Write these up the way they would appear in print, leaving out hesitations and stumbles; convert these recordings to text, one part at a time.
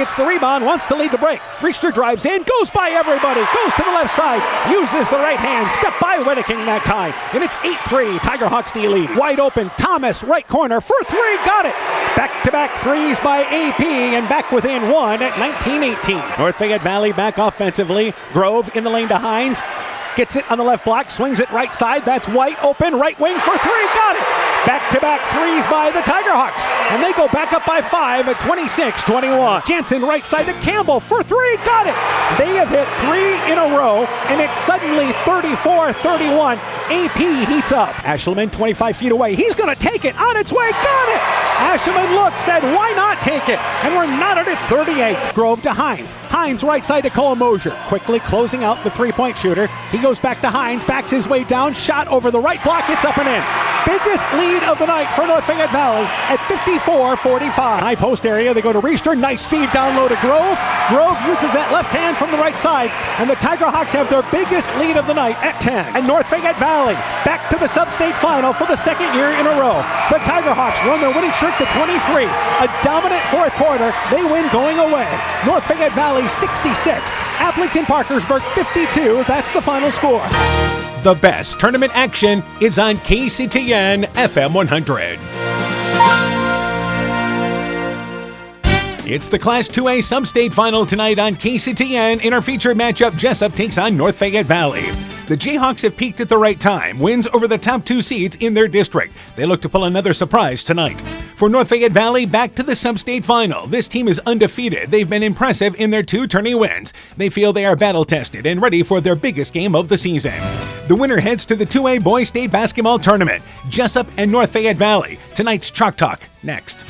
gets the rebound, wants to lead the break. Richter drives in, goes by everybody, goes to the left side, uses the right hand, step by Wedeking that time, and it's 8-3, Tigerhawks the lead. Wide open, Thomas, right corner for three, got it! Back-to-back threes by AP, and back within one at 19-18. North Fayette Valley back offensively. Grove in the lane to Hines. Gets it on the left block, swings it right side. That's White open, right wing for three, got it! Back-to-back threes by the Tigerhawks, and they go back up by 5 at 26-21. Jansen right side to Campbell for three, got it! They have hit 3 in a row, and it's suddenly 34-31. AP heats up. Ashelman 25 feet away. He's going to take it on its way, got it! Ashelman looked, said, why not take it? And we're knotted at 38. Grove to Hines. Hines right side to Cole Mosier. Quickly closing out the three-point shooter. He goes back to Hines, backs his way down, shot over the right block, it's up and in. Biggest lead of the night for North Fayette Valley at 54-45. High post area, they go to Richter, nice feed down low to Grove. Grove uses that left hand from the right side, and the Tigerhawks have their biggest lead of the night at 10. And North Fayette Valley back to the sub-state final for the second year in a row. The Tigerhawks run their winning streak to 23. A dominant fourth quarter, they win going away. North Fayette Valley 66, Appleton Parkersburg 52, that's the final score. The best tournament action is on KCTN FM 100. It's the Class 2A Sub-State Final tonight on KCTN. In our featured matchup, Jesup takes on North Fayette Valley. The Jayhawks have peaked at the right time. Wins over the top 2 seeds in their district. They look to pull another surprise tonight. For North Fayette Valley, back to the Sub-State Final. This team is undefeated. They've been impressive in their 2 tourney wins. They feel they are battle-tested and ready for their biggest game of the season. The winner heads to the 2A Boys State Basketball Tournament. Jesup and North Fayette Valley. Tonight's Chalk Talk, next.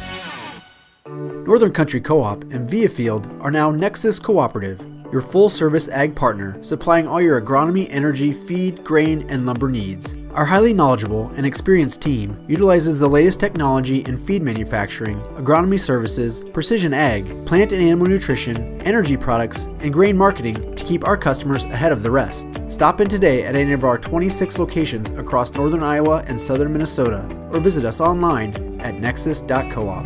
Northern Country Co-op and Viafield are now Nexus Cooperative, your full-service ag partner, supplying all your agronomy, energy, feed, grain, and lumber needs. Our highly knowledgeable and experienced team utilizes the latest technology in feed manufacturing, agronomy services, precision ag, plant and animal nutrition, energy products, and grain marketing to keep our customers ahead of the rest. Stop in today at any of our 26 locations across northern Iowa and southern Minnesota, or visit us online at nexus.coop.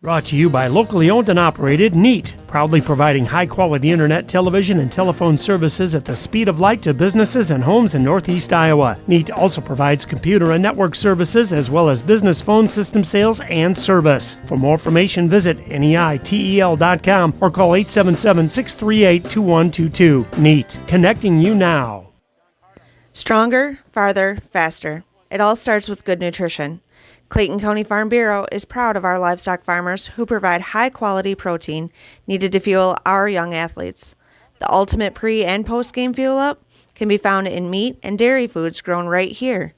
Brought to you by locally owned and operated NEAT, proudly providing high-quality internet, television, and telephone services at the speed of light to businesses and homes in Northeast Iowa. NEAT also provides computer and network services as well as business phone system sales and service. For more information, visit NEITEL.com or call 877-638-2122. NEAT, connecting you now. Stronger, farther, faster. It all starts with good nutrition. Clayton County Farm Bureau is proud of our livestock farmers who provide high-quality protein needed to fuel our young athletes. The ultimate pre- and post-game fuel-up can be found in meat and dairy foods grown right here.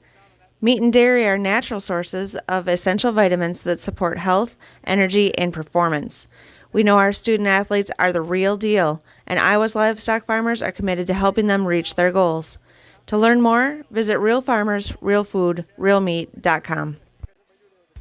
Meat and dairy are natural sources of essential vitamins that support health, energy, and performance. We know our student athletes are the real deal, and Iowa's livestock farmers are committed to helping them reach their goals. To learn more, visit realfarmersrealfoodrealmeat.com.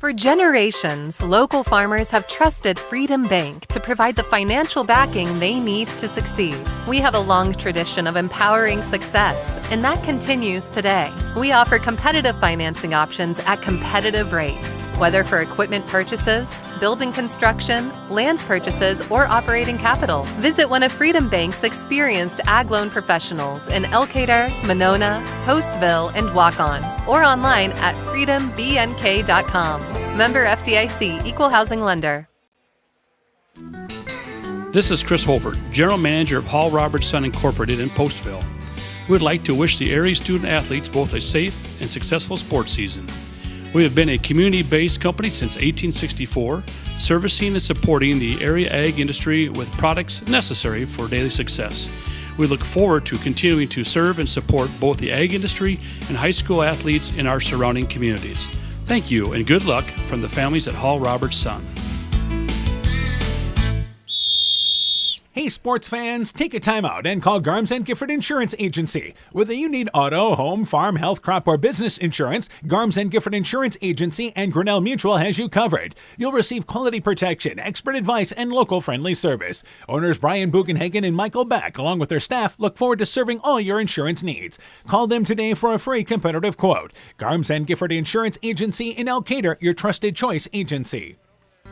For generations, local farmers have trusted Freedom Bank to provide the financial backing they need to succeed. We have a long tradition of empowering success, and that continues today. We offer competitive financing options at competitive rates, whether for equipment purchases, building construction, land purchases, or operating capital. Visit one of Freedom Bank's experienced ag loan professionals in Elkader, Monona, Postville, and Waukon, or online at freedombnk.com. Member FDIC, Equal Housing Lender. This is Chris Holbert, General Manager of Hall Roberts Son Incorporated in Postville. We would like to wish the area student athletes both a safe and successful sports season. We have been a community-based company since 1864, servicing and supporting the area ag industry with products necessary for daily success. We look forward to continuing to serve and support both the ag industry and high school athletes in our surrounding communities. Thank you and good luck from the families at Hall Roberts Son. Hey sports fans, take a time out and call Garms & Gifford Insurance Agency. Whether you need auto, home, farm, health, crop, or business insurance, Garms & Gifford Insurance Agency and Grinnell Mutual has you covered. You'll receive quality protection, expert advice, and local friendly service. Owners Brian Bugenhagen and Michael Beck, along with their staff, look forward to serving all your insurance needs. Call them today for a free competitive quote. Garms & Gifford Insurance Agency in Elkader, your trusted choice agency.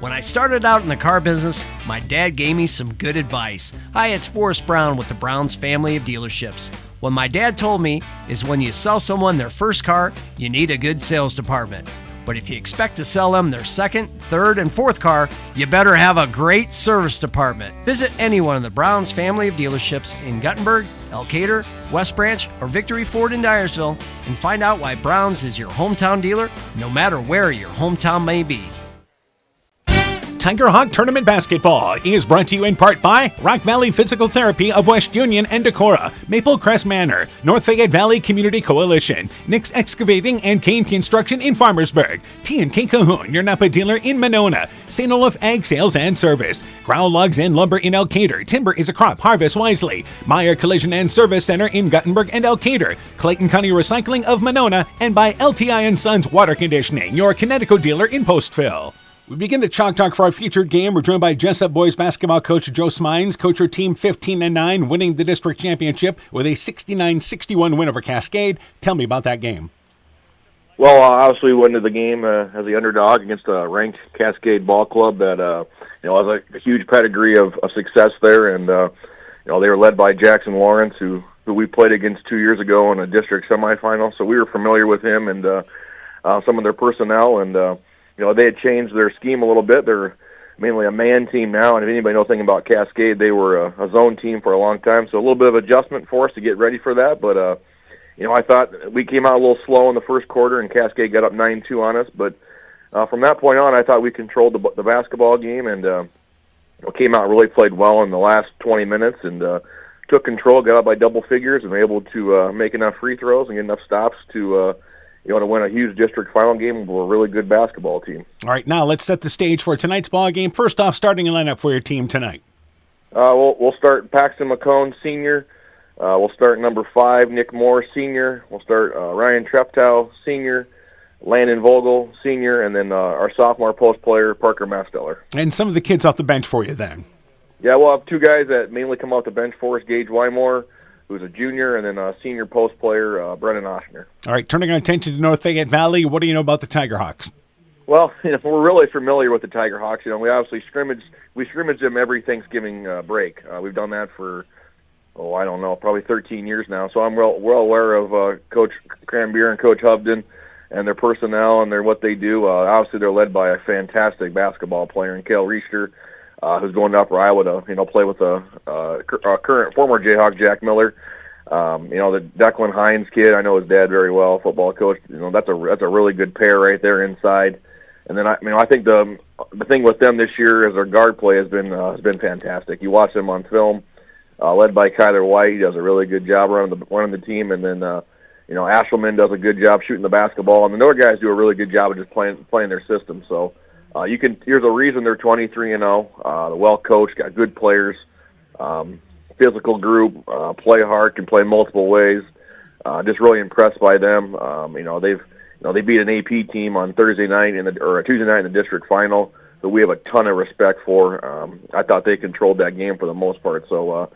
When I started out in the car business, my dad gave me some good advice. Hi, it's Forrest Brown with the Browns family of dealerships. What my dad told me is when you sell someone their first car, you need a good sales department. But if you expect to sell them their second, third, and fourth car, you better have a great service department. Visit any one of the Browns family of dealerships in Guttenberg, Elkader, West Branch, or Victory Ford in Dyersville and find out why Browns is your hometown dealer, no matter where your hometown may be. Tiger Hawk Tournament Basketball is brought to you in part by Rock Valley Physical Therapy of West Union and Decorah, Maple Crest Manor, North Fayette Valley Community Coalition, Nick's Excavating and Kane Construction in Farmersburg, T&K Cahoon, your Napa dealer in Monona, St. Olaf Ag Sales and Service, Growl Logs and Lumber in Elkader, Timber is a Crop, Harvest Wisely, Meyer Collision and Service Center in Guttenberg and Elkader, Clayton County Recycling of Monona, and by LTI & Sons Water Conditioning, your Connecticut dealer in Postville. We begin the Chalk Talk for our featured game. We're joined by Jesup boys basketball coach Joe Smines. Coach, your team 15-9, winning the district championship with a 69-61 win over Cascade. Tell me about that game. Well, obviously we went into the game as the underdog against a ranked Cascade ball club that has a huge pedigree of success there, and they were led by Jackson Lawrence, who we played against 2 years ago in a district semifinal. So we were familiar with him and some of their personnel, and they had changed their scheme a little bit. They're mainly a man team now, and if anybody knows anything about Cascade, they were a zone team for a long time. So a little bit of adjustment for us to get ready for that. But, I thought we came out a little slow in the first quarter, and Cascade got up 9-2 on us. But from that point on, I thought we controlled the basketball game and came out and really played well in the last 20 minutes and took control, got up by double figures, and were able to make enough free throws and get enough stops to win a huge district final game. We're a really good basketball team. All right, now let's set the stage for tonight's ball game. First off, starting a lineup for your team tonight. We'll start Paxton McCone, senior. We'll start number 5, Nick Moore, senior. We'll start Ryan Treptow, senior. Landon Vogel, senior. And then our sophomore post player, Parker Masteller. And some of the kids off the bench for you then. Yeah, we'll have 2 guys that mainly come off the bench for us, Gage Wymore, who's a junior, and then a senior post player, Brennan Oshner. All right, turning our attention to North Fayette Valley, what do you know about the Tiger Hawks? Well, we're really familiar with the Tiger Hawks. We obviously scrimmage them every Thanksgiving break. We've done that for, probably 13 years now. So I'm well aware of Coach Cranbeer and Coach Hovden and their personnel and what they do. Obviously, they're led by a fantastic basketball player in Cale Richter, who's going to Upper Iowa to play with a current former Jayhawk Jack Miller. The Declan Hines kid, I know his dad very well, football coach. That's a really good pair right there inside. And then I think the thing with them this year is their guard play has been fantastic. You watch them on film, led by Kyler White. He does a really good job running the team, and then Ashelman does a good job shooting the basketball, and the other guys do a really good job of just playing their system. So. Here's a reason they're 23-0. They're well coached, got good players, physical group, play hard, can play multiple ways. Just really impressed by them. They beat an AP team on Tuesday night in the district final that we have a ton of respect for. I thought they controlled that game for the most part. So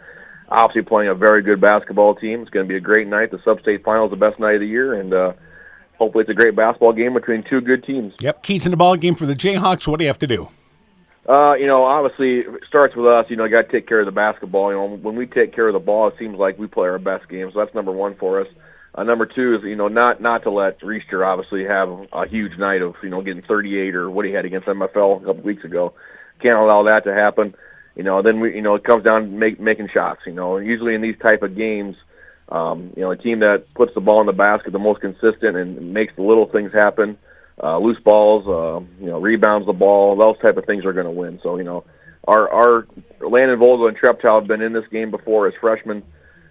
obviously playing a very good basketball team. It's going to be a great night. The sub-state final is the best night of the year, and hopefully it's a great basketball game between 2 good teams. Yep, keys in the ball game for the Jayhawks. What do you have to do? Obviously it starts with us. You got to take care of the basketball. When we take care of the ball, it seems like we play our best game. So that's number 1 for us. Number 2 is, not to let Riester obviously have a huge night of, getting 38 or what he had against MFL a couple weeks ago. Can't allow that to happen. Then it comes down to making shots. Usually in these type of games, a team that puts the ball in the basket the most consistent and makes the little things happen, loose balls, rebounds the ball, those type of things are going to win. So, our Landon Vogel and Treptow have been in this game before as freshmen,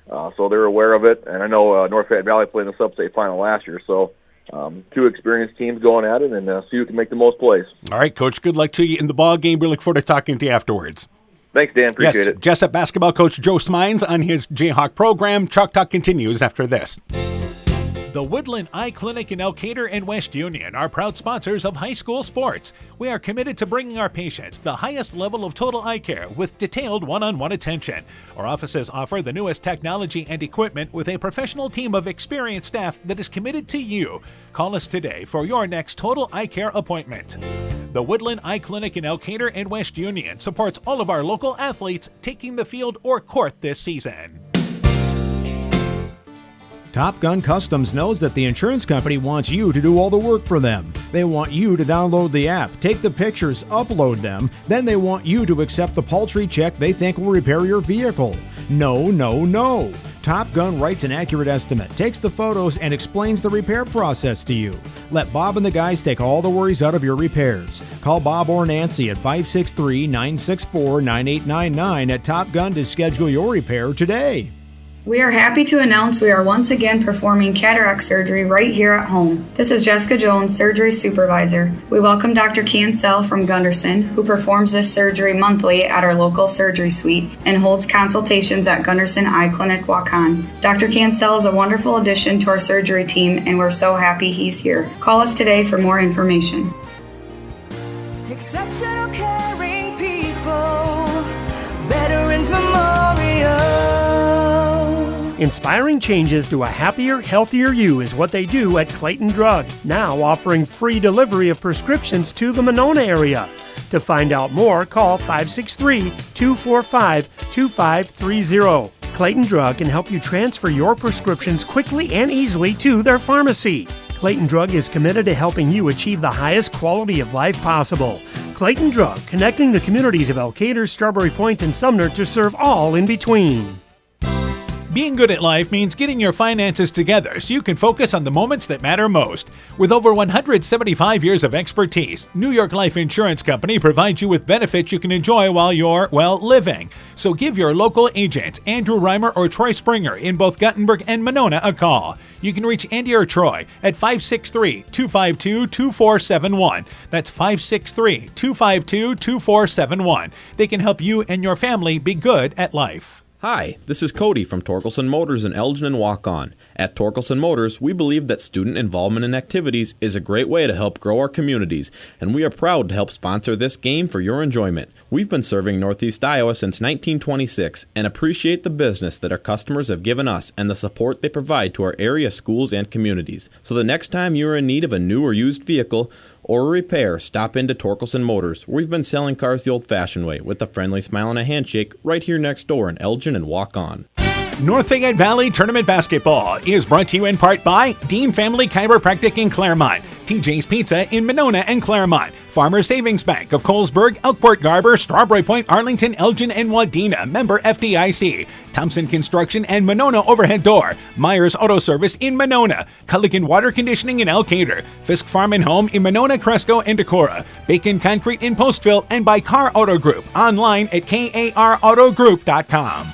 so they're aware of it. And I know North Fayette Valley played in the sub-state final last year, so 2 experienced teams going at it and see who can make the most plays. All right, Coach, good luck to you in the ball game. We look forward to talking to you afterwards. Thanks, Dan. Appreciate it. Jesup basketball coach Joe Smines on his Jayhawk program. Chalk Talk continues after this. The Woodland Eye Clinic in Elkader and West Union are proud sponsors of high school sports. We are committed to bringing our patients the highest level of total eye care with detailed one-on-one attention. Our offices offer the newest technology and equipment with a professional team of experienced staff that is committed to you. Call us today for your next total eye care appointment. The Woodland Eye Clinic in Elkader and West Union supports all of our local athletes taking the field or court this season. Top Gun Customs knows that the insurance company wants you to do all the work for them. They want you to download the app, take the pictures, upload them, then they want you to accept the paltry check they think will repair your vehicle. No, no, no. Top Gun writes an accurate estimate, takes the photos, and explains the repair process to you. Let Bob and the guys take all the worries out of your repairs. Call Bob or Nancy at 563-964-9899 at Top Gun to schedule your repair today. We are happy to announce we are once again performing cataract surgery right here at home. This is Jessica Jones, surgery supervisor. We welcome Dr. Cancel from Gunderson, who performs this surgery monthly at our local surgery suite and holds consultations at Gunderson Eye Clinic, Waukon. Dr. Cancel is a wonderful addition to our surgery team, and we're so happy he's here. Call us today for more information. Exceptional caring people, Veterans Memorial. Inspiring changes to a happier, healthier you is what they do at Clayton Drug, now offering free delivery of prescriptions to the Monona area. To find out more, call 563-245-2530. Clayton Drug can help you transfer your prescriptions quickly and easily to their pharmacy. Clayton Drug is committed to helping you achieve the highest quality of life possible. Clayton Drug, connecting the communities of Elkader, Strawberry Point, and Sumner to serve all in between. Being good at life means getting your finances together so you can focus on the moments that matter most. With over 175 years of expertise, New York Life Insurance Company provides you with benefits you can enjoy while you're, living. So give your local agents, Andrew Reimer or Troy Springer in both Guttenberg and Monona, a call. You can reach Andy or Troy at 563-252-2471. That's 563-252-2471. They can help you and your family be good at life. Hi, this is Cody from Torkelson Motors in Elgin and Waukon. At Torkelson Motors, we believe that student involvement in activities is a great way to help grow our communities, and we are proud to help sponsor this game for your enjoyment. We've been serving Northeast Iowa since 1926 and appreciate the business that our customers have given us and the support they provide to our area schools and communities. So the next time you are in need of a new or used vehicle or a repair, stop into Torkelson Motors. We've been selling cars the old-fashioned way with a friendly smile and a handshake right here next door in Elgin and Waukon. North Fayette Valley Tournament Basketball is brought to you in part by Dean Family Chiropractic in Claremont, TJ's Pizza in Monona and Claremont, Farmers Savings Bank of Colesburg, Elkport Garber, Strawberry Point, Arlington, Elgin, and Wadena, member FDIC, Thompson Construction and Monona Overhead Door, Myers Auto Service in Monona, Culligan Water Conditioning in Elkader, Fisk Farm and Home in Monona, Cresco, and Decorah, Bacon Concrete in Postville, and by Car Auto Group, online at karautogroup.com.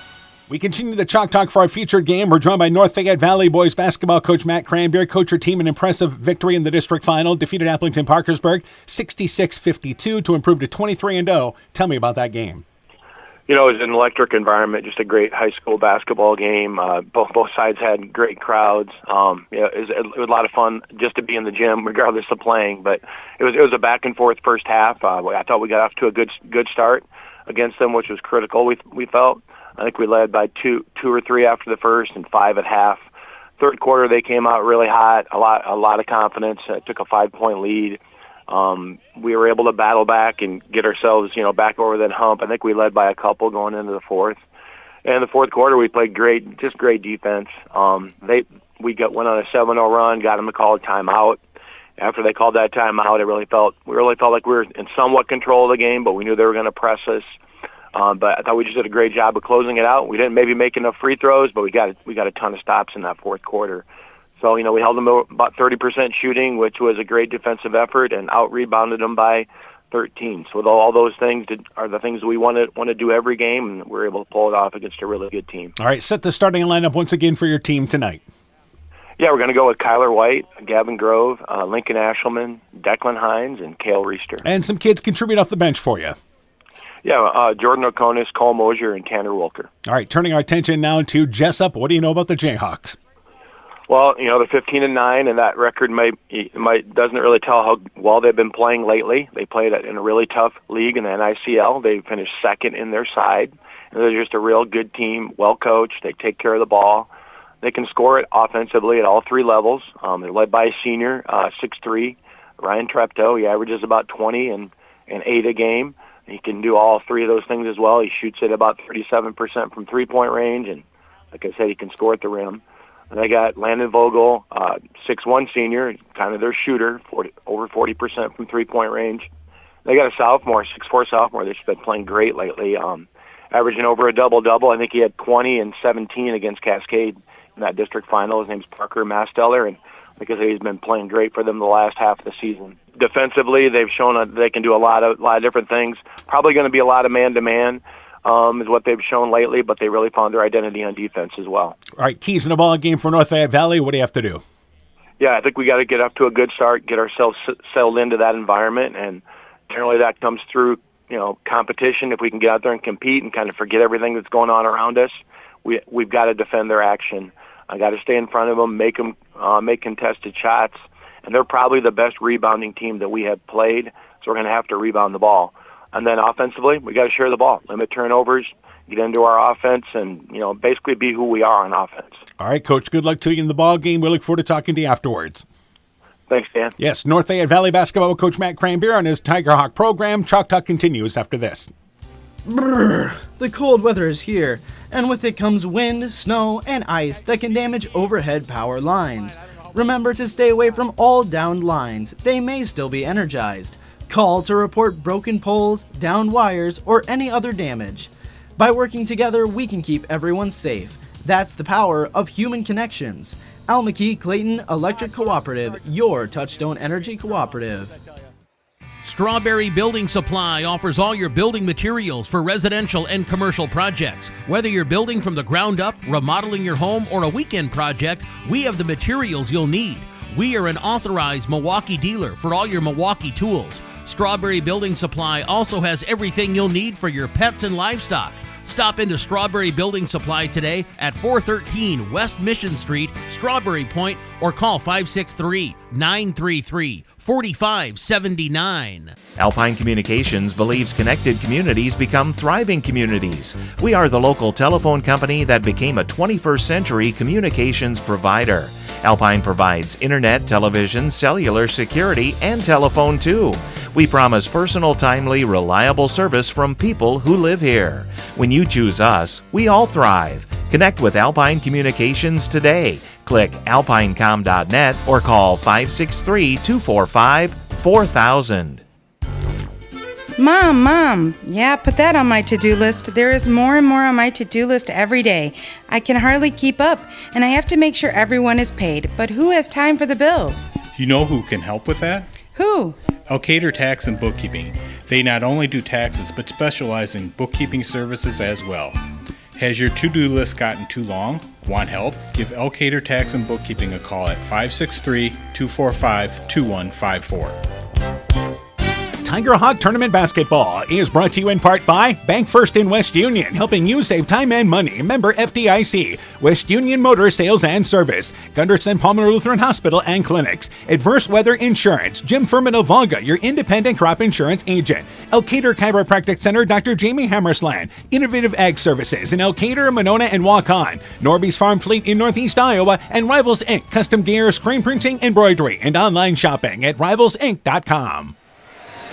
We continue the Chalk Talk for our featured game. We're joined by North Fayette Valley boys basketball coach Matt Cranberry. Coach, your team an impressive victory in the district final, defeated Appleton Parkersburg 66-52 to improve to 23-0. Tell me about that game. You know, it was an electric environment, just a great high school basketball game. Both sides had great crowds. It was a lot of fun just to be in the gym, regardless of playing. But it was a back and forth first half. I thought we got off to a good start against them, which was critical. We felt. I think we led by two or three after the first and 5 at half. Third quarter, they came out really hot, a lot of confidence. Took a 5-point lead. We were able to battle back and get ourselves, back over that hump. I think we led by a couple going into the fourth. And the fourth quarter, we played great defense. Went on a 7-0 run, got them to call a timeout. After they called that timeout, we really felt like we were in somewhat control of the game, but we knew they were going to press us. But I thought we just did a great job of closing it out. We didn't maybe make enough free throws, but we got a ton of stops in that fourth quarter. So, we held them about 30% shooting, which was a great defensive effort, and out-rebounded them by 13. So all those things are the things we want to do every game, and we're able to pull it off against a really good team. All right, set the starting lineup once again for your team tonight. Yeah, we're going to go with Kyler White, Gavin Grove, Lincoln Ashelman, Declan Hines, and Cale Reister. And some kids contribute off the bench for you. Yeah, Jordan O'Conis, Cole Mosier, and Tanner Wilker. All right, turning our attention now to Jesup. What do you know about the Jayhawks? Well, they're 15-9, and that record doesn't really tell how well they've been playing lately. They played in a really tough league in the NICL. They finished second in their side. And they're just a real good team, well coached. They take care of the ball. They can score it offensively at all three levels. They're led by a senior, 6'3", Ryan Treptow. He averages about 20 and 8 a game. He can do all three of those things as well. He shoots at about 37% from three-point range, and like I said, he can score at the rim. And they got Landon Vogel, 6'1" senior, kind of their shooter, over 40% from three-point range. They got a sophomore, 6'4" sophomore, that's been playing great lately, averaging over a double-double. I think he had 20 and 17 against Cascade in that district final. His name's Parker Masteller, and because he's been playing great for them the last half of the season. Defensively, they've shown that they can do a lot of different things. Probably going to be a lot of man-to-man is what they've shown lately, but they really found their identity on defense as well. All right, keys in the ball game for North Fayette Valley. What do you have to do? Yeah, I think we got to get off to a good start, get ourselves settled into that environment, and generally that comes through competition. If we can get out there and compete and kind of forget everything that's going on around us, we've got to defend their action. I got to stay in front of them, make contested shots, and they're probably the best rebounding team that we have played, so we're going to have to rebound the ball. And then offensively, we got to share the ball, limit turnovers, get into our offense, and basically be who we are on offense. All right, Coach, good luck to you in the ball game. We look forward to talking to you afterwards. Thanks, Dan. Yes, North Fayette Valley basketball with Coach Matt Cranberry on his Tiger Hawk program. Chalk Talk continues after this. Brrr, the cold weather is here, and with it comes wind, snow, and ice that can damage overhead power lines. Remember to stay away from all downed lines. They may still be energized. Call to report broken poles, downed wires, or any other damage. By working together, we can keep everyone safe. That's the power of human connections. Al McKee Clayton Electric Cooperative, your Touchstone Energy Cooperative. Strawberry Building Supply offers all your building materials for residential and commercial projects. Whether you're building from the ground up, remodeling your home, or a weekend project, we have the materials you'll need. We are an authorized Milwaukee dealer for all your Milwaukee tools. Strawberry Building Supply also has everything you'll need for your pets and livestock. Stop into Strawberry Building Supply today at 413 West Mission Street, Strawberry Point, or call 563-933-4579. Alpine Communications believes connected communities become thriving communities. We are the local telephone company that became a 21st century communications provider. Alpine provides internet, television, cellular, security, and telephone too. We promise personal, timely, reliable service from people who live here. When you choose us, we all thrive. Connect with Alpine Communications today. Click alpinecom.net or call 563-245-4000. Mom, yeah, put that on my to-do list. There is more and more on my to-do list every day. I can hardly keep up, and I have to make sure everyone is paid. But who has time for the bills? You know who can help with that? Who? Elkader Tax and Bookkeeping. They not only do taxes, but specialize in bookkeeping services as well. Has your to-do list gotten too long? Want help? Give Elkader Tax and Bookkeeping a call at 563-245-2154. Tiger Hawk Tournament Basketball is brought to you in part by Bank First in West Union, helping you save time and money. Member FDIC, West Union Motor Sales and Service, Gunderson Palmer Lutheran Hospital and Clinics, Adverse Weather Insurance, Jim Furman of Volga, your independent crop insurance agent, Elkader Chiropractic Center, Dr. Jamie Hammersland, Innovative Ag Services in Elkader, Monona, and Waukon, Norby's Farm Fleet in Northeast Iowa, and Rivals Inc., custom gear, screen printing, embroidery, and online shopping at rivalsinc.com.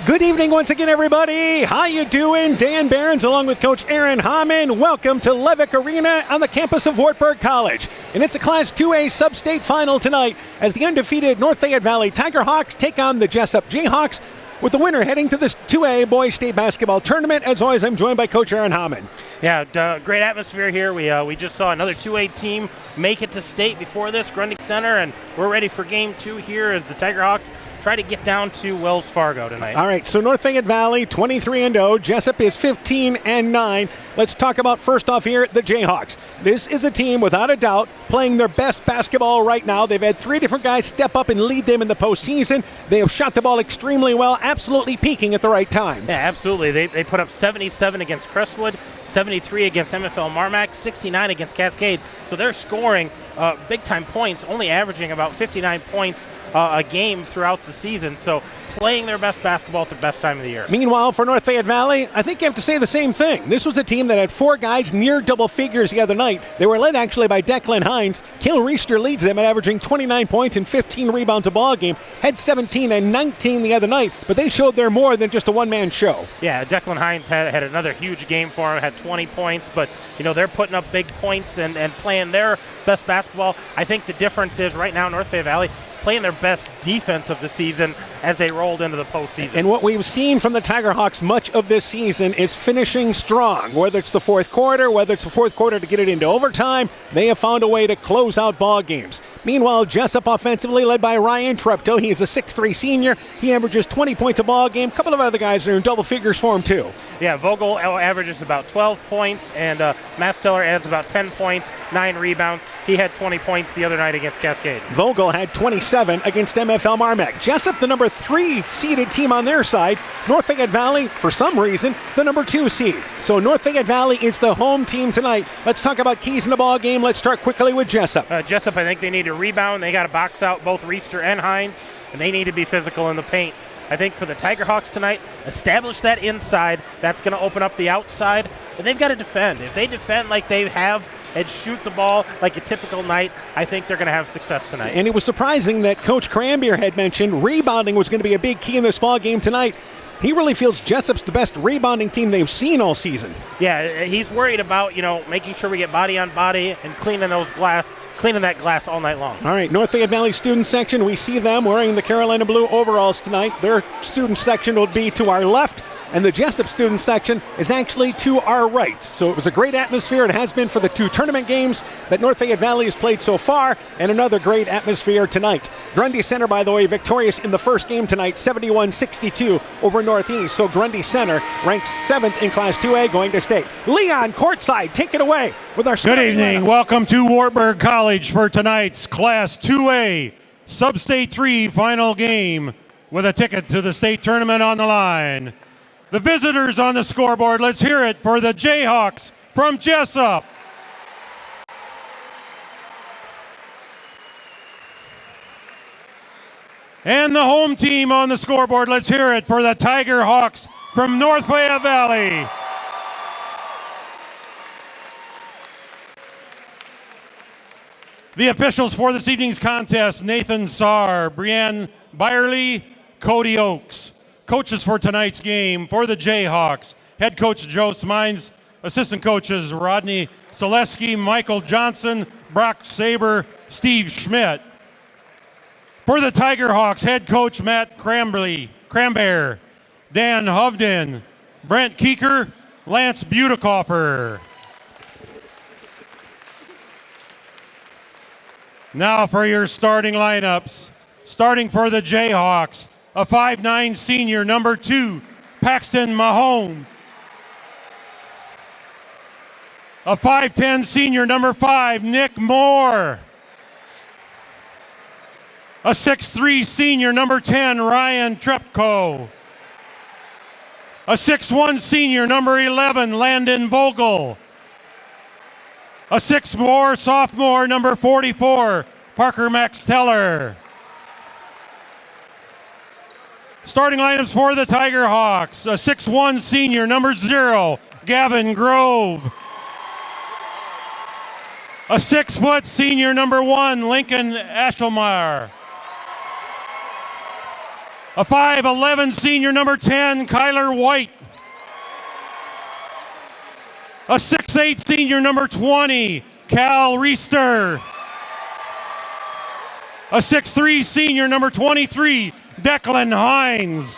Good evening once again, everybody. How you doing? Dan Behrens along with Coach Aaron Hamann. Welcome to Levick Arena on the campus of Wartburg College. And it's a Class 2A sub-state final tonight as the undefeated North Fayette Valley Tiger Hawks take on the Jesup Jayhawks, with the winner heading to this 2A boys state basketball tournament. As always, I'm joined by Coach Aaron Hamann. Yeah, great atmosphere here. We just saw another 2A team make it to state before this, Grundy Center, and we're ready for game 2 here as the Tiger Hawks try to get down to Wells Fargo tonight. All right, so North Fayette Valley 23-0, Jesup is 15-9. Let's talk about first off here the Jayhawks. This is a team without a doubt playing their best basketball right now. They've had 3 different guys step up and lead them in the postseason. They have shot the ball extremely well, absolutely peaking at the right time. Yeah, absolutely. They put up 77 against Crestwood, 73 against MFL Marmac, 69 against Cascade. So they're scoring big-time points, only averaging about 59 points a game throughout the season. So playing their best basketball at the best time of the year. Meanwhile, for North Fayette Valley, I think you have to say the same thing. This was a team that had 4 guys near double figures the other night. They were led actually by Declan Hines. Kil Reister leads them at averaging 29 points and 15 rebounds a ball game. Had 17 and 19 the other night, but they showed they're more than just a one-man show. Yeah, Declan Hines had another huge game for him, had 20 points, but they're putting up big points and playing their best basketball. I think the difference is right now North Fayette Valley playing their best defense of the season as they rolled into the postseason. And what we've seen from the Tiger Hawks much of this season is finishing strong. Whether it's the fourth quarter to get it into overtime, they have found a way to close out ball games. Meanwhile, Jesup offensively led by Ryan Treptow. He is a 6'3 senior. He averages 20 points a ball game. A couple of other guys are in double figures for him too. Yeah, Vogel averages about 12 points, and Masteller adds about 10 points, 9 rebounds. He had 20 points the other night against Cascade. Vogel had 27 against MFL Marmac. Jesup, the number 3 seeded team on their side. North Fayette Valley, for some reason, the number 2 seed. So North Fayette Valley is the home team tonight. Let's talk about keys in the ball game. Let's start quickly with Jesup. Jesup, I think they need to rebound. They got to box out both Reister and Hines, and they need to be physical in the paint. I think for the Tiger Hawks tonight, establish that inside. That's going to open up the outside, and they've got to defend. If they defend like they have and shoot the ball like a typical night, I think they're going to have success tonight. And it was surprising that Coach Cranbeer had mentioned rebounding was going to be a big key in this ball game tonight. He really feels Jesup's the best rebounding team they've seen all season. Yeah, he's worried about, making sure we get body on body and cleaning that glass all night long. All right, North Fayette Valley student section, we see them wearing the Carolina blue overalls tonight. Their student section will be to our left, and the Jesup student section is actually to our right. So it was a great atmosphere. It has been for the 2 tournament games that North Fayette Valley has played so far, and another great atmosphere tonight. Grundy Center, by the way, victorious in the first game tonight, 71-62 over Northeast. So Grundy Center ranks 7th in Class 2A going to state. Leon, courtside, take it away with our Good evening. lineups. Welcome to Wartburg College for tonight's Class 2A Sub-State 3 final game with a ticket to the state tournament on the line. The visitors on the scoreboard, let's hear it for the Jayhawks from Jesup. And the home team on the scoreboard, let's hear it for the Tiger Hawks from North Fayette Valley. The officials for this evening's contest, Nathan Saar, Brianne Byerly, Cody Oakes. Coaches for tonight's game for the Jayhawks, head coach Joe Smines, assistant coaches Rodney Selesky, Michael Johnson, Brock Saber, Steve Schmidt. For the Tiger Hawks, head coach Matt Crambear, Dan Hovden, Brent Keeker, Lance Butekoffer. Now for your starting lineups. Starting for the Jayhawks, a 5'9 senior, number 2, Paxton Mahone. A 5'10 senior, number 5, Nick Moore. A 6'3 senior, number 10, Ryan Trepko. A 6'1 senior, number 11, Landon Vogel. A 6'4 sophomore, number 44, Parker Maxteller. Starting lineups for the Tiger Hawks, a 6'1 senior, number 0, Gavin Grove. A 6' senior, number 1, Lincoln Ashelmeyer. A 5'11 senior, number 10, Kyler White. A 6'8 senior, number 20, Cal Reister. A 6'3 senior, number 23, Declan Hines.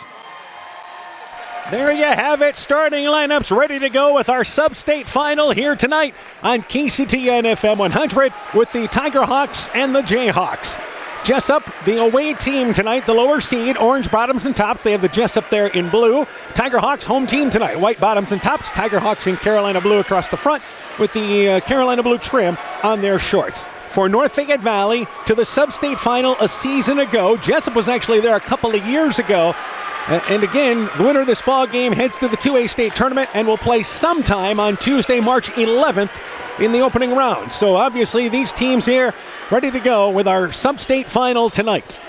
There you have it. Starting lineups ready to go with our sub-state final here tonight on KCTN FM 100 with the Tiger Hawks and the Jayhawks. Jesup, the away team tonight, the lower seed, orange bottoms and tops. They have the Jesup there in blue. Tiger Hawks home team tonight, white bottoms and tops. Tiger Hawks in Carolina blue across the front with the Carolina blue trim on their shorts. For North Fayette Valley to the sub-state final a season ago. Jesup was actually there a couple of years ago. And again, the winner of this ball game heads to the 2A state tournament and will play sometime on Tuesday, March 11th in the opening round. So obviously these teams here ready to go with our sub-state final tonight.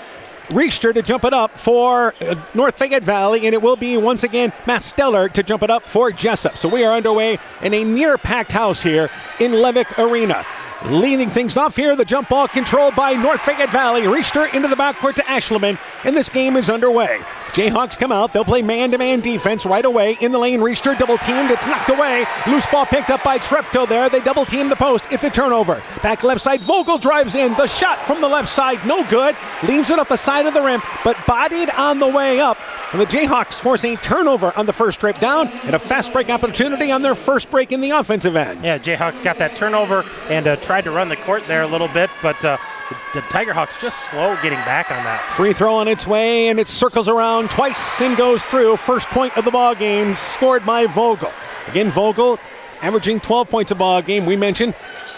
Richter to jump it up for North Fayette Valley, and it will be once again Matt Steller to jump it up for Jesup. So we are underway in a near-packed house here in Levick Arena. Leading things off here, the jump ball controlled by North Fayette Valley. Richter into the backcourt to Ashleman, and this game is underway. Jayhawks come out. They'll play man-to-man defense right away. In the lane, Richter double-teamed. It's knocked away. Loose ball picked up by Treptow there. They double-team the post. It's a turnover. Back left side, Vogel drives in. The shot from the left side, no good. Leaves it up the side of the rim, but bodied on the way up. And the Jayhawks force a turnover on the first trip down and a fast break opportunity on their first break in the offensive end. Yeah, Jayhawks got that turnover and tried to run the court there a little bit, but the Tigerhawks just slow getting back on that. Free throw on its way, and it circles around twice and goes through. First point of the ball game scored by Vogel. Again, Vogel averaging 12 points a ball game. We mentioned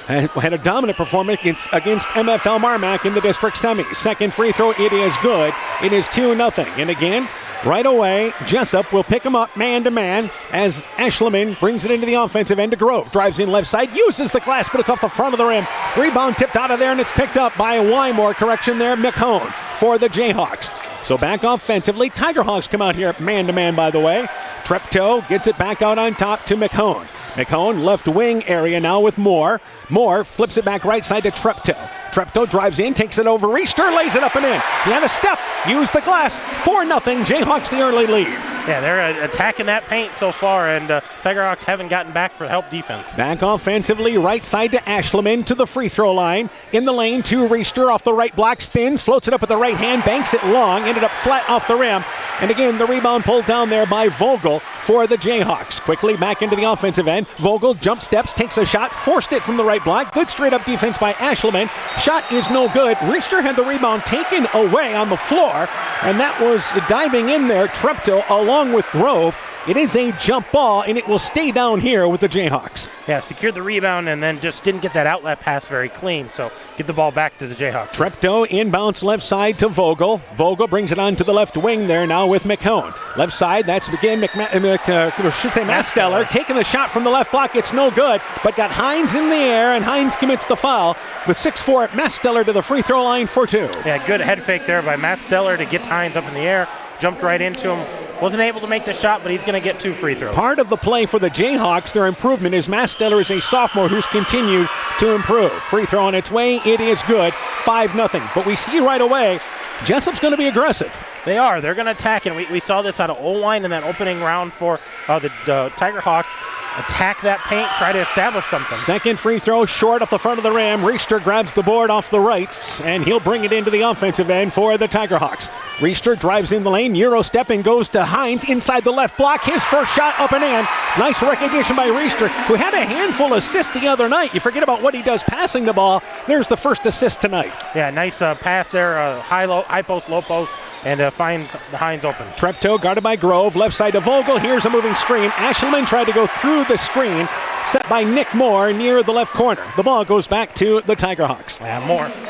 had a dominant performance against MFL Marmac in the district semis. Second free throw, it is good. It is 2-0. And again, right away, Jesup will pick him up man-to-man as Ashleman brings it into the offensive end to Grove. Drives in left side, uses the glass, but it's off the front of the rim. Rebound tipped out of there, and it's picked up by Wymore. Correction there, McHone for the Jayhawks. So back offensively, Tigerhawks come out here man-to-man, by the way. Treptow gets it back out on top to McHone. McHone left wing area now with Moore. Moore flips it back right side to Treptow. Treptow drives in, takes it over. Richter lays it up and in. He had a step, used the glass. 4-0, Jayhawks the early lead. Yeah, they're attacking that paint so far, and Tigerhawks haven't gotten back for help defense. Back offensively, right side to Ashleman to the free throw line. In the lane to Richter off the right block, spins, floats it up with the right hand, banks it long, ended up flat off the rim. And again, the rebound pulled down there by Vogel for the Jayhawks. Quickly back into the offensive end. Vogel jump steps, takes a shot, forced it from the right block. Good straight up defense by Ashleman. Shot is no good. Richter had the rebound taken away on the floor, and that was diving in there, Treptow along with Grove. It is a jump ball, and it will stay down here with the Jayhawks. Yeah, secured the rebound and then just didn't get that outlet pass very clean, so get the ball back to the Jayhawks. Treptow inbounds left side to Vogel. Vogel brings it on to the left wing there now with McHone. Left side, that's again Matt Steller taking the shot from the left block. It's no good, but got Hines in the air, and Hines commits the foul with 6'4", Matt Steller to the free throw line for 2. Yeah, good head fake there by Matt Steller to get Hines up in the air. Jumped right into him. Wasn't able to make the shot, but he's going to get 2 free throws. Part of the play for the Jayhawks, their improvement is Matt Steller is a sophomore who's continued to improve. Free throw on its way. It is good. 5-0. But we see right away, Jesup's going to be aggressive. They are. They're going to attack, and we saw this out of Oline in that opening round for the Tigerhawks. Attack that paint, try to establish something. Second free throw short off the front of the rim. Richter grabs the board off the right, and he'll bring it into the offensive end for the Tigerhawks. Richter drives in the lane, Euro stepping, goes to Hines inside the left block. His first shot up and in. Nice recognition by Richter, who had a handful of assists the other night. You forget about what he does passing the ball. There's the first assist tonight. Yeah, nice pass there, high post, low post, and finds Hines open. Treptow guarded by Grove, left side to Vogel. Here's a moving screen. Ashleman tried to go through the screen, set by Nick Moore near the left corner. The ball goes back to the Tigerhawks. Yeah,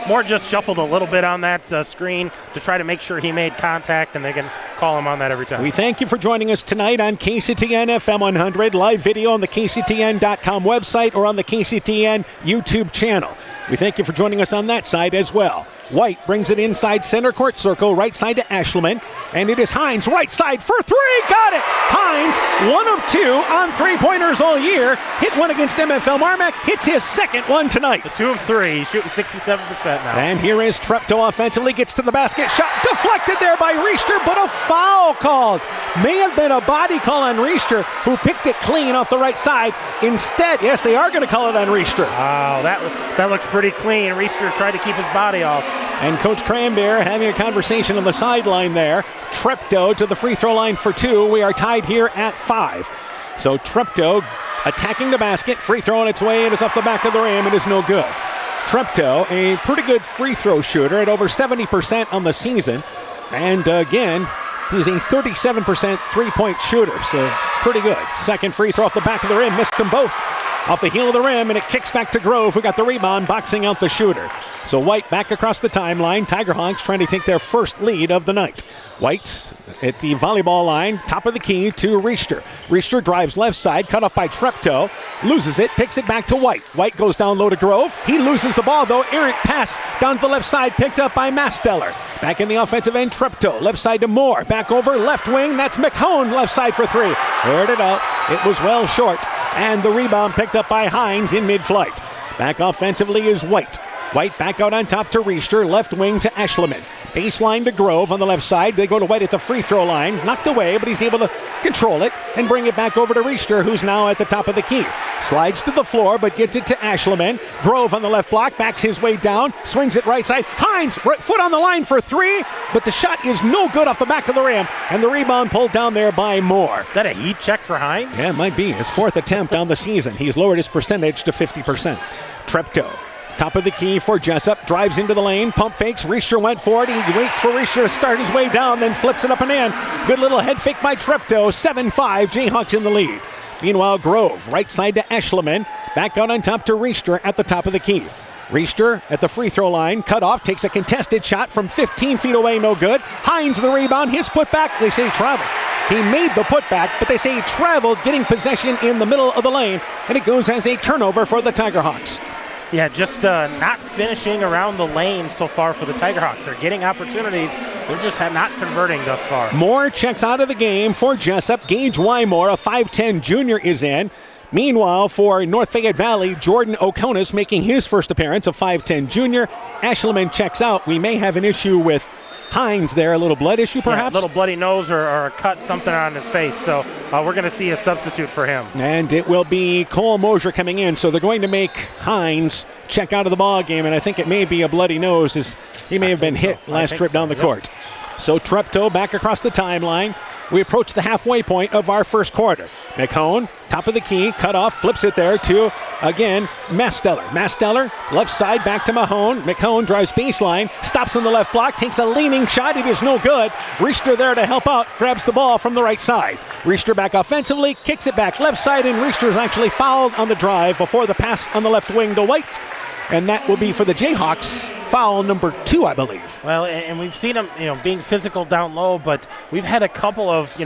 Moore just shuffled a little bit on that screen to try to make sure he made contact, and they can call him on that every time. We thank you for joining us tonight on KCTN FM 100, live video on the KCTN.com website or on the KCTN YouTube channel. We thank you for joining us on that side as well. White brings it inside center court circle, right side to Ashleman, and it is Hines, right side for 3, got it! Hines, 1 of 2 on 3-pointers all year, hit one against MFL Marmac, hits his second one tonight. The 2 of 3, he's shooting 67% now. And here is Treptow offensively, gets to the basket, shot deflected there by Richter, but a foul called. May have been a body call on Richter, who picked it clean off the right side. Instead, yes, they are going to call it on Richter. Wow, that looks pretty clean. Richter tried to keep his body off. And Coach Cranberry having a conversation on the sideline there. Treptow to the free throw line for 2. We are tied here at 5. So Treptow attacking the basket. Free throw on its way. It is off the back of the rim. It is no good. Treptow, a pretty good free throw shooter at over 70% on the season. And again, he's a 37% three-point shooter, so pretty good. Second free throw off the back of the rim. Missed them both. off the heel of the rim, and it kicks back to Grove, who got the rebound, boxing out the shooter. So White back across the timeline. Tigerhawks trying to take their first lead of the night. White at the volleyball line, top of the key to Richter. Richter drives left side, cut off by Treptow, loses it, picks it back to White. White goes down low to Grove. He loses the ball, though. Errant pass down to the left side, picked up by Masteller. Back in the offensive end, Treptow, left side to Moore. Back over, left wing, that's McHone, left side for three. Aired it out. It was well short, and the rebound picked up by Hines in mid-flight. Back offensively is White. White back out on top to Richter, left wing to Ashleman. Baseline to Grove on the left side. They go to White at the free throw line. Knocked away, but he's able to control it and bring it back over to Richter, who's now at the top of the key. Slides to the floor, but gets it to Ashleman. Grove on the left block, backs his way down, swings it right side. Hines, foot on the line for three, but the shot is no good off the back of the rim, and the rebound pulled down there by Moore. Is that a heat check for Hines? Yeah, it might be. His fourth attempt on the season. He's lowered his percentage to 50%. Treptow. Top of the key for Jesup, drives into the lane, pump fakes, Richter went for it, he waits for Richter to start his way down, then flips it up and in. Good little head fake by Treptow, 7-5, Jayhawks in the lead. Meanwhile, Grove, right side to Ashleman, back out on top to Richter at the top of the key. Richter at the free throw line, cut off, takes a contested shot from 15 feet away, no good. Hines the rebound, his putback, they say he traveled. He made the putback, but they say he traveled, getting possession in the middle of the lane, and it goes as a turnover for the Tigerhawks. Yeah, just not finishing around the lane so far for the Tigerhawks. They're getting opportunities. They're just not converting thus far. Moore checks out of the game for Jesup. Gage Wymore, a 5'10 junior, is in. Meanwhile, for North Fayette Valley, Jordan O'Conis making his first appearance, a 5'10 junior. Ashleman checks out. We may have an issue with Hines there, a little blood issue perhaps? Yeah, a little bloody nose or a cut, something on his face. So we're going to see a substitute for him. And it will be Cole Mosier coming in. So they're going to make Hines check out of the ball game, and I think it may be a bloody nose as he may have been hit last trip down the court. So Treptow back across the timeline. We approach the halfway point of our first quarter. McHone, top of the key, cut off, flips it there to, again, Masteller. Masteller, left side, back to Mahone. McHone drives baseline, stops on the left block, takes a leaning shot. It is no good. Richter there to help out, grabs the ball from the right side. Richter back offensively, kicks it back left side, and Richter is actually fouled on the drive before the pass on the left wing to White. And that will be for the Jayhawks, foul number 2, I believe. Well, and we've seen him, being physical down low, but we've had a couple of,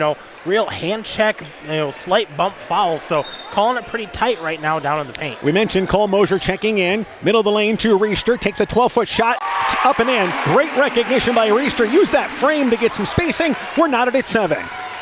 real hand check, slight bump fouls. So calling it pretty tight right now down in the paint. We mentioned Cole Mosier checking in, middle of the lane to Richter, takes a 12-foot shot, up and in. Great recognition by Richter. Use that frame to get some spacing. We're knotted at 7.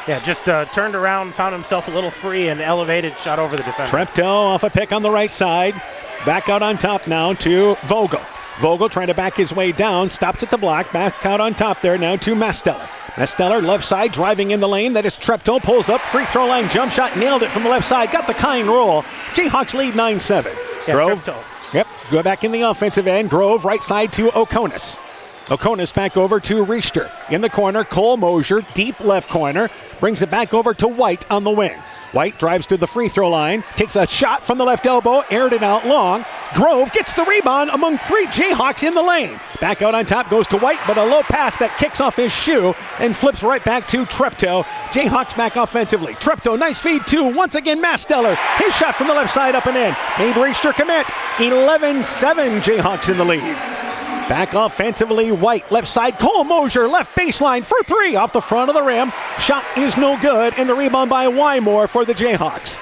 Yeah, just turned around, found himself a little free, and elevated, shot over the defender. Treptow off a pick on the right side. Back out on top now to Vogel. Vogel trying to back his way down, stops at the block, back out on top there now to Masteller. Masteller left side driving in the lane. That is Treptow, pulls up, free throw line jump shot, nailed it from the left side, got the kind roll. Jayhawks lead 9-7. Yeah, Grove. Treptow. Yep, go back in the offensive end. Grove right side to O'Conis. O'Conis back over to Richter. In the corner, Cole Mosier, deep left corner, brings it back over to White on the wing. White drives to the free throw line, takes a shot from the left elbow, aired it out long. Grove gets the rebound among 3 Jayhawks in the lane. Back out on top goes to White, but a low pass that kicks off his shoe and flips right back to Treptow. Jayhawks back offensively. Treptow, nice feed to, once again, Masteller. His shot from the left side up and in. Made Richter commit. 11-7 Jayhawks in the lead. Back offensively, White, left side, Cole Mosier, left baseline for 3 off the front of the rim. Shot is no good, and the rebound by Wymore for the Jayhawks.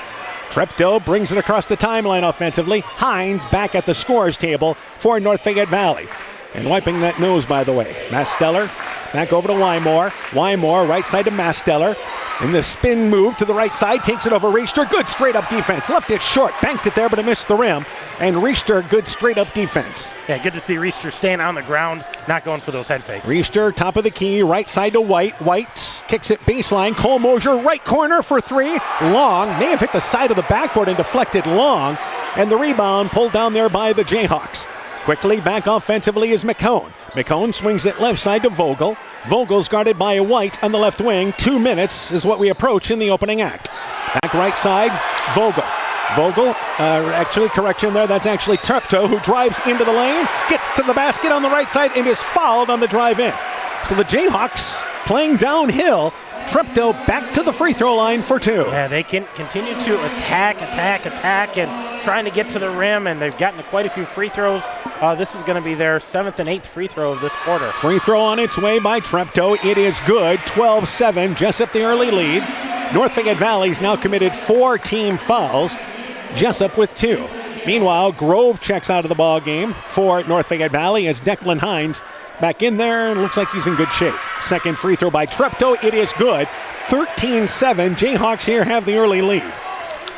Treptow brings it across the timeline offensively. Hines back at the scorers table for North Fayette Valley. And wiping that nose, by the way. Masteller back over to Wymore. Wymore right side to Masteller. In the spin move to the right side, takes it over Richter. Good straight-up defense. Left it short, banked it there, but it missed the rim. And Richter, good straight-up defense. Yeah, good to see Richter staying on the ground, not going for those head fakes. Richter, top of the key, right side to White. White kicks it baseline. Cole Mosier, right corner for 3. Long, may have hit the side of the backboard and deflected long. And the rebound pulled down there by the Jayhawks. Quickly back offensively is McHone. McHone swings it left side to Vogel. Vogel's guarded by White on the left wing. 2 minutes is what we approach in the opening act. Back right side, Vogel. Vogel, actually correction there, that's actually Treptow, who drives into the lane, gets to the basket on the right side, and is fouled on the drive in. So the Jayhawks playing downhill. Treptow back to the free throw line for 2. Yeah, they can continue to attack, and trying to get to the rim, and they've gotten quite a few free throws. This is going to be their 7th and 8th free throw of this quarter. Free throw on its way by Treptow. It is good. 12-7. Jesup the early lead. North Fayette Valley's now committed 4 team fouls. Jesup with 2. Meanwhile, Grove checks out of the ball game for North Fayette Valley as Declan Hines back in there and looks like he's in good shape. Second free throw by Treptow. It is good. 13-7. Jayhawks here have the early lead.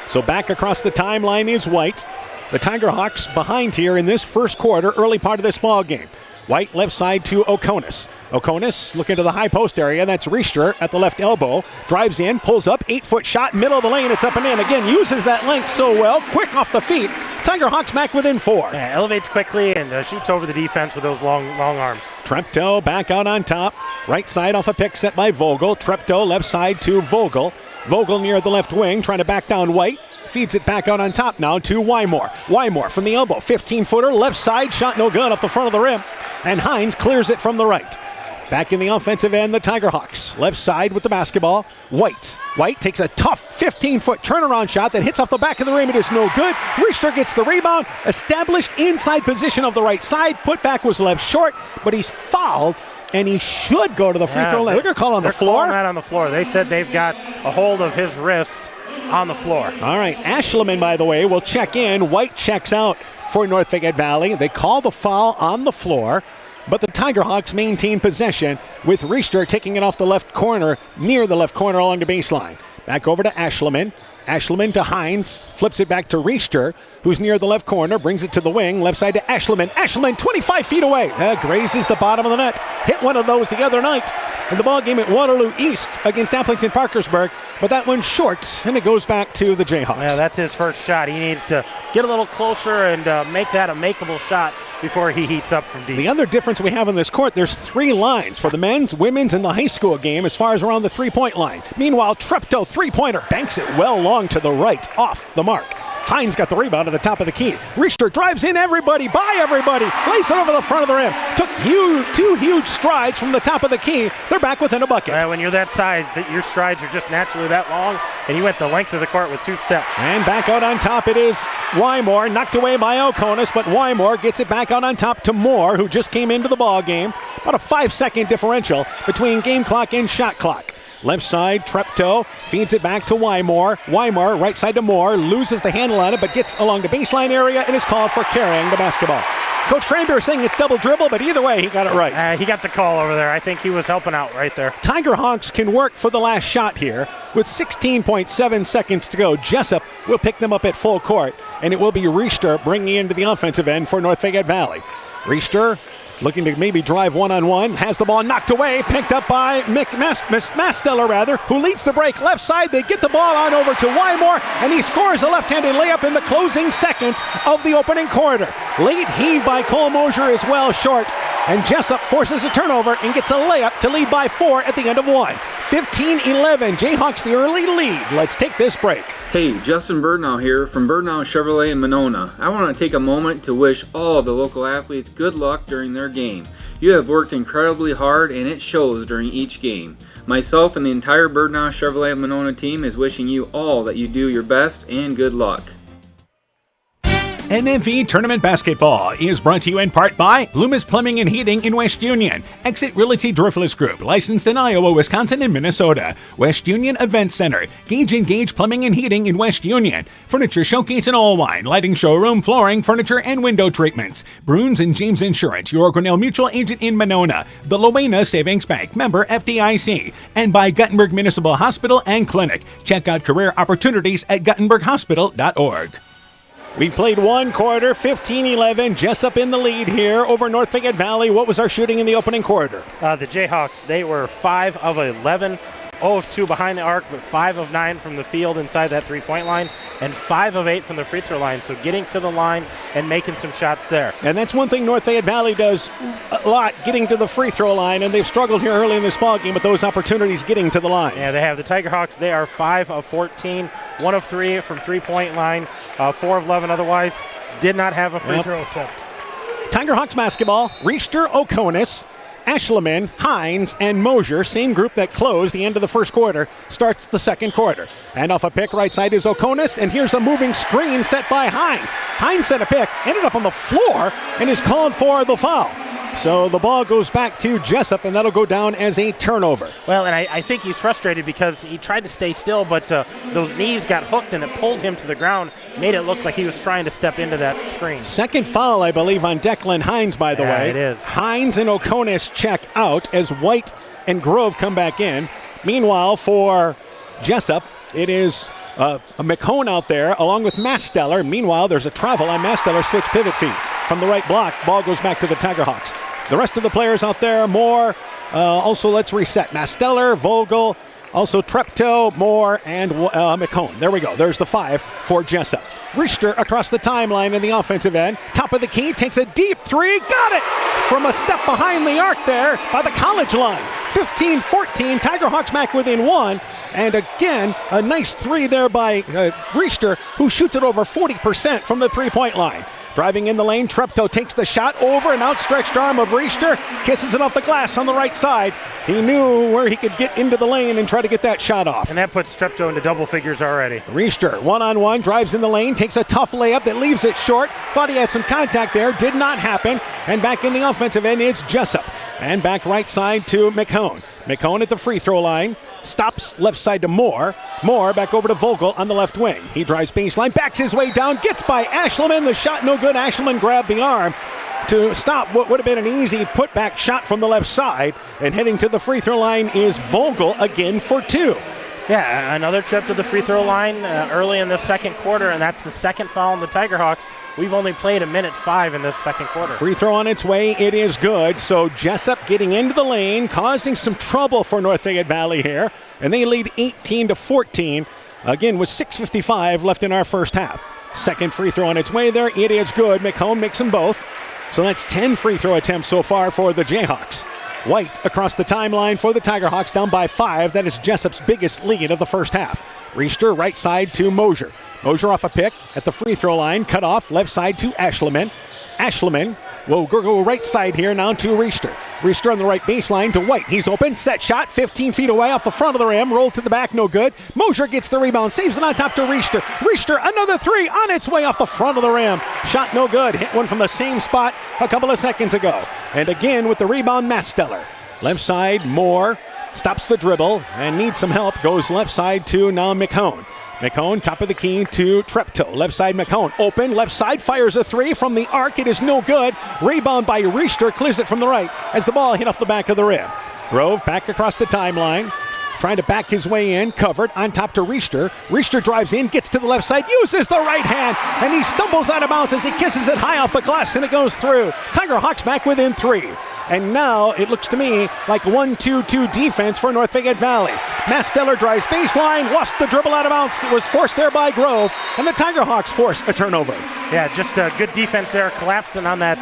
So back across the timeline is White. The Tiger Hawks behind here in this first quarter, early part of this ball game. White left side to Oconus. Oconus looking to the high post area. That's Richter at the left elbow. Drives in, pulls up, 8-foot shot, middle of the lane. It's up and in. Again, uses that length so well. Quick off the feet. Tiger Hawks back within 4. Yeah, elevates quickly and shoots over the defense with those long arms. Treptow back out on top. Right side off a pick set by Vogel. Treptow left side to Vogel. Vogel near the left wing trying to back down White. Feeds it back out on top now to Wymore. Wymore from the elbow. 15-footer, left side, shot no good off the front of the rim. And Hines clears it from the right. Back in the offensive end, the Tiger Hawks. Left side with the basketball. White takes a tough 15-foot turnaround shot that hits off the back of the rim. It is no good. Richter gets the rebound. Established inside position of the right side. Putback was left short, but he's fouled. And he should go to the free throw line. They're going to call on the floor. They're calling that on the floor. They said they've got a hold of his wrists on the floor. All right, Ashleman, by the way, will check in. White checks out for North Fayette Valley. They call the foul on the floor, but the Tiger Hawks maintain possession with Richter taking it off the left corner, near the left corner along the baseline. Back over to Ashleman. Ashleman to Hines, flips it back to Richter, who's near the left corner, brings it to the wing, left side to Ashleman. Ashleman 25 feet away, grazes the bottom of the net. Hit one of those the other night in the ball game at Waterloo East against Appleton Parkersburg, but that one's short, and it goes back to the Jayhawks. Yeah, that's his first shot. He needs to get a little closer and make that a makeable shot before he heats up from deep. The other difference we have on this court, there's 3 lines for the men's, women's, and the high school game as far as around the three-point line. Meanwhile, Treptow three-pointer banks it well long to the right, off the mark. Hines got the rebound at the top of the key. Richter drives in everybody, by everybody, lays it over the front of the rim. Took 2 huge strides from the top of the key. They're back within a bucket. When you're that size, your strides are just naturally that long, and he went the length of the court with 2 steps. And back out on top it is Wymore, knocked away by Oconus, but Wymore gets it back out on top to Moore, who just came into the ball game. About a 5-second differential between game clock and shot clock. Left side, Treptow feeds it back to Wymore. Wymore, right side to Moore, loses the handle on it, but gets along the baseline area and is called for carrying the basketball. Coach Cranberry saying it's double dribble, but either way, he got it right. He got the call over there. I think he was helping out right there. Tiger Hawks can work for the last shot here with 16.7 seconds to go. Jesup will pick them up at full court, and it will be Richter bringing into the offensive end for North Fayette Valley. Richter looking to maybe drive one-on-one, has the ball knocked away, picked up by Masteller, who leads the break. Left side, they get the ball on over to Wymore, and he scores a left-handed layup in the closing seconds of the opening quarter. Late heave by Cole Mosier is well short, and Jesup forces a turnover and gets a layup to lead by 4 at the end of 1. 15-11, Jayhawks the early lead. Let's take this break. Hey, Justin Birdnow here from Birdnow Chevrolet in Monona. I want to take a moment to wish all the local athletes good luck during their game. You have worked incredibly hard and it shows during each game. Myself and the entire Birdnow Chevrolet Monona team is wishing you all that you do your best and good luck. NFV Tournament Basketball is brought to you in part by Loomis Plumbing and Heating in West Union, Exit Realty Driftless Group, licensed in Iowa, Wisconsin, and Minnesota, West Union Event Center, Gage and Gage Plumbing and Heating in West Union, Furniture Showcase and Allwine, Lighting Showroom, Flooring, Furniture, and Window Treatments, Bruins and James Insurance, your Grinnell Mutual Agent in Monona, the Loena Savings Bank, member FDIC, and by Guttenberg Municipal Hospital and Clinic. Check out career opportunities at guttenberghospital.org. We played one quarter, 15-11. Jesup in the lead here over North Fayette Valley. What was our shooting in the opening quarter? The Jayhawks, they were 5 of 11, 0 of 2 behind the arc, but 5 of 9 from the field inside that three-point line, and 5 of 8 from the free throw line. So getting to the line and making some shots there. And that's one thing North Fayette Valley does a lot, getting to the free throw line, and they've struggled here early in this ball game with those opportunities getting to the line. Yeah, they have. The Tiger Hawks, they are 5 of 14, 1 of 3 from three-point line, 4 of 11 otherwise. Did not have a free throw attempt. Tiger Hawks basketball, Richter Oconus. Ashleman, Hines, and Mosier, same group that closed the end of the first quarter, starts the second quarter. And off a pick, right side is Oconus, and here's a moving screen set by Hines. Hines set a pick, ended up on the floor, and is called for the foul. So the ball goes back to Jesup, and that'll go down as a turnover. Well, and I think he's frustrated because he tried to stay still, but those knees got hooked, and it pulled him to the ground, made it look like he was trying to step into that screen. Second foul, I believe, on Declan Hines, by the way. It is. Hines and Oconus check out as White and Grove come back in. Meanwhile, for Jesup, it is a McCone out there along with Masteller. Meanwhile, there's a travel on Masteller, switch pivot feet. From the right block, ball goes back to the Tiger Hawks. The rest of the players out there, Moore. Also, let's reset. Masteller, Vogel, also Treptow, Moore, and McCone. There we go. There's the 5 for Jesup. Richter across the timeline in the offensive end. Top of the key, takes a deep 3. Got it! From a step behind the arc there by the college line. 15-14, Tiger Hawks back within 1. And again, a nice 3 there by Richter, who shoots it over 40% from the three-point line. Driving in the lane, Treptow takes the shot over an outstretched arm of Richter, kisses it off the glass on the right side. He knew where he could get into the lane and try to get that shot off. And that puts Treptow into double figures already. Richter, one-on-one, drives in the lane, takes a tough layup that leaves it short. Thought he had some contact there, did not happen. And back in the offensive end is Jesup. And back right side to McCone. McCone at the free throw line. Stops left side to Moore. Moore back over to Vogel on the left wing. He drives baseline, backs his way down, gets by Ashleman. The shot no good. Ashleman grabbed the arm to stop what would have been an easy putback shot from the left side. And heading to the free throw line is Vogel again for 2. Yeah, another trip to the free throw line early in the second quarter, and that's the second foul on the Tiger Hawks. We've only played 1:05 in this second quarter. Free throw on its way. It is good. So Jesup getting into the lane, causing some trouble for North Fayette Valley here. And they lead 18-14. Again, with 6:55 left in our first half. Second free throw on its way there. It is good. McComb makes them both. So that's 10 free throw attempts so far for the Jayhawks. White across the timeline for the Tiger Hawks, down by 5. That is Jesup's biggest lead of the first half. Richter right side to Mosier. Mosier off a pick at the free throw line. Cut off left side to Ashleman. Ashleman will go right side here now to Richter. Richter on the right baseline to White. He's open. Set shot 15 feet away off the front of the rim. Rolled to the back. No good. Mosier gets the rebound. Saves it on top to Richter. Richter another 3 on its way off the front of the rim. Shot no good. Hit one from the same spot a couple of seconds ago. And again with the rebound, Masteller. Left side, Moore. Stops the dribble and needs some help. Goes left side to now McCone. McCone, top of the key to Treptow. Left side, McCone. Open, left side, fires a 3 from the arc. It is no good. Rebound by Richter, clears it from the right as the ball hit off the back of the rim. Grove back across the timeline. Trying to back his way in, covered on top to Richter. Richter drives in, gets to the left side, uses the right hand, and he stumbles out of bounds as he kisses it high off the glass, and it goes through. Tiger Hawks back within 3. And now it looks to me like 1-2-2 defense for North Fayette Valley. Masteller drives baseline, lost the dribble out of bounds, was forced there by Grove, and the Tiger Hawks force a turnover. Yeah, just a good defense there, collapsing on that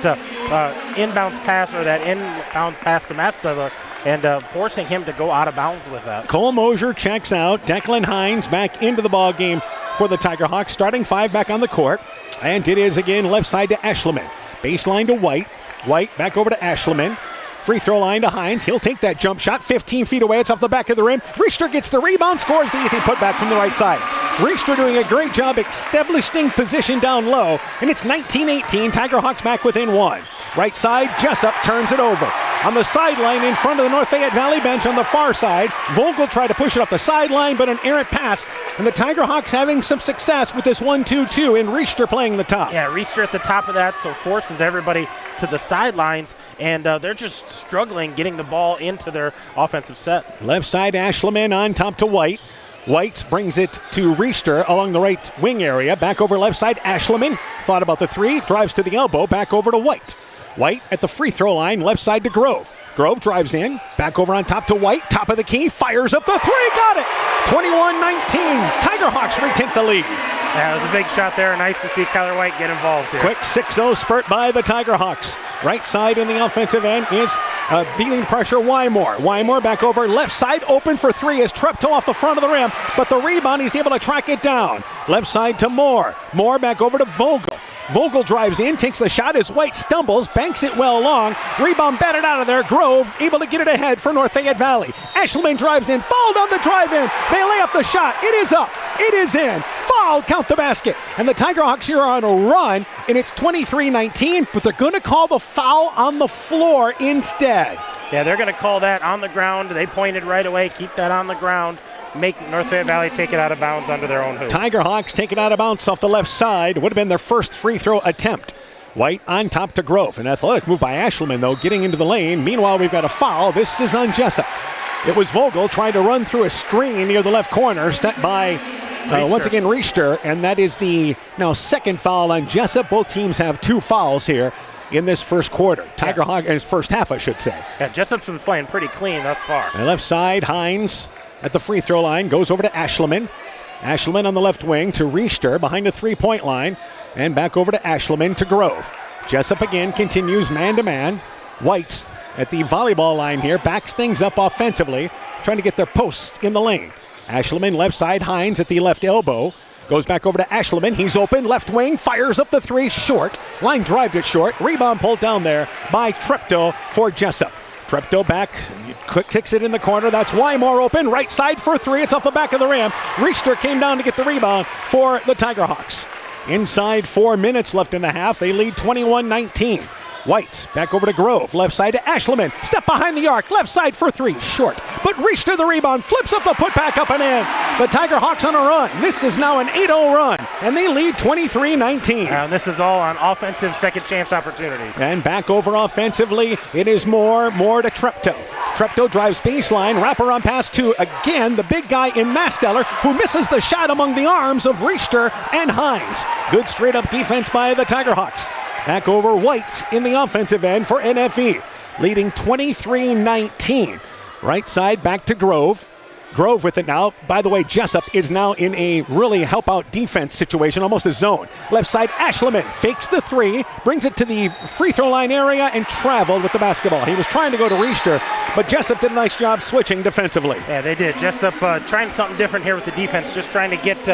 inbounds pass or that inbound pass to Masteller, and forcing him to go out of bounds with that. Cole Mosier checks out. Declan Hines back into the ball game for the Tiger Hawks, starting 5 back on the court. And it is again left side to Ashleman. Baseline to White. White back over to Ashleman. Free throw line to Hines. He'll take that jump shot 15 feet away. It's off the back of the rim. Richter gets the rebound, scores the easy putback from the right side. Richter doing a great job establishing position down low. And it's 19-18. Tiger Hawks back within 1. Right side, Jesup turns it over. On the sideline in front of the North Fayette Valley bench on the far side, Vogel tried to push it off the sideline, but an errant pass. And the Tiger Hawks having some success with this 1-2-2, and Richter playing the top. Yeah, Richter at the top of that, so forces everybody to the sidelines, and they're just struggling getting the ball into their offensive set. Left side, Ashleman on top to White. White brings it to Richter along the right wing area. Back over left side, Ashleman. Thought about the 3, drives to the elbow, back over to White. White at the free throw line, left side to Grove. Grove drives in, back over on top to White, top of the key, fires up the 3, got it! 21-19, Tiger Hawks retake the lead. Yeah, it was a big shot there. Nice to see Kyler White get involved here. Quick 6-0 spurt by the Tiger Hawks. Right side in the offensive end is beating pressure Wymore. Wymore back over left side, open for 3 as Treptow off the front of the rim, but the rebound, he's able to track it down. Left side to Moore. Moore back over to Vogel. Vogel drives in, takes the shot as White stumbles, banks it well long. Rebound batted out of there. Grove able to get it ahead for North Fayette Valley. Ashelman drives in, fouled on the drive-in. They lay up the shot. It is up. It is in. Fouled, count the basket. And the Tiger Hawks here are on a run, and it's 23-19, but they're going to call the foul on the floor instead. Yeah, they're going to call that on the ground. They pointed right away. Keep that on the ground. Make North Fayette Valley take it out of bounds under their own hoop. Tiger Hawks take it out of bounds off the left side. Would have been their first free throw attempt. White on top to Grove. An athletic move by Ashelman, though, getting into the lane. Meanwhile, we've got a foul. This is on Jesup. It was Vogel trying to run through a screen near the left corner, set by, once again, Richter. And that is the now second foul on Jesup. Both teams have 2 fouls here in this first quarter. Tiger Hawk, in his first half, I should say. Yeah, Jesup's been playing pretty clean thus far. On the left side, Hines at the free throw line, goes over to Ashelman. Ashelman on the left wing to Richter behind the three-point line, and back over to Ashelman to Grove. Jesup again continues man-to-man. White at the volleyball line here, backs things up offensively, trying to get their posts in the lane. Ashelman left side, Hines at the left elbow. Goes back over to Ashelman. He's open. Left wing. Fires up the three. Short. Line drived it short. Rebound pulled down there by Treptow for Jesup. Treptow back. Kicks it in the corner. That's Wymore open. Right side for 3. It's off the back of the rim. Richter came down to get the rebound for the Tiger Hawks. Inside 4 minutes left in the half. They lead 21-19. White back over to Grove. Left side to Ashelman. Step behind the arc. Left side for 3. Short. But Richter the rebound. Flips up the putback up and in. The Tiger Hawks on a run. This is now an 8-0 run. And they lead 23-19. And this is all on offensive second chance opportunities. And back over offensively. It is more to Treptow. Treptow drives baseline. Wraparound pass to, again, the big guy in Masteller, who misses the shot among the arms of Richter and Hines. Good straight up defense by the Tiger Hawks. Back over White in the offensive end for NFE, leading 23-19. Right side back to Grove. Grove with it now. By the way, Jesup is now in a really help-out defense situation, almost a zone. Left side, Ashelman fakes the 3, brings it to the free throw line area, and traveled with the basketball. He was trying to go to Richter, but Jesup did a nice job switching defensively. Yeah, they did. Jesup trying something different here with the defense, just trying to get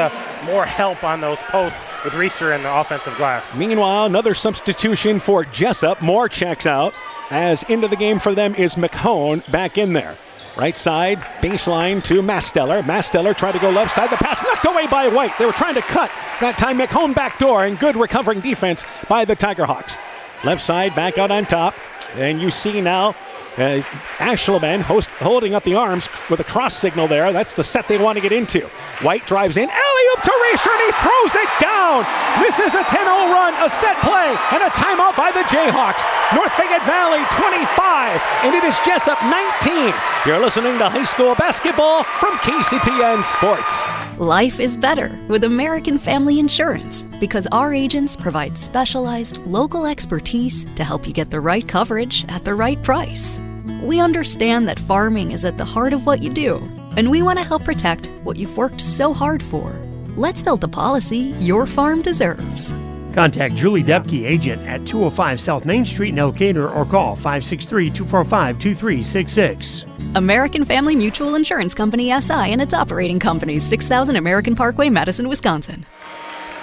more help on those posts with Richter in the offensive glass. Meanwhile, another substitution for Jesup. Moore checks out, as into the game for them is McHone back in there. Right side, baseline to Masteller. Masteller tried to go left side. The pass knocked away by White. They were trying to cut. That time McHone back door, and good recovering defense by the Tiger Hawks. Left side back out on top. And you see now Ashelman holding up the arms with a cross signal there. That's the set they want to get into. White drives in. Alley-oop to Richter, and he throws it down. This is a 10-0 run, a set play, and a timeout by the Jayhawks. North Fayette Valley 25, and it is Jesup 19. You're listening to high school basketball from KCTN Sports. Life is better with American Family Insurance because our agents provide specialized local expertise to help you get the right coverage at the right price. We understand that farming is at the heart of what you do, and we want to help protect what you've worked so hard for. Let's build the policy your farm deserves. Contact Julie Depke, agent at 205 South Main Street in Elkader, or call 563-245-2366. American Family Mutual Insurance Company, SI, and its operating companies, 6000 American Parkway, Madison, Wisconsin.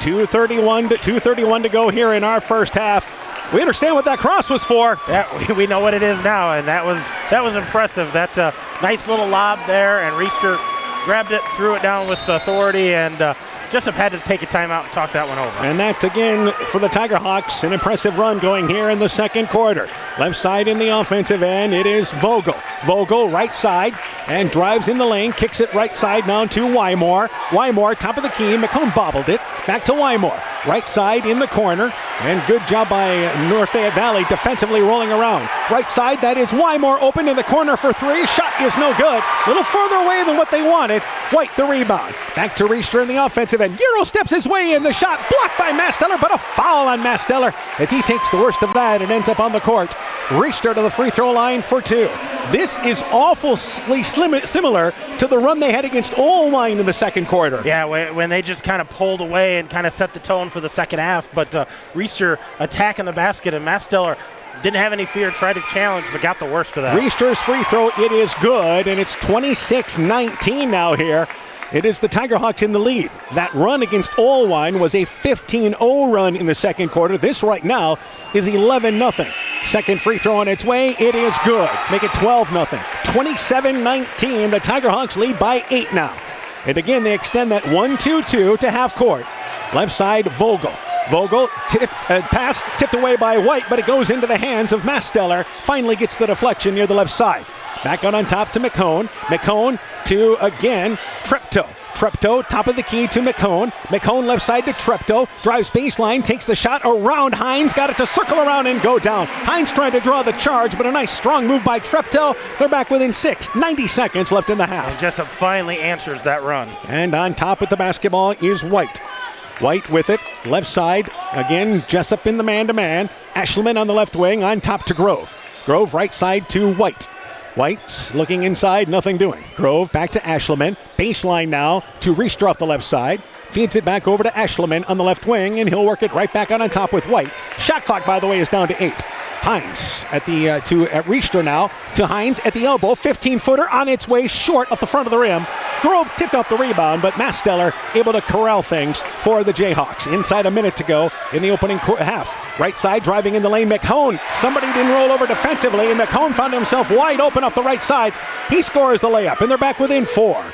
2:31 to go here in our first half. We understand what that cross was for. Yeah, we know what it is now, and that was impressive. That nice little lob there, and Richter grabbed it, threw it down with authority, and Jesup had to take a timeout and talk that one over. And that's again for the Tiger Hawks, an impressive run going here in the second quarter. Left side in the offensive end, it is Vogel. Vogel right side and drives in the lane, kicks it right side now to Wymore. Wymore top of the key, McComb bobbled it. Back to Wymore. Right side in the corner, and good job by North Fayette Valley defensively rolling around. Right side, that is Wymore open in the corner for 3. Shot is no good. A little further away than what they wanted. White the rebound. Back to Richter in the offensive end. Euro steps his way in. The shot blocked by Masteller, but a foul on Masteller as he takes the worst of that and ends up on the court. Richter to the free throw line for 2. This is awfully similar to the run they had against Olwine in the second quarter. Yeah, when they just kind of pulled away and kind of set the tone for the second half, but Richter attacking the basket, and Masteller didn't have any fear, tried to challenge, but got the worst of that. Richter's free throw, it is good, and it's 26-19 now here It is the Tigerhawks in the lead. That run against Allwine was a 15-0 run in the second quarter. This right now is 11-0. Second free throw on its way. It is good. Make it 12-0. 27-19. The Tigerhawks lead by 8 now. And again, they extend that 1-2-2 to half court. Left side, Vogel. Vogel, pass tipped away by White, but it goes into the hands of Masteller. Finally gets the deflection near the left side. Back on top to McCone. McCone to, again, Treptow. Treptow, top of the key to McCone. McCone left side to Treptow. Drives baseline, takes the shot around Hines. Got it to circle around and go down. Hines trying to draw the charge, but a nice strong move by Treptow. They're back within 90 seconds left in the half. And Jesup finally answers that run. And on top with the basketball is White. White with it, left side. Again, Jesup in the man-to-man. Ashleman on the left wing, on top to Grove. Grove right side to White. White looking inside, nothing doing. Grove back to Ashleman. Baseline now to Riester off the left side. Feeds it back over to Ashleman on the left wing, and he'll work it right back on top with White. Shot clock, by the way, is down to 8. Hines at Riester now to Hines at the elbow. 15-footer on its way short off the front of the rim. Grove tipped off the rebound, but Masteller able to corral things for the Jayhawks. Inside a minute to go in the opening half. Right side driving in the lane, McCone. Somebody didn't roll over defensively, and McCone found himself wide open off the right side. He scores the layup, and they're back within 4.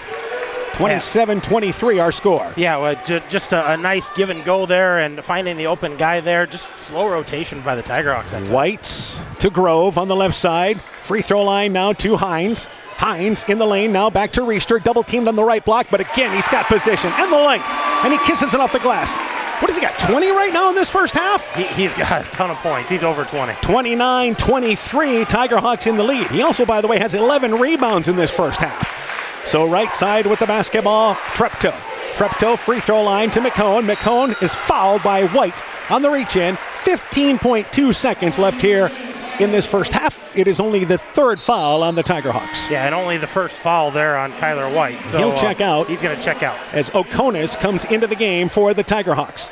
27-23 our score. Yeah, well, just a nice give and go there and finding the open guy there. Just slow rotation by the Tigerhawks. White to Grove on the left side. Free throw line now to Hines. Hines in the lane now back to Riester. Double teamed on the right block, but again he's got position and the length. And he kisses it off the glass. What has he got, 20 right now in this first half? He's got a ton of points. He's over 20. 29-23, Tigerhawks in the lead. He also, by the way, has 11 rebounds in this first half. So right side with the basketball, Treptow. Treptow free throw line to McCone. McCone is fouled by White on the reach-in. 15.2 seconds left here in this first half. It is only the third foul on the Tigerhawks. Yeah, and only the first foul there on Kyler White. So he'll check out. He's going to check out. As Okonis comes into the game for the Tigerhawks.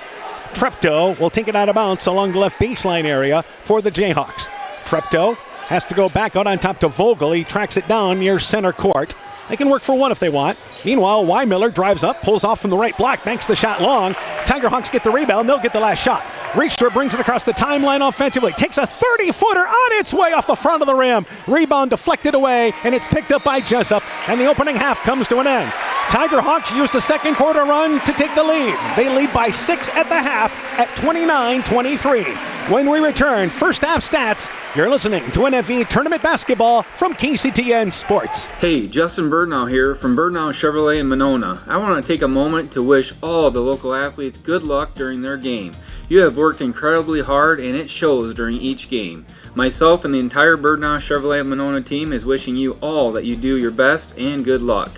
Treptow will take it out of bounds along the left baseline area for the Jayhawks. Treptow has to go back out on top to Vogel. He tracks it down near center court. They can work for one if they want. Meanwhile, Weimiller drives up, pulls off from the right block, banks the shot long. Tigerhawks get the rebound. They'll get the last shot. Riester brings it across the timeline offensively. Takes a 30-footer on its way off the front of the rim. Rebound deflected away, and it's picked up by Jesup. And the opening half comes to an end. Tigerhawks used a second quarter run to take the lead. They lead by 6 at the half at 29-23. When we return, first half stats, you're listening to NFV Tournament Basketball from KCTN Sports. Hey, Justin Burdnow here from Burdnow Chevrolet in Monona. I want to take a moment to wish all the local athletes good luck during their game. You have worked incredibly hard and it shows during each game. Myself and the entire Burdnow Chevrolet Monona team is wishing you all that you do your best and good luck.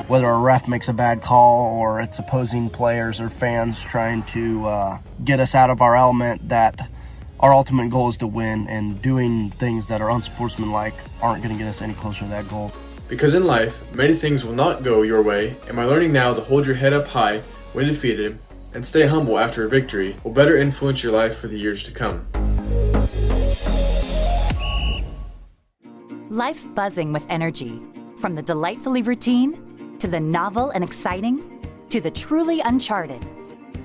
Whether a ref makes a bad call or it's opposing players or fans trying to get us out of our element, that our ultimate goal is to win, and doing things that are unsportsmanlike aren't going to get us any closer to that goal. Because in life, many things will not go your way, and by learning now to hold your head up high when defeated and stay humble after a victory will better influence your life for the years to come. Life's buzzing with energy, from the delightfully routine to the novel and exciting, to the truly uncharted.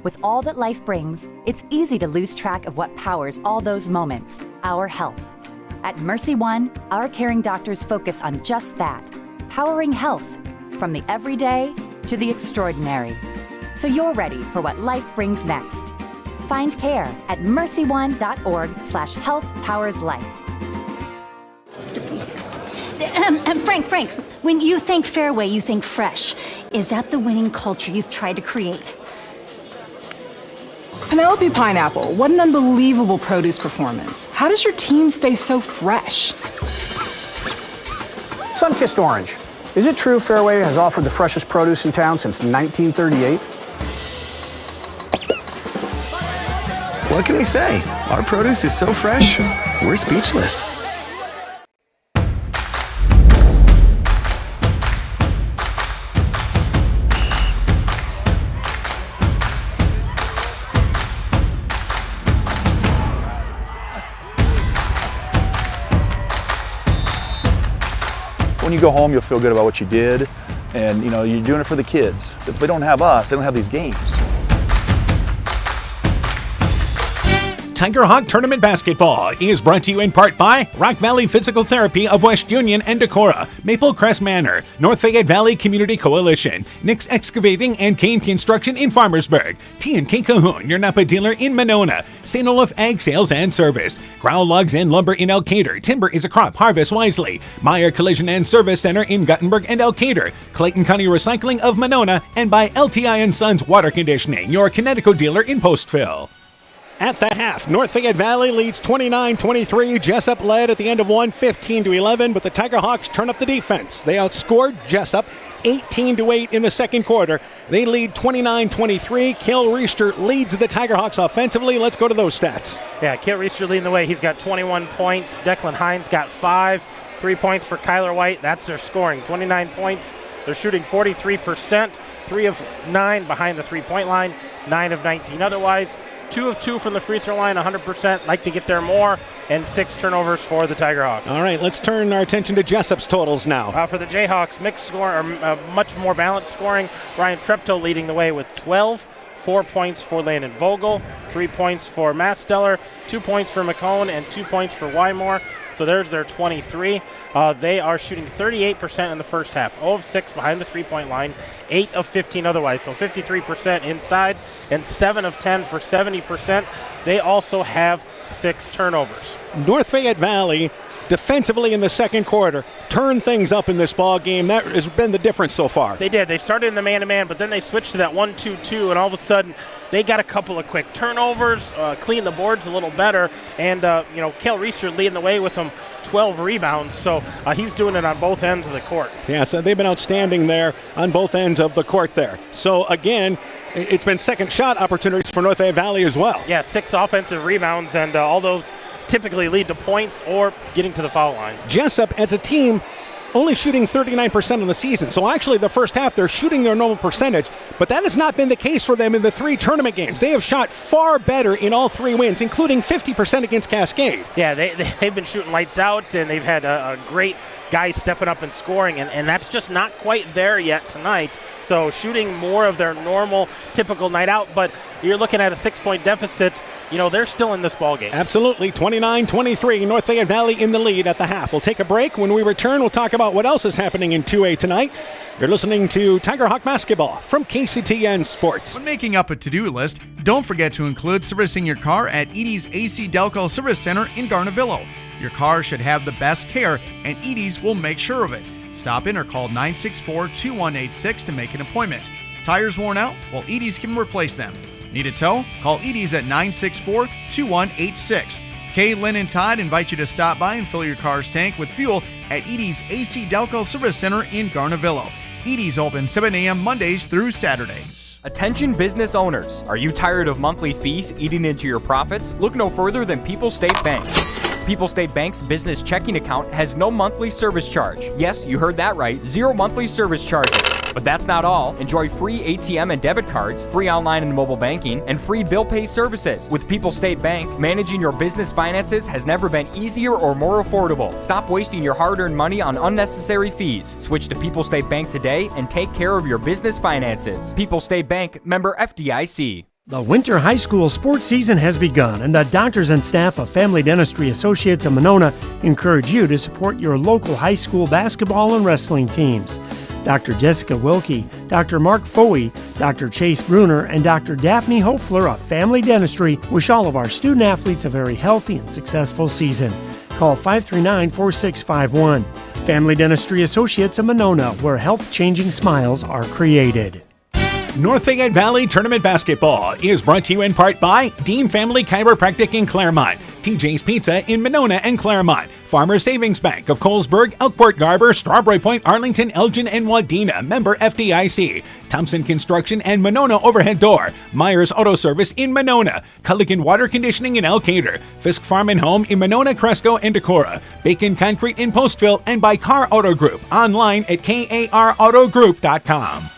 With all that life brings, it's easy to lose track of what powers all those moments, our health. At Mercy One, our caring doctors focus on just that, powering health, from the everyday to the extraordinary. So you're ready for what life brings next. Find care at mercyone.org/healthpowerslife. Frank, when you think Fairway, you think fresh. Is that the winning culture you've tried to create? Penelope Pineapple, what an unbelievable produce performance. How does your team stay so fresh? Sunkissed Orange. Is it true Fairway has offered the freshest produce in town since 1938? What can we say? Our produce is so fresh, we're speechless. when you go home, you'll feel good about what you did. And, you know, you're doing it for the kids. If they don't have us, they don't have these games. Tiger Hawk Tournament Basketball is brought to you in part by Rock Valley Physical Therapy of West Union and Decorah, Maple Crest Manor, North Fayette Valley Community Coalition, Nick's Excavating and Kane Construction in Farmersburg, T&K Cahoon, your Napa dealer in Monona, St. Olaf Ag Sales and Service, Growl Logs and Lumber in Elkader, Timber is a Crop, Harvest Wisely, Meyer Collision and Service Center in Guttenberg and Elkader, Clayton County Recycling of Monona, and by LTI & Sons Water Conditioning, your Connecticut dealer in Postville. At the half, North Fayette Valley leads 29-23. Jesup led at the end of one, 15-11, but the Tiger Hawks turn up the defense. They outscored Jesup 18-8 in the second quarter. They lead 29-23. Kale Reister leads the Tiger Hawks offensively. Let's go to those stats. Yeah, Kale Reister leading the way. He's got 21 points. Declan Hines got 5. 3 points for Kyler White. That's their scoring. 29 points. They're shooting 43%. 3 of 9 behind the three-point line. 9 of 19 otherwise. 2 of 2 from the free throw line, 100%. Like to get there more, and 6 turnovers for the Tiger Hawks. All right, let's turn our attention to Jesup's totals now. For the Jayhawks, mixed score, or much more balanced scoring. Ryan Treptow leading the way with 12. 4 points for Landon Vogel, 3 points for Masteller, 2 points for McCone, and 2 points for Wymore. So there's their 23. They are shooting 38% in the first half. 0 of 6 behind the three-point line, 8 of 15 otherwise. So 53% inside and 7 of 10 for 70%. They also have 6 turnovers. North Fayette Valley defensively in the second quarter turned things up in this ball game. That has been the difference so far. They did. They started in the man-to-man, but then they switched to that 1-2-2, and all of a sudden they got a couple of quick turnovers, cleaned the boards a little better, and Kale Reister leading the way with them 12 rebounds, so he's doing it on both ends of the court. Yeah, so they've been outstanding there on both ends of the court there. So again, it's been second shot opportunities for North Fayette Valley as well. Yeah, 6 offensive rebounds, and all those typically lead to points or getting to the foul line. Jesup as a team only shooting 39% of the season. So actually the first half they're shooting their normal percentage, but that has not been the case for them in the 3 tournament games. They have shot far better in all 3 wins, including 50% against Cascade. Yeah, they've been shooting lights out, and they've had a great guy stepping up and scoring, and that's just not quite there yet tonight. So shooting more of their normal, typical night out, but you're looking at a 6-point deficit. They're still in this ballgame. Absolutely. 29-23. North Fayette Valley in the lead at the half. We'll take a break. When we return, we'll talk about what else is happening in 2A tonight. You're listening to Tiger Hawk Basketball from KCTN Sports. When making up a to-do list, don't forget to include servicing your car at Edie's AC Delco Service Center in Garnavillo. Your car should have the best care, and Edie's will make sure of it. Stop in or call 964-2186 to make an appointment. Tires worn out? Well, Edie's can replace them. Need a tow? Call Edie's at 964-2186. Kay, Lynn, and Todd invite you to stop by and fill your car's tank with fuel at Edie's AC Delco Service Center in Garnavillo. Edie's open 7 a.m. Mondays through Saturdays. Attention business owners. Are you tired of monthly fees eating into your profits? Look no further than People's State Bank. People's State Bank's business checking account has no monthly service charge. Yes, you heard that right. 0 monthly service charges. But that's not all. Enjoy free ATM and debit cards, free online and mobile banking, and free bill pay services. With People's State Bank, managing your business finances has never been easier or more affordable. Stop wasting your hard-earned money on unnecessary fees. Switch to People's State Bank today and take care of your business finances. People's State Bank, member FDIC. The winter high school sports season has begun, and the doctors and staff of Family Dentistry Associates of Monona encourage you to support your local high school basketball and wrestling teams. Dr. Jessica Wilkie, Dr. Mark Foey, Dr. Chase Bruner, and Dr. Daphne Hopfler of Family Dentistry wish all of our student athletes a very healthy and successful season. Call 539-4651. Family Dentistry Associates of Monona, where health-changing smiles are created. North Fayette Valley Tournament Basketball is brought to you in part by Dean Family Chiropractic in Claremont, TJ's Pizza in Monona and Claremont, Farmers Savings Bank of Colesburg, Elkport, Garber, Strawberry Point, Arlington, Elgin, and Wadena, member FDIC, Thompson Construction and Monona Overhead Door, Myers Auto Service in Monona, Culligan Water Conditioning in Elkader, Fisk Farm and Home in Monona, Cresco, and Decorah, Bacon Concrete in Postville, and by Car Auto Group, online at karautogroup.com.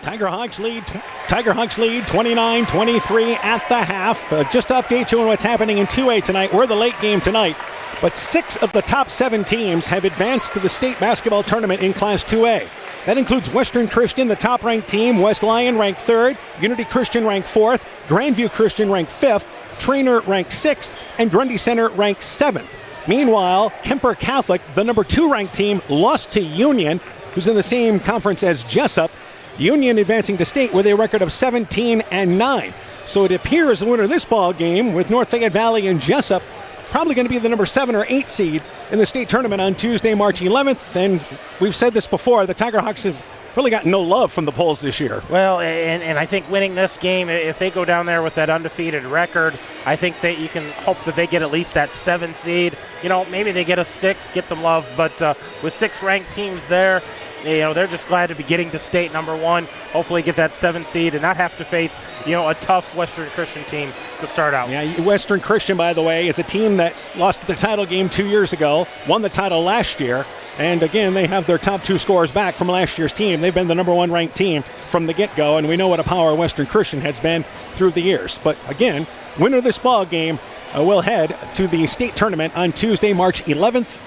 Tiger Hawks lead 29-23 at the half. Just to update you on what's happening in 2A tonight. We're the late game tonight. but 6 of the top 7 teams have advanced to the state basketball tournament in Class 2A. That includes Western Christian, the top-ranked team, West Lyon ranked 3rd, Unity Christian ranked 4th, Grandview Christian ranked 5th, Trainer ranked 6th, and Grundy Center ranked 7th. Meanwhile, Kemper Catholic, the number 2 ranked team, lost to Union, who's in the same conference as Jesup. Union advancing to state with a record of 17-9. So it appears the winner of this ball game, with North Fayette Valley and Jesup, probably going to be the number 7 or 8 seed in the state tournament on Tuesday, March 11th. And we've said this before, the Tiger Hawks have really got no love from the polls this year. Well, and I think winning this game, if they go down there with that undefeated record, I think that you can hope that they get at least that 7 seed. You know, maybe they get a 6, get some love, but with 6 ranked teams there, you know, they're just glad to be getting to state number 1, hopefully get that 7 seed and not have to face, you know, a tough Western Christian team to start out. Yeah, Western Christian, by the way, is a team that lost the title game 2 years ago, won the title last year, and again, they have their top 2 scorers back from last year's team. They've been the number 1 ranked team from the get-go, and we know what a power Western Christian has been through the years. But again, winner of this ball game will head to the state tournament on Tuesday, March 11th.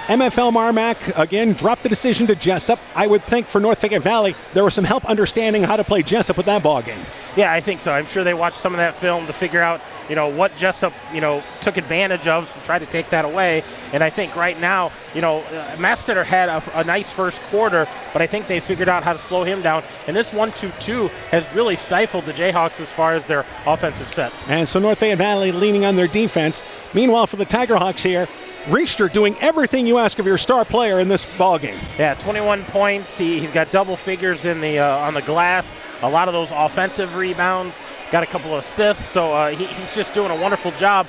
MFL Marmac, again, dropped the decision to Jesup. I would think for North Fayette Valley, there was some help understanding how to play Jesup with that ball game. Yeah, I think so. I'm sure they watched some of that film to figure out, you know, what Jesup, you know, took advantage of and tried to take that away. And I think right now, you know, Mastetter had a nice first quarter, but I think they figured out how to slow him down. And this 1-2-2 has really stifled the Jayhawks as far as their offensive sets. And so North Fayette Valley leaning on their defense. Meanwhile, for the Tiger Hawks here, Richter doing everything you ask of your star player in this ball game. Yeah, 21 points. He's got double figures in the on the glass. A lot of those offensive rebounds. Got a couple of assists. So he's just doing a wonderful job.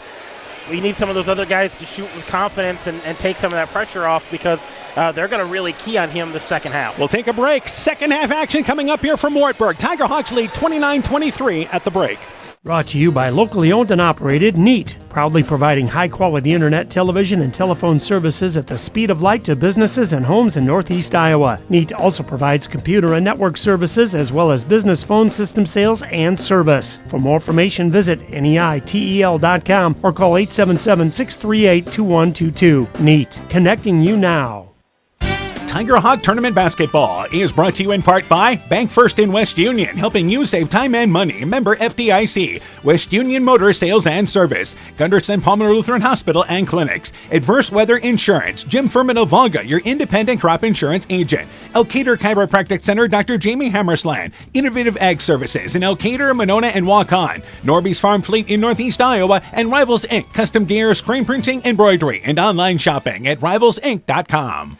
We need some of those other guys to shoot with confidence and take some of that pressure off, because they're going to really key on him the second half. We'll take a break. Second half action coming up here from Wartburg. Tiger Hawks lead 29-23 at the break. Brought to you by locally owned and operated Neat, proudly providing high-quality internet, television, and telephone services at the speed of light to businesses and homes in Northeast Iowa. Neat also provides computer and network services as well as business phone system sales and service. For more information, visit NEITEL.com or call 877-638-2122. Neat, connecting you now. Tiger Hawk Tournament Basketball is brought to you in part by Bank First in West Union, helping you save time and money. Member FDIC, West Union Motor Sales and Service, Gunderson Palmer Lutheran Hospital and Clinics, Adverse Weather Insurance, Jim Furman of Volga, your independent crop insurance agent, Elkader Chiropractic Center, Dr. Jamie Hammersland, Innovative Ag Services in Elkader, Monona, and Waukon, Norby's Farm Fleet in Northeast Iowa, and Rivals Inc., custom gear, screen printing, embroidery, and online shopping at rivalsinc.com.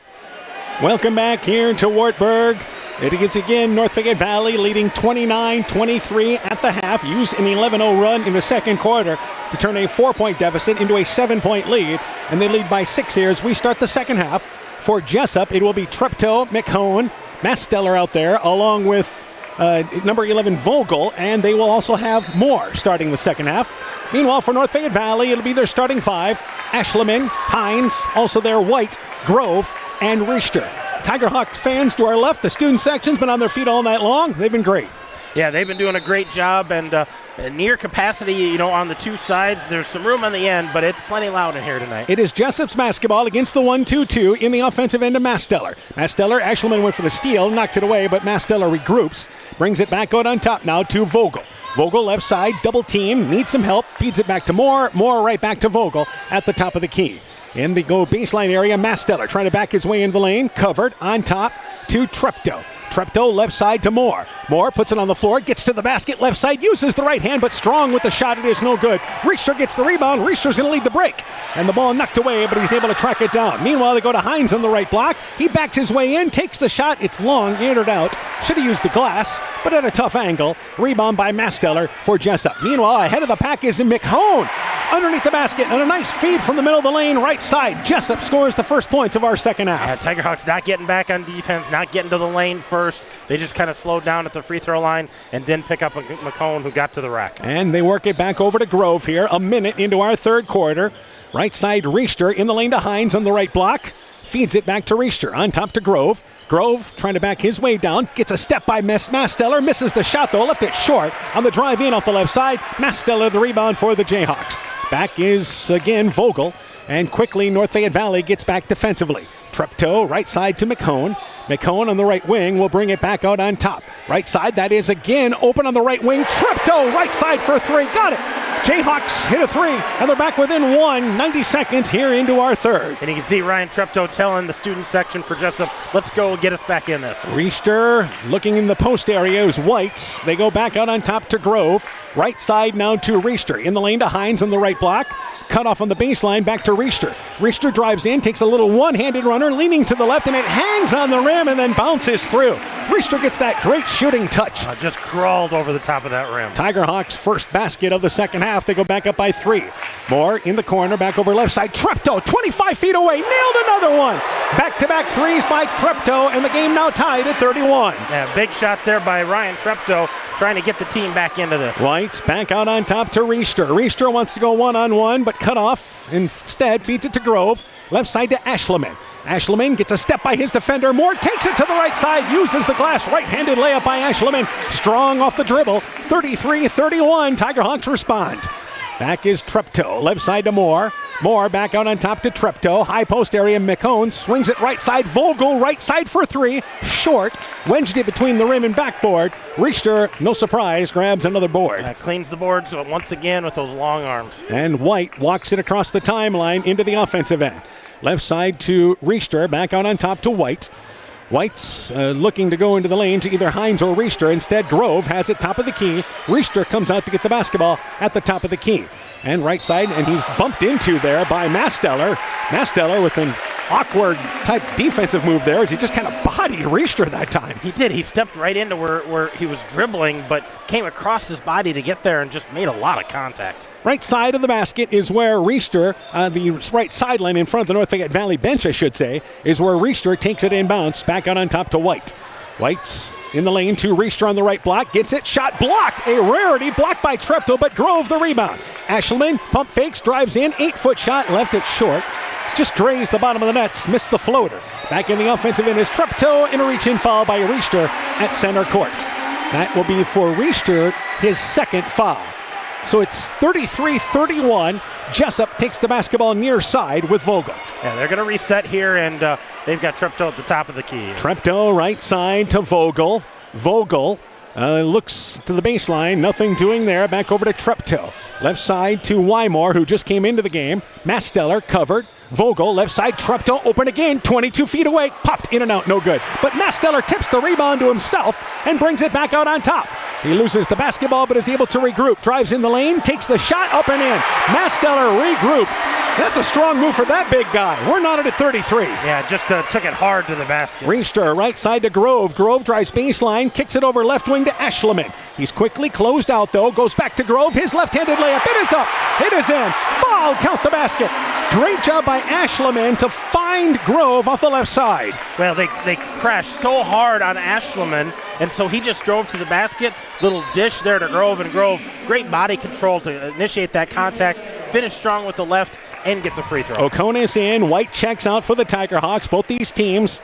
Welcome back here to Wartburg. It is again North Fayette Valley leading 29-23 at the half. Use an 11-0 run in the second quarter to turn a 4-point deficit into a 7-point lead. And they lead by 6 here as we start the second half. For Jesup, it will be Treptow, McHone, Masteller out there, along with number 11 Vogel, and they will also have more starting the second half. Meanwhile, for North Fayette Valley, it'll be their starting 5. Ashleman, Hines, also their White, Grove, and Richter. Tiger Hawk fans to our left, the student section's been on their feet all night long. They've been great. Yeah, they've been doing a great job, and near capacity, you know, on the two sides. There's some room on the end, but it's plenty loud in here tonight. It is Jessup's basketball against the 1-2-2 in the offensive end of Masteller. Masteller, Ashleman went for the steal, knocked it away, but Masteller regroups. Brings it back out on top now to Vogel. Vogel left side, double team, needs some help, feeds it back to Moore. Moore right back to Vogel at the top of the key. In the go baseline area, Masteller trying to back his way in the lane. Covered on top to Treptow. Treptow left side to Moore. Moore puts it on the floor, gets to the basket, left side, uses the right hand, but strong with the shot. It is no good. Richter gets the rebound. Richter's going to lead the break. And the ball knocked away, but he's able to track it down. Meanwhile, they go to Hines on the right block. He backs his way in, takes the shot. It's long, in or out. Should have used the glass, but at a tough angle. Rebound by Masteller for Jesup. Meanwhile, ahead of the pack is McHone. Underneath the basket, and a nice feed from the middle of the lane, right side. Jesup scores the first points of our second half. Yeah, Tiger Hawks not getting back on defense, not getting to the lane first. They just kind of slowed down at the free throw line and then pick up McCone, who got to the rack. And they work it back over to Grove here, a minute into our third quarter. Right side, Richter in the lane to Hines on the right block. Feeds it back to Richter, on top to Grove. Grove trying to back his way down. Gets a step by Masteller. Misses the shot, though. Left it short on the drive in off the left side. Masteller the rebound for the Jayhawks. Back is, again, Vogel. And quickly, North Fayette Valley gets back defensively. Treptow, right side to McCone. McCone on the right wing will bring it back out on top. Right side, that is again open on the right wing. Treptow, right side for three. Got it. Jayhawks hit a three, and they're back within 90 seconds here into our third. And you can see Ryan Treptow telling the student section for Jesup, let's go get us back in this. Richter looking in the post area is Whites. They go back out on top to Grove. Right side now to Richter. In the lane to Hines on the right block. Cut off on the baseline, back to Richter. Richter drives in, takes a little one-handed runner, leaning to the left, and it hangs on the rim and then bounces through. Richter gets that great shooting touch. Just crawled over the top of that rim. Tiger Hawks' first basket of the second half. They go back up by 3. Moore in the corner, back over left side. Treptow, 25 feet away, nailed another one. Back-to-back threes by Treptow, and the game now tied at 31. Yeah, big shots there by Ryan Treptow, trying to get the team back into this. White back out on top to Richter. Richter wants to go one-on-one, but cut off. Instead, feeds it to Grove. Left side to Ashleman. Ashleman gets a step by his defender. Moore takes it to the right side, uses the glass right-handed layup by Ashleman. Strong off the dribble. 33-31. Tiger Hawks respond. Back is Treptow. Left side to Moore. Moore back out on top to Treptow. High post area. McCone swings it right side. Vogel right side for 3. Short. Wedged it between the rim and backboard. Richter, no surprise, grabs another board. Cleans the boards once again with those long arms. And White walks it across the timeline into the offensive end. Left side to Richter. Back out on top to White. White's looking to go into the lane to either Hines or Richter. Instead, Grove has it top of the key. Richter comes out to get the basketball at the top of the key. And right side, and he's bumped into there by Masteller. Masteller with an awkward type defensive move there as he just kind of bodied Richter that time. He did. He stepped right into where he was dribbling, but came across his body to get there and just made a lot of contact. Right side of the basket is where Richter, the right sideline in front of the North Fayette Valley bench, I should say, is where Richter takes it inbounds, back out on top to White. White's in the lane to Richter on the right block, gets it, shot blocked, a rarity, blocked by Treptow, but Grove the rebound. Ashleman pump fakes, drives in, 8-foot shot, left it short. Just grazed the bottom of the nets, missed the floater. Back in the offensive end is Treptow in a reach-in foul by Richter at center court. That will be for Richter, his second foul. So it's 33-31. Jesup takes the basketball near side with Vogel. Yeah, they're going to reset here, and they've got Treptow at the top of the key. Treptow right side to Vogel. Vogel looks to the baseline. Nothing doing there. Back over to Treptow. Left side to Wymore, who just came into the game. Masteller covered. Vogel, left side, Treptow, open again, 22 feet away, popped in and out, no good. But Masteller tips the rebound to himself and brings it back out on top. He loses the basketball but is able to regroup, drives in the lane, takes the shot up and in. Masteller regrouped. That's a strong move for that big guy. We're not at 33. Yeah, just took it hard to the basket. Richter, right side to Grove. Grove drives baseline, kicks it over left wing to Ashleman. He's quickly closed out though, goes back to Grove, his left-handed layup. It is up, it is in. Foul, count the basket. Great job by Ashleman to find Grove off the left side. Well, they crashed so hard on Ashleman, and so he just drove to the basket. Little dish there to Grove, and Grove, great body control to initiate that contact, finish strong with the left, and get the free throw. O'Connor's in. White checks out for the Tiger Hawks. Both these teams,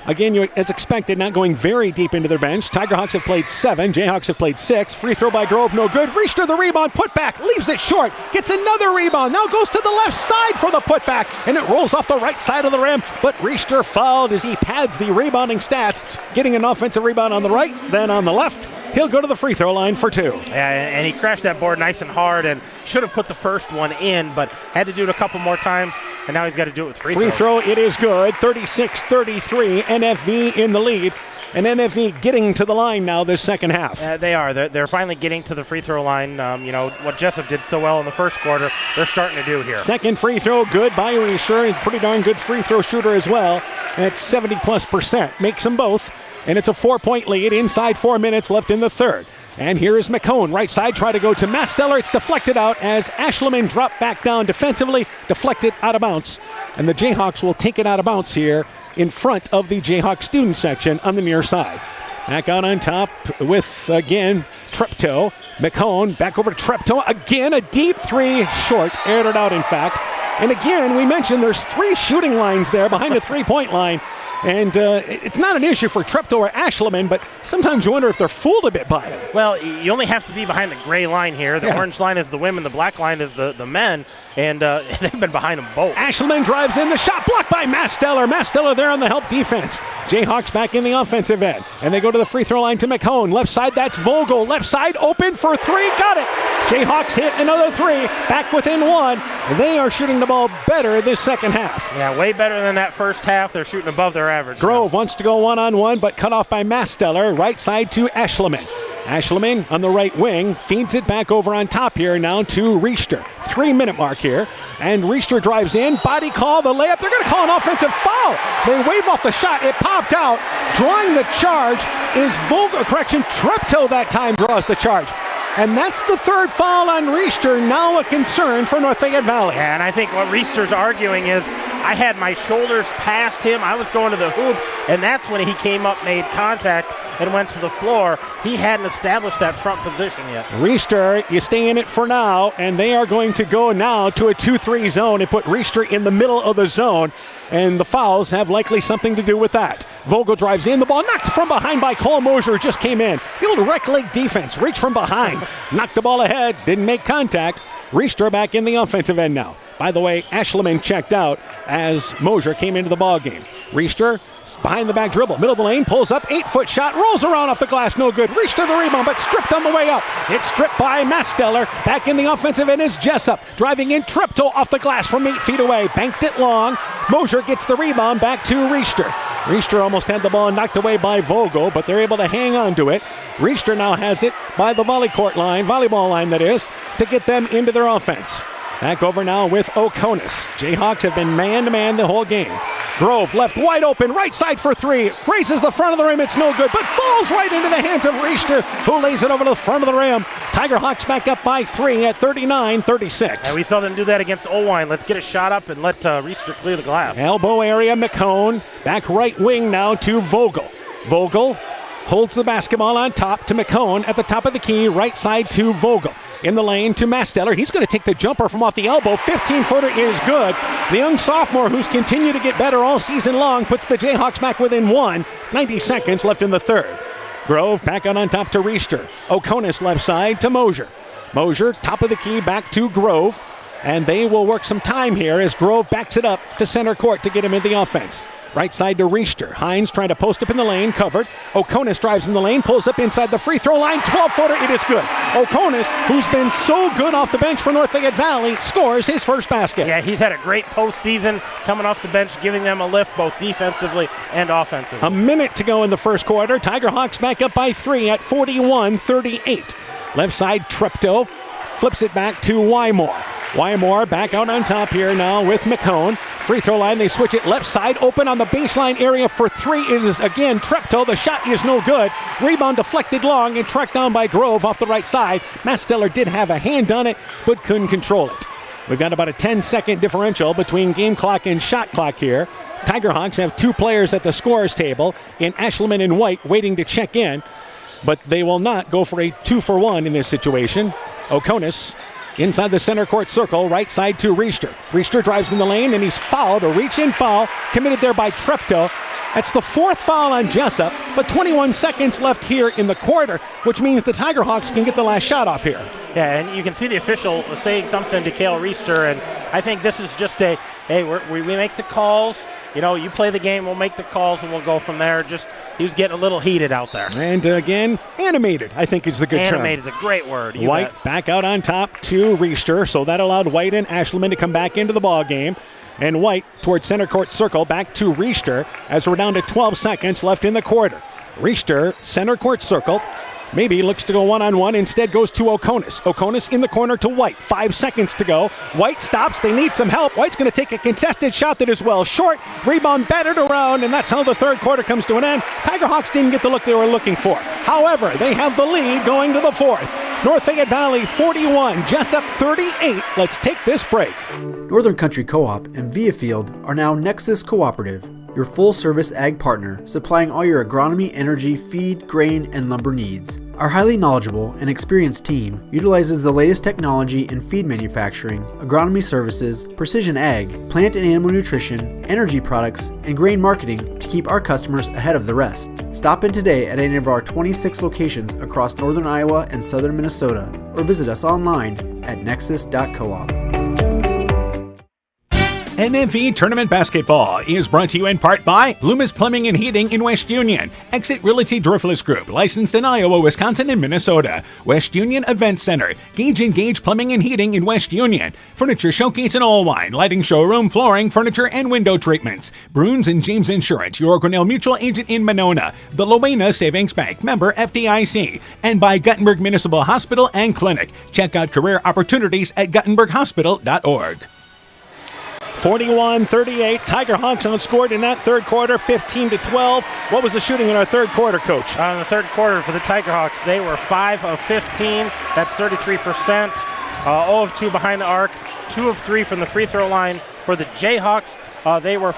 again, as expected, not going very deep into their bench. Tiger Hawks have played 7. Jayhawks have played 6. Free throw by Grove, no good. Richter the rebound, put back, leaves it short. Gets another rebound. Now goes to the left side for the putback, and it rolls off the right side of the rim. But Richter fouled as he pads the rebounding stats, getting an offensive rebound on the right, then on the left. He'll go to the free throw line for 2. Yeah, and he crashed that board nice and hard and should have put the first one in, but had to do it a couple more times, and now he's got to do it with free throws. Free throw, it is good. 36-33, NFV in the lead. And NFV getting to the line now this second half. They are. They're finally getting to the free throw line. What Jesup did so well in the first quarter, they're starting to do here. Second free throw, good by Richter. He's a pretty darn good free throw shooter as well at 70+%. Makes them both. And it's a 4-point lead inside 4 minutes left in the third. And here is McCone, right side, try to go to Masteller. It's deflected out as Ashleman dropped back down defensively, deflected out of bounds. And the Jayhawks will take it out of bounds here in front of the Jayhawk student section on the near side. Back out on top with, again, Treptow. McCone back over to Treptow. Again, a deep 3, short, aired it out in fact. And again, we mentioned there's 3 shooting lines there behind the 3-point line. And it's not an issue for Treptow or Ashleman, but sometimes you wonder if they're fooled a bit by it. Well, you only have to be behind the gray line here. The orange line is the women, the black line is the men, and they've been behind them both. Ashleman drives in, the shot blocked by Masteller. Masteller there on the help defense. Jayhawks back in the offensive end, and they go to the free throw line to McCone. Left side, that's Vogel. Left side, open for three, got it. Jayhawks hit another three, back within one. They are shooting the ball better this second half. Yeah, way better than that first half. They're shooting above their average. Grove wants to go one-on-one, but cut off by Masteller. Right side to Ashleman. Ashleman on the right wing feeds it back over on top here now to Richter. 3-minute mark here. And Richter drives in. Body call, the layup. They're going to call an offensive foul. They wave off the shot. It popped out. Drawing the charge is Treptow that time draws the charge. And that's the third foul on Richter, now a concern for North Fayette Valley. Yeah, and I think what Richter's arguing is, I had my shoulders past him, I was going to the hoop, and that's when he came up, made contact, and went to the floor. He hadn't established that front position yet. Richter, you stay in it for now, and they are going to go now to a 2-3 zone and put Richter in the middle of the zone, and the fouls have likely something to do with that. Vogel drives in, the ball knocked from behind by Cole Mosier, just came in. The old rec league defense, reach from behind, knocked the ball ahead, didn't make contact. Richter back in the offensive end now. By the way, Ashleman checked out as Mosier came into the ball game. Richter behind the back dribble, middle of the lane, pulls up, 8-foot shot, rolls around off the glass, no good. Richter the rebound, but stripped on the way up. It's stripped by Masteller. Back in the offensive end is Jesup. Driving in, Treptow off the glass from 8 feet away. Banked it long. Mosier gets the rebound back to Richter. Richter almost had the ball knocked away by Vogel, but they're able to hang on to it. Richter now has it by the volleyball line that is, to get them into their offense. Back over now with Oconus. Jayhawks have been man-to-man the whole game. Grove left wide open, right side for three. Raises the front of the rim, it's no good, but falls right into the hands of Richter, who lays it over to the front of the rim. Tigerhawks back up by 3 at 39-36. And we saw them do that against Owine. Let's get a shot up and let Richter clear the glass. Elbow area, McCone. Back right wing now to Vogel. Vogel holds the basketball on top to McCone at the top of the key, right side to Vogel. In the lane to Masteller. He's going to take the jumper from off the elbow. 15-footer is good. The young sophomore, who's continued to get better all season long, puts the Jayhawks back within 1. 90 seconds left in the third. Grove back out on top to Richter. Oconus left side to Mosier. Mosier, top of the key, back to Grove. And they will work some time here as Grove backs it up to center court to get him in the offense. Right side to Richter. Hines trying to post up in the lane, covered. Oconus drives in the lane, pulls up inside the free throw line. 12-footer, it is good. Oconus, who's been so good off the bench for North Fayette Valley, scores his first basket. Yeah, he's had a great postseason coming off the bench, giving them a lift both defensively and offensively. A minute to go in the first quarter. Tigerhawks back up by 3 at 41-38. Left side, Treptow flips it back to Wymore. Wymore back out on top here now with McCone. Free throw line, they switch it left side, open on the baseline area for three. It is again Treptow. The shot is no good. Rebound deflected long and tracked down by Grove off the right side. Masteller did have a hand on it, but couldn't control it. We've got about a 10-second differential between game clock and shot clock here. Tigerhawks have two players at the scorer's table in Ashleman and White waiting to check in, but they will not go for a 2-for-1 in this situation. Oconus inside the center court circle, right side to Richter. Richter drives in the lane, and he's fouled, a reach-in foul, committed there by Treptow. That's the fourth foul on Jesup, but 21 seconds left here in the quarter, which means the Tigerhawks can get the last shot off here. Yeah, and you can see the official saying something to Cale Richter, and I think this is just a, hey, we make the calls. You know, you play the game, we'll make the calls, and we'll go from there. Just, he was getting a little heated out there. And again, animated, I think is the good term. Animated is a great word. White back out on top to Richter, so that allowed White and Ashleman to come back into the ball game. And White towards center court circle, back to Richter as we're down to 12 seconds left in the quarter. Richter, center court circle. Maybe looks to go one-on-one, instead goes to Oconus. Oconus in the corner to White. 5 seconds to go. White stops. They need some help. White's going to take a contested shot that is well short. Rebound battered around, and that's how the third quarter comes to an end. Tigerhawks didn't get the look they were looking for. However, they have the lead going to the fourth. North Fayette Valley 41, Jesup 38. Let's take this break. Northern Country Co-op and Via Field are now Nexus Cooperative. your full-service ag partner supplying all your agronomy, energy, feed, grain, and lumber needs. Our highly knowledgeable and experienced team utilizes the latest technology in feed manufacturing, agronomy services, precision ag, plant and animal nutrition, energy products, and grain marketing to keep our customers ahead of the rest. Stop in today at any of our 26 locations across northern Iowa and southern Minnesota, or visit us online at nexus.coop. NFV Tournament Basketball is brought to you in part by Loomis Plumbing and Heating in West Union, Exit Realty Driftless Group, licensed in Iowa, Wisconsin, and Minnesota, West Union Event Center, Gage Plumbing and Heating in West Union, Furniture Showcase and Allwine, Lighting Showroom, Flooring, Furniture, and Window Treatments, Bruins and James Insurance, your Grinnell Mutual Agent in Monona, the Lowena Savings Bank, member FDIC, and by Guttenberg Municipal Hospital and Clinic. Check out career opportunities at guttenberghospital.org. 41-38, Tiger Hawks outscored in that third quarter, 15-12. What was the shooting in our third quarter, Coach? In the third quarter for the Tiger Hawks, they were 5 of 15. That's 33%. 0 of 2 behind the arc, 2 of 3 from the free throw line. For the Jayhawks, they were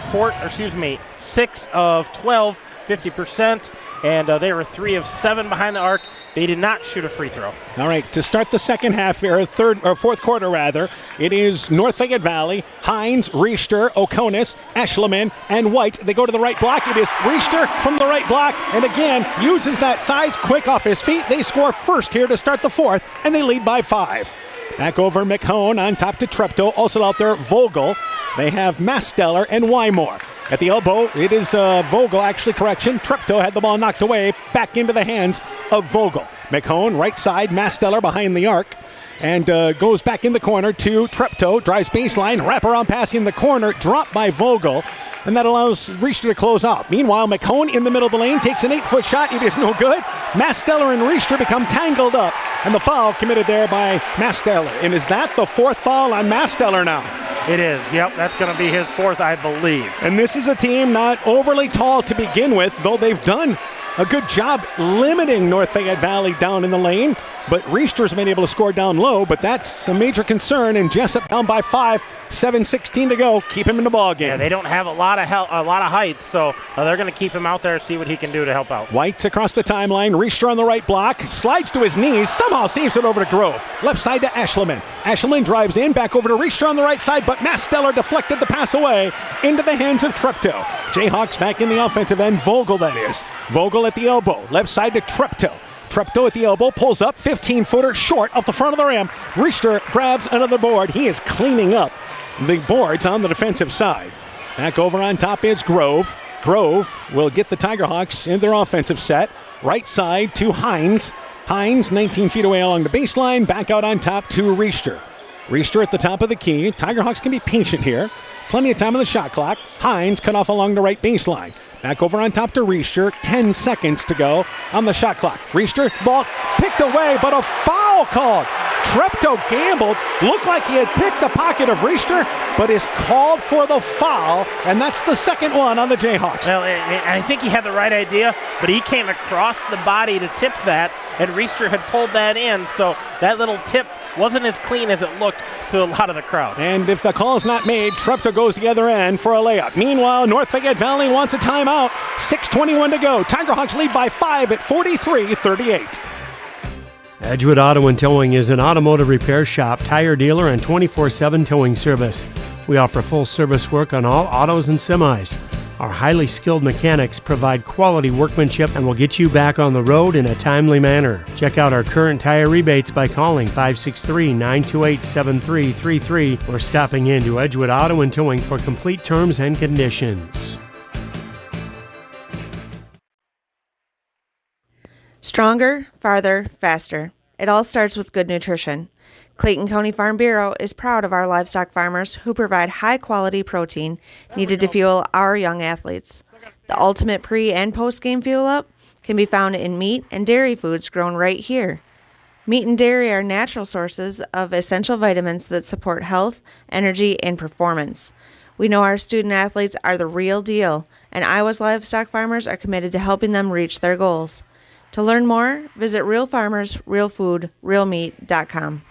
6 of 12, 50%. And they were 3 of 7 behind the arc. They did not shoot a free throw. All right, to start the second half, or fourth quarter rather, it is North Fayette Valley, Hines, Riester, Oconus, Ashleman, and White. They go to the right block. It is Riester from the right block, and again, uses that size, quick off his feet. They score first here to start the fourth, and they lead by 5. Back over McHone on top to Treptow. Also out there, Vogel. They have Masteller and Wymore. At the elbow, it is Vogel, Treptow had the ball knocked away, back into the hands of Vogel. McHone, right side, Masteller behind the arc, and goes back in the corner to Treptow, drives baseline, wraparound pass in the corner, dropped by Vogel, and that allows Riester to close out. Meanwhile, McHone in the middle of the lane takes an 8-foot shot. It is no good. Masteller and Riester become tangled up, and the foul committed there by Masteller. And is that the fourth foul on Masteller now? It is. Yep, that's going to be his fourth, I believe. And this is a team not overly tall to begin with, though they've done a good job limiting North Fayette Valley down in the lane. But Riester's been able to score down low, but that's a major concern. And Jesup down by 5, 7:16 to go. Keep him in the ball game. Yeah, they don't have a lot of height, so they're going to keep him out there, see what he can do to help out. White's across the timeline. Riester on the right block, slides to his knees, somehow saves it over to Grove. Left side to Ashleman. Ashleman drives in, back over to Riester on the right side, but Masteller deflected the pass away into the hands of Treptow. Jayhawks back in the offensive end. Vogel, that is. Vogel at the elbow. Left side to Treptow. Treptow at the elbow, pulls up, 15-footer short off the front of the rim. Riester grabs another board. He is cleaning up the boards on the defensive side. Back over on top is Grove. Grove will get the Tiger Hawks in their offensive set. Right side to Hines. Hines 19 feet away along the baseline. Back out on top to Riester. Riester at the top of the key. Tiger Hawks can be patient here. Plenty of time on the shot clock. Hines cut off along the right baseline. Back over on top to Riester. 10 seconds to go on the shot clock. Riester, ball picked away, but a foul called. Treptow gambled. Looked like he had picked the pocket of Riester, but is called for the foul, and that's the second one on the Jayhawks. Well, I think he had the right idea, but he came across the body to tip that, and Riester had pulled that in, so that little tip wasn't as clean as it looked to a lot of the crowd. And if the call is not made, Treptow goes the other end for a layup. Meanwhile, North Fayette Valley wants a timeout. 6:21 to go. Tiger Hawks lead by 5 at 43-38. Edgewood Auto and Towing is an automotive repair shop, tire dealer, and 24/7 towing service. We offer full service work on all autos and semis. Our highly skilled mechanics provide quality workmanship and will get you back on the road in a timely manner. Check out our current tire rebates by calling 563-928-7333 or stopping into Edgewood Auto and Towing for complete terms and conditions. Stronger, farther, faster. It all starts with good nutrition. Clayton County Farm Bureau is proud of our livestock farmers who provide high-quality protein needed to fuel our young athletes. The ultimate pre- and post-game fuel-up can be found in meat and dairy foods grown right here. Meat and dairy are natural sources of essential vitamins that support health, energy, and performance. We know our student athletes are the real deal, and Iowa's livestock farmers are committed to helping them reach their goals. To learn more, visit realfarmersrealfoodrealmeat.com.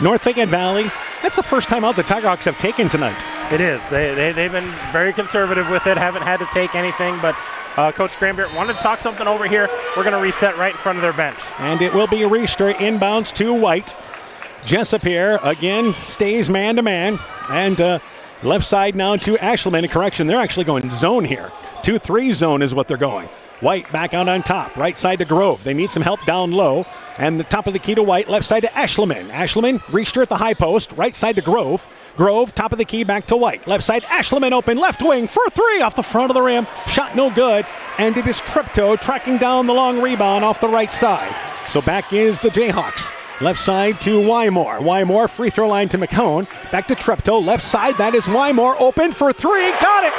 North Fayette Valley, that's the first time out the Tiger Hawks have taken tonight. It is. They've been very conservative with it, haven't had to take anything, but Coach Granberry wanted to talk something over here. We're going to reset right in front of their bench. And it will be Riester inbounds to White. Jesup here again stays man-to-man. And left side now to Ashleman. Correction, they're actually going zone here. 2-3 zone is what they're going. White back out on top. Right side to Grove. They need some help down low. And the top of the key to White. Left side to Ashleman. Ashleman, Riester at the high post. Right side to Grove. Grove, top of the key, back to White. Left side, Ashleman open. Left wing for three off the front of the rim. Shot no good. And it is Treptow tracking down the long rebound off the right side. So back is the Jayhawks. Left side to Wymore. Wymore, free throw line to McCone. Back to Treptow. Left side, that is Wymore. Open for three. Got it.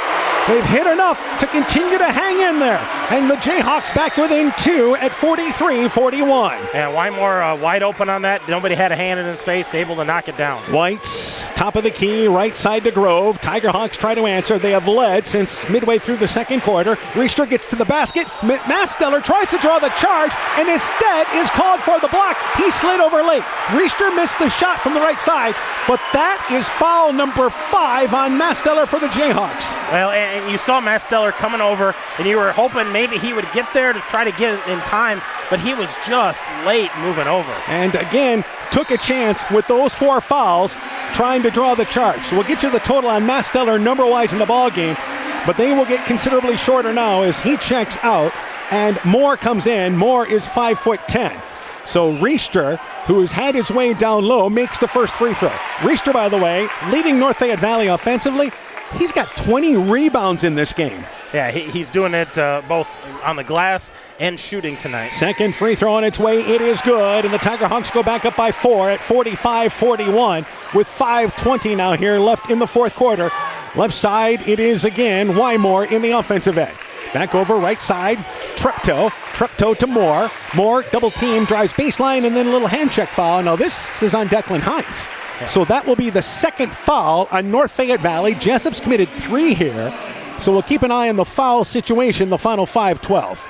They've hit enough to continue to hang in there. And the Jayhawks back within two at 43-41. Yeah, Wymore wide open on that. Nobody had a hand in his face, able to knock it down. White's top of the key, right side to Grove. Tigerhawks try to answer. They have led since midway through the second quarter. Riester gets to the basket. Masteller tries to draw the charge and instead is called for the block. He slid over late. Riester missed the shot from the right side, but that is foul number 5 on Masteller for the Jayhawks. Well, and you saw Masteller coming over, and you were hoping maybe he would get there to try to get it in time, but he was just late moving over. And again, took a chance with those 4 fouls trying to draw the charge. So we'll get you the total on Masteller number-wise in the ball game, but they will get considerably shorter now as he checks out and Moore comes in. Moore is 5'10". So Riester, who has had his way down low, makes the first free throw. Riester, by the way, leading North Fayette Valley offensively. He's got 20 rebounds in this game. Yeah, he's doing it both on the glass and shooting tonight. Second free throw on its way. It is good, and the Tigerhawks go back up by 4 at 45-41 with 5:20 now here left in the fourth quarter. Left side, it is again Wymore in the offensive end. Back over right side, Treptow. Treptow to Moore. Moore double team, drives baseline, and then a little hand check foul. Now this is on Declan Hines. So that will be the second foul on North Fayette Valley. Jesup's committed 3 here. So we'll keep an eye on the foul situation, the final 5-12.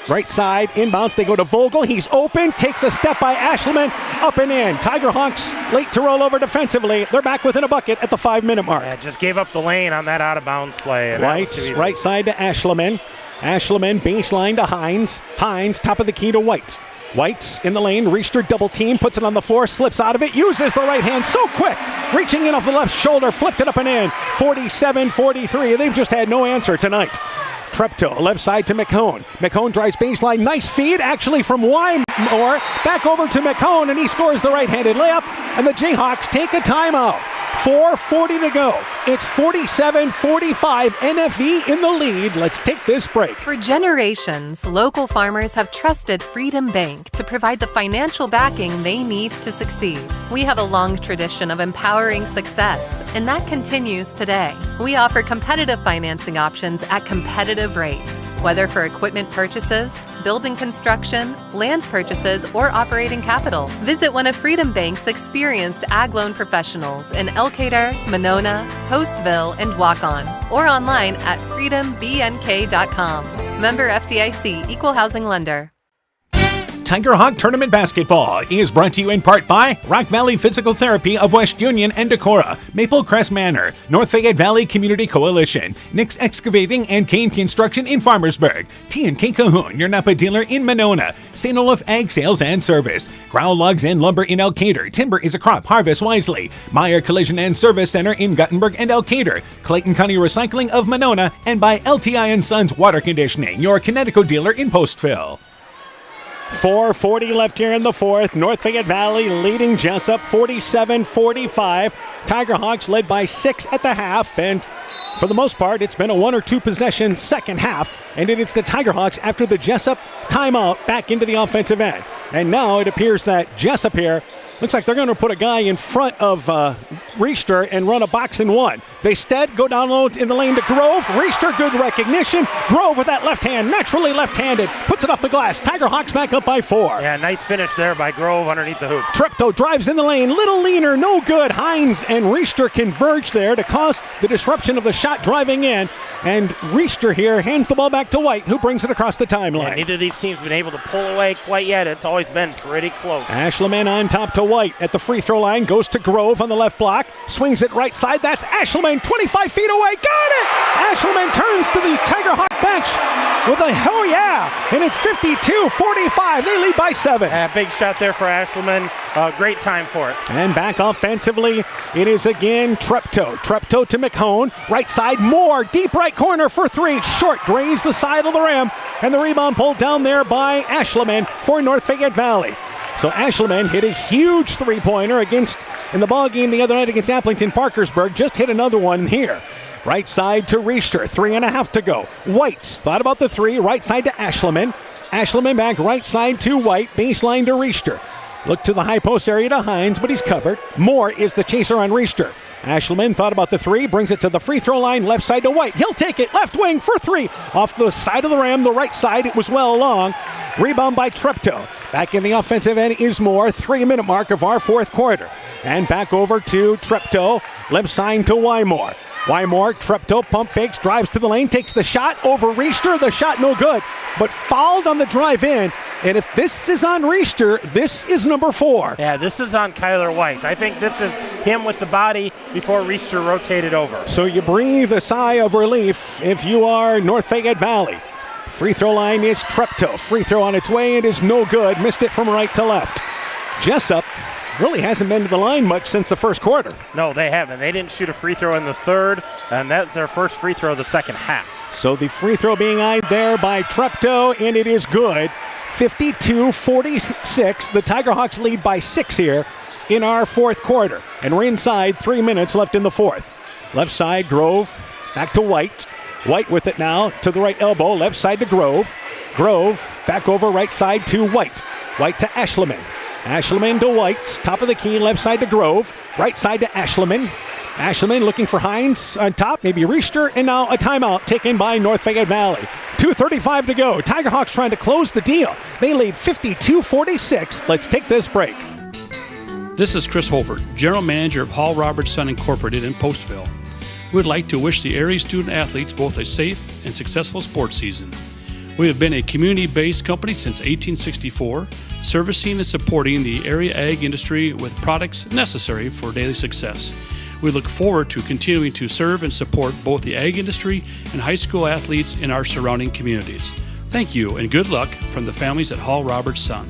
Right side, inbounds, they go to Vogel. He's open, takes a step by Ashleman, up and in. Tigerhawks late to roll over defensively. They're back within a bucket at the 5-minute mark. Yeah, just gave up the lane on that out-of-bounds play. Right side to Ashleman. Ashleman, baseline to Hines. Hines, top of the key to White. White's in the lane, Riester double team, puts it on the floor, slips out of it, uses the right hand so quick, reaching in off the left shoulder, flipped it up and in, 47-43. They've just had no answer tonight. Treptow, left side to McCone. McCone drives baseline, nice feed actually from Wymore, back over to McCone, and he scores the right-handed layup, and the Jayhawks take a timeout. 4:40 to go. It's 47-45, NFV in the lead. Let's take this break. For generations, local farmers have trusted Freedom Bank to provide the financial backing they need to succeed. We have a long tradition of empowering success, and that continues today. We offer competitive financing options at competitive rates, whether for equipment purchases, building construction, land purchases, or operating capital. Visit one of Freedom Bank's experienced ag loan professionals in Elkader, Monona, Postville, and Waukon, or online at freedombnk.com. Member FDIC, Equal Housing Lender. Tigerhawk Tournament Basketball is brought to you in part by Rock Valley Physical Therapy of West Union and Decorah, Maple Crest Manor, North Fayette Valley Community Coalition, Nick's Excavating and Kane Construction in Farmersburg, T&K Cahoon, your Napa dealer in Monona, St. Olaf Ag Sales and Service, Growl Logs and Lumber in Elkader, Timber is a Crop, Harvest Wisely, Meyer Collision and Service Center in Guttenberg and Elkader, Clayton County Recycling of Monona, and by LTI & Sons Water Conditioning, your Connecticut dealer in Postville. 4:40 left here in the fourth. North Fayette Valley leading Jesup 47-45. Tigerhawks led by 6 at the half, and for the most part, it's been a 1 or 2 possession second half, and it's the Tigerhawks after the Jesup timeout back into the offensive end. And now it appears that Jesup here looks like they're going to put a guy in front of Riester and run a box and one. They instead go down low in the lane to Grove. Riester, good recognition. Grove with that left hand, naturally left-handed, puts it off the glass. Tigerhawks back up by 4. Yeah, nice finish there by Grove underneath the hoop. Treptow drives in the lane, little leaner, no good. Hines and Riester converge there to cause the disruption of the shot driving in. And Riester here hands the ball back to White, who brings it across the timeline. Yeah, neither of these teams have been able to pull away quite yet. It's always been pretty close. Ashleman on top to White at the free throw line, goes to Grove on the left block. back, swings it right side. That's Ashelman, 25 feet away. Got it! Ashelman turns to the Tiger Hawk bench with a hell yeah, and it's 52-45. They lead by 7. Big shot there for Ashelman. Great time for it. And back offensively, it is again Treptow. Treptow to McHone. Right side, Moore. Deep right corner for 3. Short, grazed the side of the rim. And the rebound pulled down there by Ashelman for North Fayette Valley. So Ashelman hit a huge three-pointer in the ball game the other night against Applington Parkersburg. Just hit another one here. Right side to Riester, 3.5 to go. White's thought about the 3, right side to Ashelman. Ashelman back right side to White, baseline to Riester. Look to the high post area to Hines, but he's covered. Moore is the chaser on Riester. Ashelman thought about the 3, brings it to the free throw line, left side to White. He'll take it, left wing for 3. Off the side of the rim, the right side, it was well along. Rebound by Treptow. Back in the offensive end is Moore, 3-minute mark of our fourth quarter. And back over to Treptow, left side to Wymore. Wymore, Treptow, pump fakes, drives to the lane, takes the shot over Riester. The shot no good, but fouled on the drive in. And if this is on Riester, this is number 4. Yeah, this is on Kyler White. I think this is him with the body before Riester rotated over. So you breathe a sigh of relief if you are North Fayette Valley. Free throw line is Treptow. Free throw on its way. It is no good. Missed it from right to left. Jesup really hasn't been to the line much since the first quarter. No, they haven't. They didn't shoot a free throw in the third, and that's their first free throw of the second half. So the free throw being eyed there by Treptow, and it is good. 52-46. The Tiger Hawks lead by 6 here in our fourth quarter. And we're inside 3 minutes left in the fourth. Left side, Grove. Back to White. White with it now to the right elbow. Left side to Grove. Grove back over right side to White. White to Ashelman. Ashelman to White. Top of the key, left side to Grove. Right side to Ashelman. Ashelman looking for Hines on top, maybe Riester, and now a timeout taken by North Fayette Valley. 2:35 to go. Tiger Hawks trying to close the deal. They lead 52-46. Let's take this break. This is Chris Holbert, General Manager of Hall Roberts Son Incorporated in Postville. We would like to wish the area student athletes both a safe and successful sports season. We have been a community-based company since 1864, servicing and supporting the area ag industry with products necessary for daily success. We look forward to continuing to serve and support both the ag industry and high school athletes in our surrounding communities. Thank you and good luck from the families at Hall Roberts Son.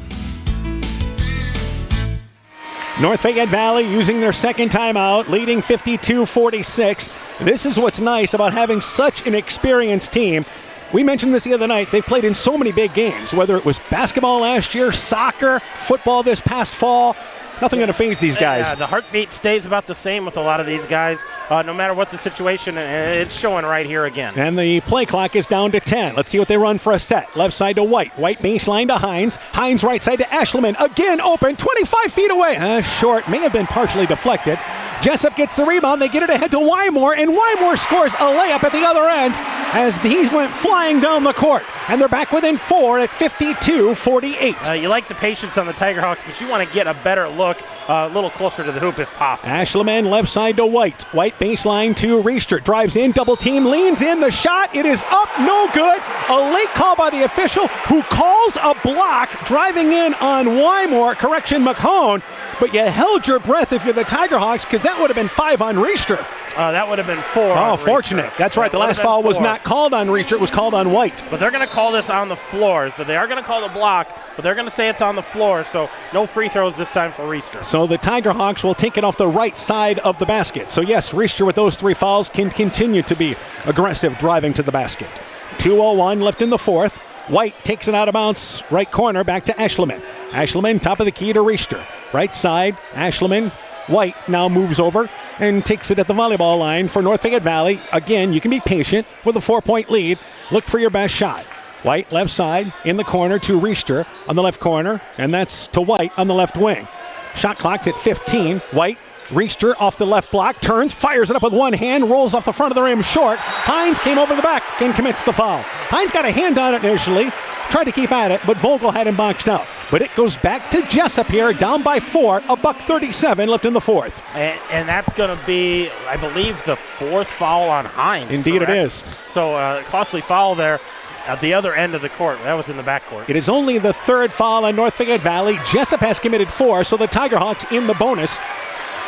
North Fayette Valley using their second timeout, leading 52-46. This is what's nice about having such an experienced team. We mentioned this the other night. They've played in so many big games, whether it was basketball last year, soccer, football this past fall. Nothing going to phase these guys. Yeah, the heartbeat stays about the same with a lot of these guys, no matter what the situation, and it's showing right here again. And the play clock is down to 10. Let's see what they run for a set. Left side to White. White baseline to Hines. Hines right side to Ashelman. Again open, 25 feet away. Short, may have been partially deflected. Jesup gets the rebound. They get it ahead to Wymore, and Wymore scores a layup at the other end as he went flying down the court. And they're back within 4 at 52-48. You like the patience on the Tiger Hawks, but you want to get a better look a little closer to the hoop if possible. Ashelman left side to White. White baseline to Riester. Drives in, double team, leans in. The shot, it is up, no good. A late call by the official who calls a block driving in on Wymore. Correction, McHone. But you held your breath if you're the Tiger Hawks because that would have been 5 on Riester. That would have been 4 Oh, on fortunate. Riester. That's right. The last foul was not called on Riester. It was called on White. But they're going to call this on the floor. So they are going to call the block, but they're going to say it's on the floor. So no free throws this time for Riester. So the Tiger Hawks will take it off the right side of the basket. So yes, Riester with those 3 fouls can continue to be aggressive driving to the basket. 2:01 left in the fourth. White takes it out of bounds, right corner, back to Ashelman. Ashelman, top of the key to Riester. Right side, Ashelman. White now moves over and takes it at the volleyball line for North Fayette Valley. Again, you can be patient with a 4-point lead. Look for your best shot. White left side in the corner to Riester on the left corner, and that's to White on the left wing. Shot clock's at 15. White, Riester off the left block, turns, fires it up with one hand, rolls off the front of the rim short. Hines came over the back and commits the foul. Hines got a hand on it initially, tried to keep at it, but Vogel had him boxed out. But it goes back to Jesup here, down by 4, $1:37 left in the fourth. And that's going to be, I believe, the 4th foul on Hines. Indeed correct? It is. So costly foul there at the other end of the court. That was in the backcourt. It is only the 3rd foul on North Fayette Valley. Jesup has committed 4, so the Tiger Hawks in the bonus.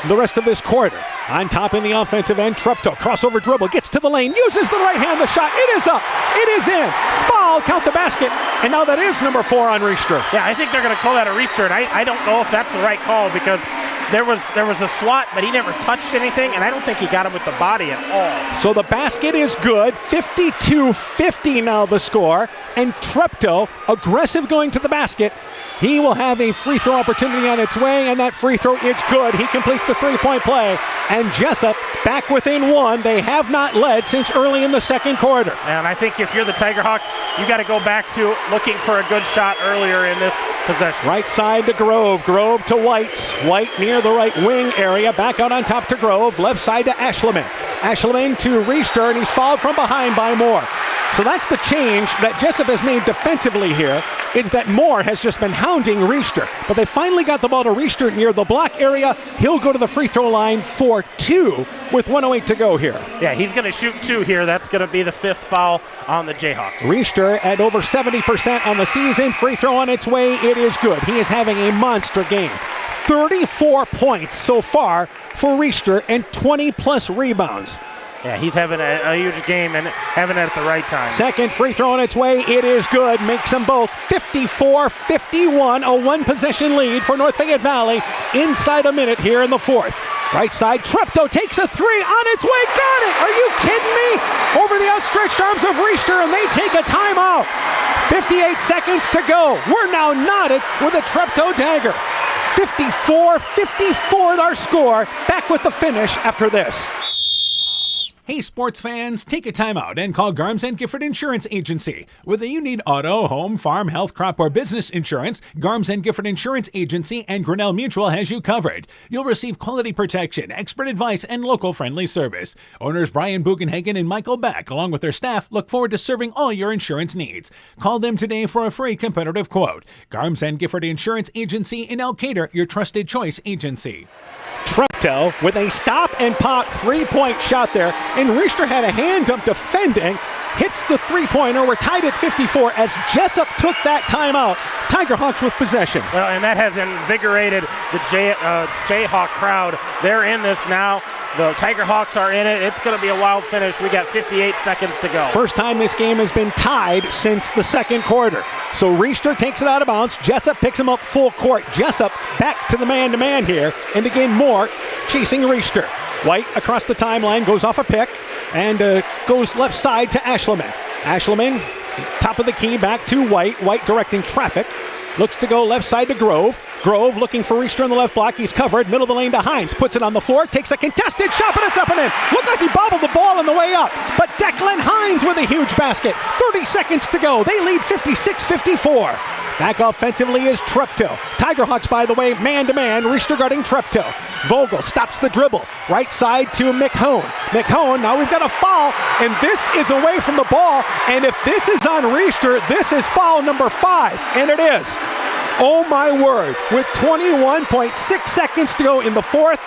the rest of this quarter. On top in the offensive end, Treptow, crossover dribble, gets to the lane, uses the right hand, the shot, it is up, it is in, foul, count the basket, and now that is number 4 on Riester. Yeah, I think they're going to call that a Riester, and I don't know if that's the right call because there was a swat, but he never touched anything, and I don't think he got him with the body at all. So the basket is good, 52-50 now the score, and Treptow, aggressive going to the basket. He will have a free throw opportunity on its way, and that free throw is good. He completes the three-point play, and Jesup back within 1. They have not led since early in the second quarter. And I think if you're the Tiger Hawks, you got to go back to looking for a good shot earlier in this possession. Right side to Grove, Grove to White. White near the right wing area, back out on top to Grove, left side to Ashleman. Ashleman to Riester, and he's fouled from behind by Moore. So that's the change that Jesup has made defensively here, is that Moore has just been hounding Riester. But they finally got the ball to Riester near the block area. He'll go to the free throw line for 2 with 1:08 to go here. Yeah, he's going to shoot 2 here. That's going to be the 5th foul on the Jayhawks. Riester at over 70% on the season. Free throw on its way. It is good. He is having a monster game. 34 points so far for Riester and 20-plus rebounds. Yeah, he's having a huge game and having it at the right time. Second free throw on its way. It is good. Makes them both 54-51. A one-possession lead for North Fayette Valley inside a minute here in the 4th. Right side, Treptow takes a 3 on its way. Got it! Are you kidding me? Over the outstretched arms of Riester, and they take a timeout. 58 seconds to go. We're now knotted with a Treptow dagger. 54-54 our score. Back with the finish after this. Hey sports fans, take a time out and call Garms & Gifford Insurance Agency. Whether you need auto, home, farm, health, crop, or business insurance, Garms & Gifford Insurance Agency and Grinnell Mutual has you covered. You'll receive quality protection, expert advice, and local friendly service. Owners Brian Bugenhagen and Michael Beck, along with their staff, look forward to serving all your insurance needs. Call them today for a free competitive quote. Garms & Gifford Insurance Agency in Elkader, your trusted choice agency. Treptow with a stop and pop 3-point shot there, and Riester had a hand up defending, hits the 3-pointer. We're tied at 54 as Jesup took that timeout. Tiger Hawks with possession. Well, and that has invigorated the Jayhawk crowd. They're in this now. The Tiger Hawks are in it. It's going to be a wild finish. We got 58 seconds to go. First time this game has been tied since the second quarter. So Riester takes it out of bounds. Jesup picks him up full court. Jesup back to the man-to-man here. And again, Moore chasing Riester. White across the timeline, goes off a pick, and goes left side to Ashleman. Ashleman, top of the key, back to White. White directing traffic. Looks to go left side to Grove. Grove looking for Riester in the left block. He's covered. Middle of the lane to Hines. Puts it on the floor. Takes a contested shot, but it's up and in. Looked like he bobbled the ball on the way up. But Declan Hines with a huge basket. 30 seconds to go. They lead 56-54. Back offensively is Treptow. Tiger Hawks, by the way, man-to-man. Riester guarding Treptow. Vogel stops the dribble. Right side to McHone. McHone, now we've got a foul, and this is away from the ball. And if this is on Riester, this is foul number 5, and it is. Oh my word, with 21.6 seconds to go in the 4th,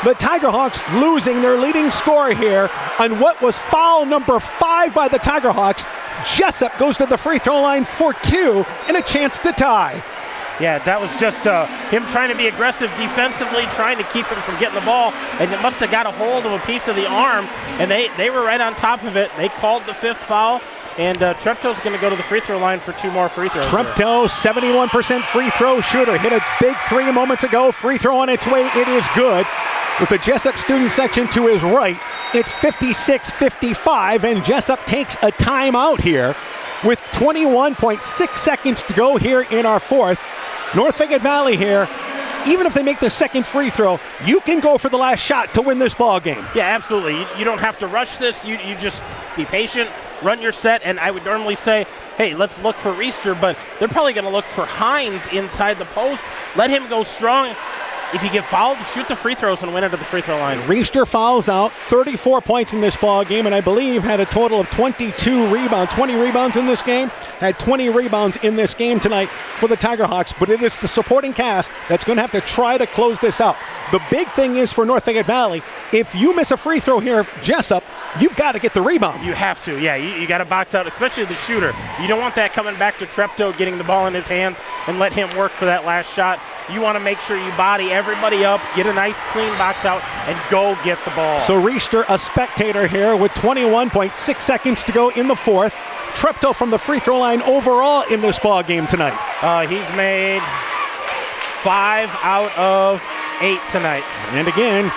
the Tiger Hawks losing their leading scorer here on what was foul number 5 by the Tiger Hawks. Jesup goes to the free throw line for 2 and a chance to tie. Yeah, that was just him trying to be aggressive defensively, trying to keep him from getting the ball, and it must have got a hold of a piece of the arm, and they were right on top of it. They called the 5th foul. And Treptow's going to go to the free throw line for 2 more free throws. Treptow, 71% free throw shooter. Hit a big 3 moments ago. Free throw on its way. It is good. With the Jesup student section to his right, it's 56-55, and Jesup takes a timeout here with 21.6 seconds to go here in our 4th. North Fayette Valley here. Even if they make the second free throw, you can go for the last shot to win this ball game. Yeah, absolutely. You don't have to rush this. You just be patient, run your set, and I would normally say, hey, let's look for Riester, but they're probably going to look for Hines inside the post. Let him go strong. If you get fouled, shoot the free throws and win it at the free throw line. Riester fouls out, 34 points in this ball game, and I believe had a total of 20 rebounds in this game. Had 20 rebounds in this game tonight for the Tiger Hawks, but it is the supporting cast that's going to have to try to close this out. The big thing is for North Fayette Valley, if you miss a free throw here, Jesup, you've got to get the rebound. You have to, yeah. You got to box out, especially the shooter. You don't want that coming back to Treptow, getting the ball in his hands, and let him work for that last shot. you want to make sure you body everybody up, get a nice clean box out, and go get the ball. So Riester, a spectator here with 21.6 seconds to go in the fourth. Treptow from the free throw line overall in this ball game tonight. He's made 5 out of 8 tonight. And again,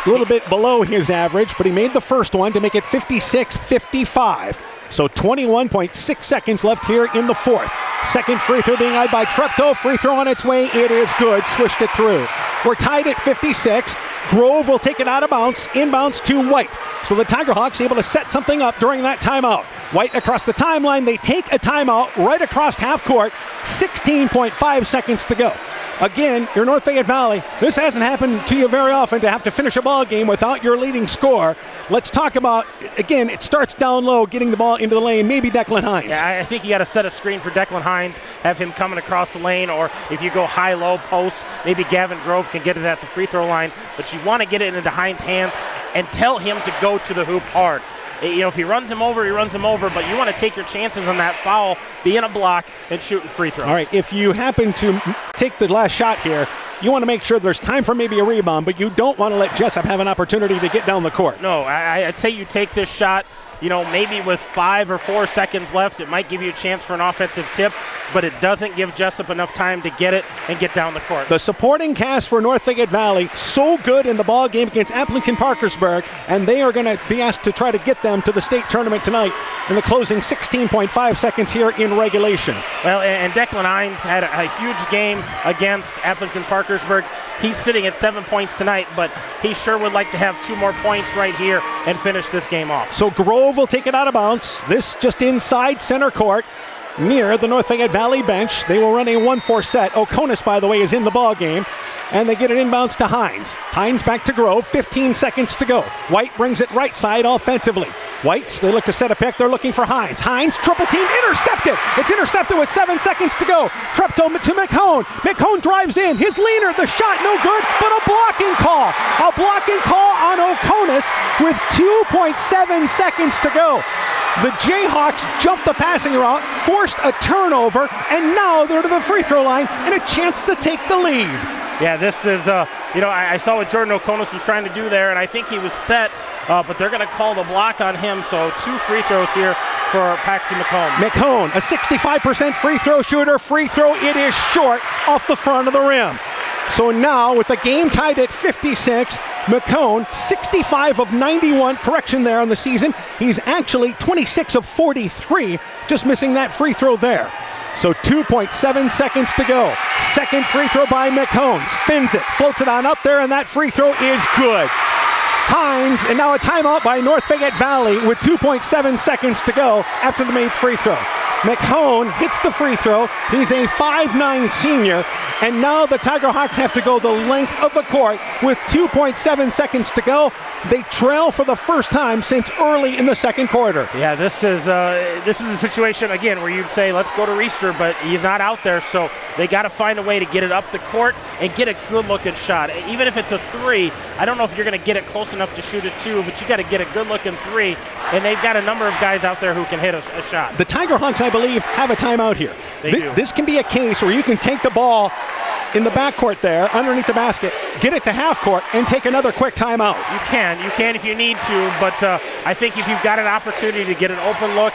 a little bit below his average, but he made the first one to make it 56-55. So 21.6 seconds left here in the fourth. Second free throw being eyed by Treptow. Free throw on its way. It is good. Swished it through. We're tied at 56. Grove will take it out of bounds. Inbounds to White. So the Tigerhawks able to set something up during that timeout. White across the timeline. They take a timeout right across half court. 16.5 seconds to go. Again, your North Fayette Valley, this hasn't happened to you very often to have to finish a ball game without your leading scorer. Let's talk about, again, it starts down low, getting the ball into the lane, maybe Declan Hines. Yeah, I think you got to set a screen for Declan Hines, have him coming across the lane, or if you go high-low post, maybe Gavin Grove can get it at the free throw line, but you want to get it into Hines' hands and tell him to go to the hoop hard. You know, if he runs him over, but you want to take your chances on that foul, being a block, and shooting free throws. All right, if you happen to take the last shot here, you want to make sure there's time for maybe a rebound, but you don't want to let Jesup have an opportunity to get down the court. No, I'd say you take this shot, you know, maybe with 5 or 4 seconds left, it might give you a chance for an offensive tip, but it doesn't give Jesup enough time to get it and get down the court. The supporting cast for North Fayette Valley, so good in the ball game against Appleton-Parkersburg, and they are going to be asked to try to get them to the state tournament tonight in the closing 16.5 seconds here in regulation. Well, and Declan Hines had a huge game against Appleton-Parkersburg. He's sitting at 7 points tonight, but he sure would like to have 2 more points right here and finish this game off. So Grove will take it out of bounds. This just inside center court near the North Fayette Valley bench. They will run a 1-4 set. Oconus, by the way, is in the ball game. And they get it inbounds to Hines. Hines back to Grove, 15 seconds to go. White brings it right side offensively. Whites, they look to set a pick. They're looking for Hines. Hines, triple team, intercepted. It's intercepted with 7 seconds to go. Treptow to McHone. McHone drives in. His leaner, the shot, no good, but a blocking call. A blocking call on Oconus with 2.7 seconds to go. The Jayhawks jumped the passing route, forced a turnover, and now they're to the free throw line and a chance to take the lead. Yeah, this is, I saw what Jordan Oconus was trying to do there, and I think he was set, but they're going to call the block on him, so 2 free throws here for Paxton McHone. McHone, a 65% free throw shooter. Free throw, it is short off the front of the rim. So now, with the game tied at 56, McHone, 65 of 91, correction there on the season. He's actually 26 of 43, just missing that free throw there. So 2.7 seconds to go. Second free throw by McHone. Spins it, floats it on up there, and that free throw is good. Hines, and now a timeout by North Fayette Valley with 2.7 seconds to go after the made free throw. McHone hits the free throw. He's a 5'9" senior, and now the Tigerhawks have to go the length of the court with 2.7 seconds to go. They trail for the first time since early in the second quarter. Yeah, this is a situation, again, where you'd say, let's go to Riester, but he's not out there, so they got to find a way to get it up the court and get a good-looking shot. Even if it's a 3, I don't know if you're going to get it close enough to shoot a 2, but you got to get a good-looking 3, and they've got a number of guys out there who can hit a shot. The Tigerhawks, I believe, have a timeout here. They do. This can be a case where you can take the ball in the backcourt there, underneath the basket, get it to half court, and take another quick timeout. You can if you need to, but I think if you've got an opportunity to get an open look,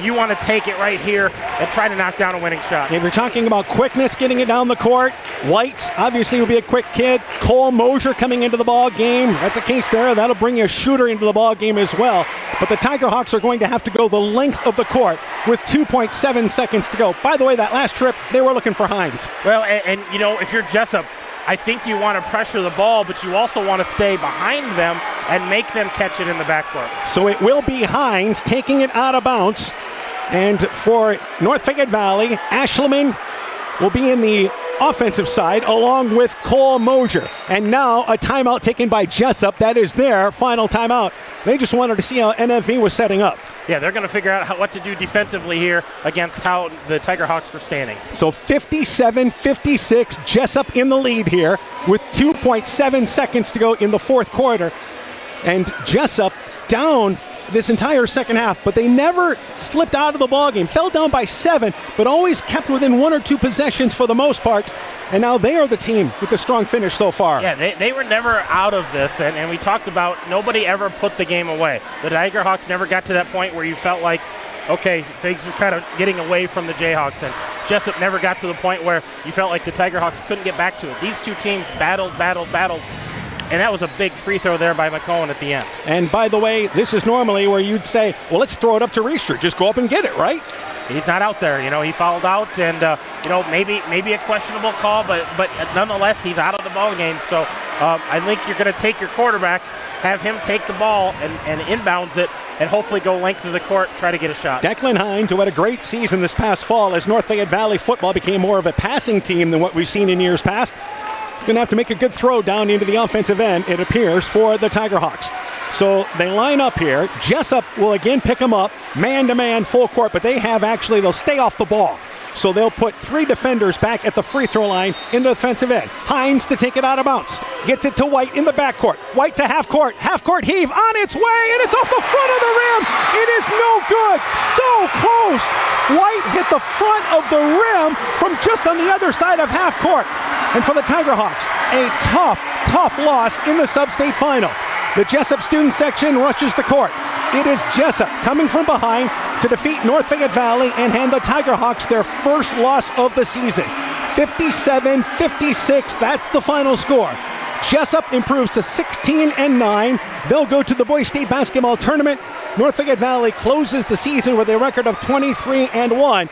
you want to take it right here and try to knock down a winning shot. If you're talking about quickness, getting it down the court, White obviously will be a quick kid. Cole Mosier coming into the ball game. That's a case there. That'll bring a shooter into the ball game as well. But the Tigerhawks are going to have to go the length of the court with 2.7 seconds to go. By the way, that last trip, they were looking for Hines. Well, and you know, if you're Jesup, I think you want to pressure the ball, but you also want to stay behind them and make them catch it in the backcourt. So it will be Hines taking it out of bounds. And for North Fayette Valley, Ashleman will be in the offensive side along with Cole Mosier. And now a timeout taken by Jesup. That is their final timeout. They just wanted to see how NFV was setting up. Yeah, they're going to figure out what to do defensively here against how the Tigerhawks were standing. So 57-56, Jesup in the lead here with 2.7 seconds to go in the fourth quarter. And Jesup down this entire second half, but they never slipped out of the ballgame. Fell down by 7, but always kept within 1 or 2 possessions for the most part. And now they are the team with the strong finish so far. Yeah, they were never out of this, and we talked about nobody ever put the game away. The Tiger Hawks never got to that point where you felt like, okay, things were kind of getting away from the Jayhawks, and Jesup never got to the point where you felt like the Tiger Hawks couldn't get back to it. These two teams battled, and that was a big free throw there by McCone at the end. And by the way, this is normally where you'd say, well, let's throw it up to Reister. Just go up and get it, right? He's not out there. He fouled out, and maybe a questionable call, but nonetheless, he's out of the ball game. So I think you're going to take your quarterback, have him take the ball and inbounds it, and hopefully go length of the court, try to get a shot. Declan Hines, who had a great season this past fall as North Fayette Valley football became more of a passing team than what we've seen in years past, is going to have to make a good throw down into the offensive end, it appears, for the Tiger Hawks. So they line up here. Jesup will again pick them up, man-to-man, full court, but they'll stay off the ball. So they'll put 3 defenders back at the free throw line in the defensive end. Hines to take it out of bounds. Gets it to White in the backcourt. White to half court heave on its way, and it's off the front of the rim. It is no good. So close. White hit the front of the rim from just on the other side of half court. And for the Tiger Hawks, a tough loss in the sub-state final. The Jesup student section rushes the court. It is Jesup coming from behind to defeat North Fayette Valley and hand the Tiger Hawks their first loss of the season. 57-56, that's the final score. Jesup improves to 16-9. They'll go to the Boys State basketball tournament. North Fayette Valley closes the season with a record of 23-1.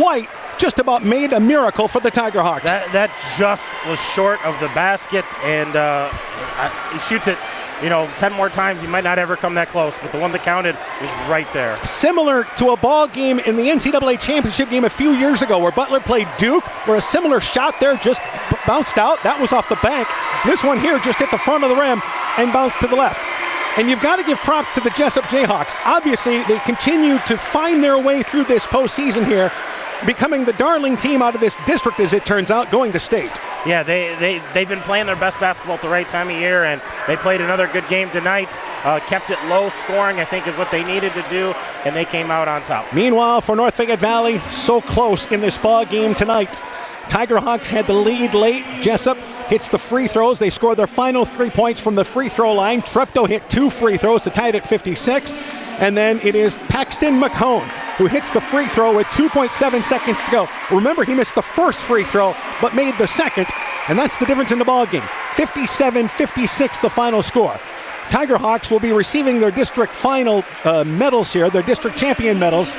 White just about made a miracle for the Tiger Hawks. That just was short of the basket, and he shoots it 10 more times. He might not ever come that close, but the one that counted was right there. Similar to a ball game in the NCAA championship game a few years ago where Butler played Duke, where a similar shot there just bounced out. That was off the bank. This one here just hit the front of the rim and bounced to the left. And you've got to give props to the Jesup Jayhawks. Obviously, they continue to find their way through this postseason here, becoming the darling team out of this district, as it turns out, going to state. Yeah, they've been playing their best basketball at the right time of year, and they played another good game tonight. Kept it low scoring, I think, is what they needed to do, and they came out on top. Meanwhile, for North Fayette Valley, so close in this ball game tonight. Tiger Hawks had the lead late. Jesup hits the free throws. They score their final 3 points from the free throw line. Treptow hit 2 free throws to tie it at 56. And then it is Paxton McCone who hits the free throw with 2.7 seconds to go. Remember, he missed the first free throw, but made the second, and that's the difference in the ball game. 57-56, the final score. Tiger Hawks will be receiving their district final medals here, their district champion medals.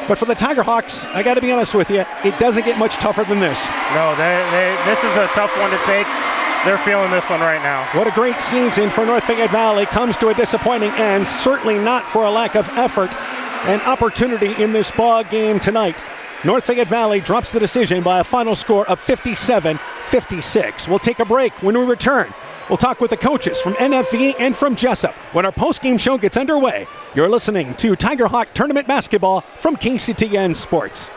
But for the Tiger Hawks, I got to be honest with you, it doesn't get much tougher than this. No, this is a tough one to take. They're feeling this one right now. What a great season for North Fayette Valley comes to a disappointing end, certainly not for a lack of effort and opportunity in this ball game tonight. North Fayette Valley drops the decision by a final score of 57-56. We'll take a break. When we return, we'll talk with the coaches from NFV and from Jesup when our post-game show gets underway. You're listening to Tiger Hawk Tournament Basketball from KCTN Sports.